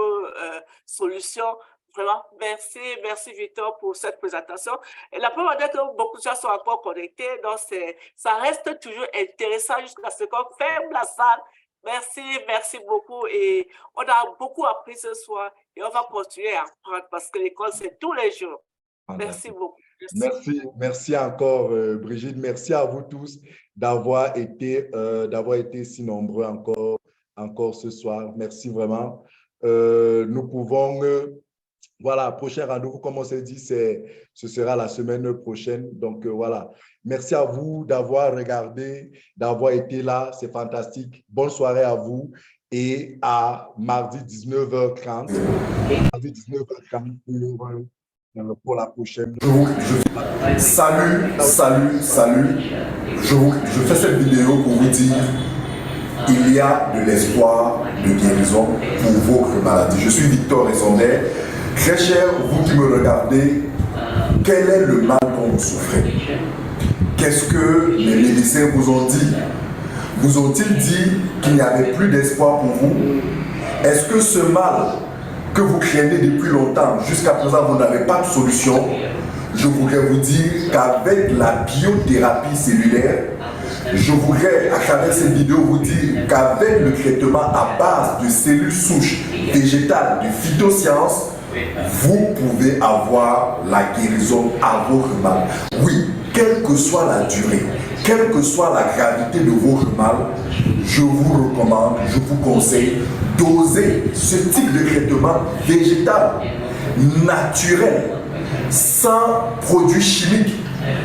Speaker 6: solution. Vraiment, merci Victor pour cette présentation. Et la preuve est que beaucoup de gens sont encore connectés, donc ça reste toujours intéressant jusqu'à ce qu'on ferme la salle. Merci beaucoup et on a beaucoup appris ce soir et on va continuer à apprendre parce que l'école, c'est tous les jours. Merci beaucoup.
Speaker 1: Merci encore, Brigitte. Merci à vous tous d'avoir été si nombreux encore ce soir. Merci vraiment. Nous pouvons... Voilà, prochain rendez-vous, comme on s'est dit, ce sera la semaine prochaine. Donc, voilà. Merci à vous d'avoir regardé, d'avoir été là. C'est fantastique. Bonne soirée à vous et à mardi 19h30. Mardi 19h30 pour la prochaine.
Speaker 7: Salut. Je fais cette vidéo pour vous dire il y a de l'espoir de guérison pour votre maladie. Je suis Victor Esondé. Très cher, vous qui me regardez, quel est le mal dont vous souffrez? qu'est-ce que les médecins vous ont dit? Vous ont-ils dit qu'il n'y avait plus d'espoir pour vous? Est-ce que ce mal que vous craignez depuis longtemps, jusqu'à présent vous n'avez pas de solution? Je voudrais vous dire qu'avec la biothérapie cellulaire, je voudrais à travers cette vidéo vous dire qu'avec le traitement à base de cellules souches végétales de phytosciences, vous pouvez avoir la guérison à votre mal. Oui, quelle que soit la durée, quelle que soit la gravité de votre mal, je vous recommande, je vous conseille d'oser ce type de traitement végétal, naturel, sans produits chimiques,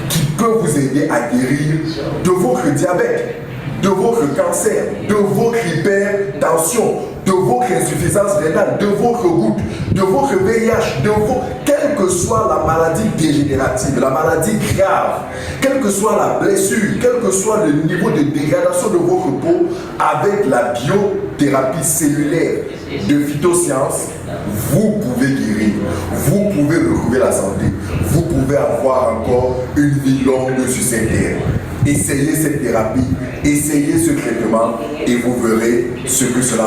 Speaker 7: qui peut vous aider à guérir de votre diabète, de votre cancer, de votre hypertension, de votre insuffisance rénale, de votre goutte, de votre VIH, quelle que soit la maladie dégénérative, la maladie grave, quelle que soit la blessure, quel que soit le niveau de dégradation de votre peau, avec la biothérapie cellulaire de phytosciences, vous pouvez guérir, vous pouvez retrouver la santé, vous pouvez avoir encore une vie longue sur cette terre. Essayez cette thérapie, essayez ce traitement et vous verrez ce que cela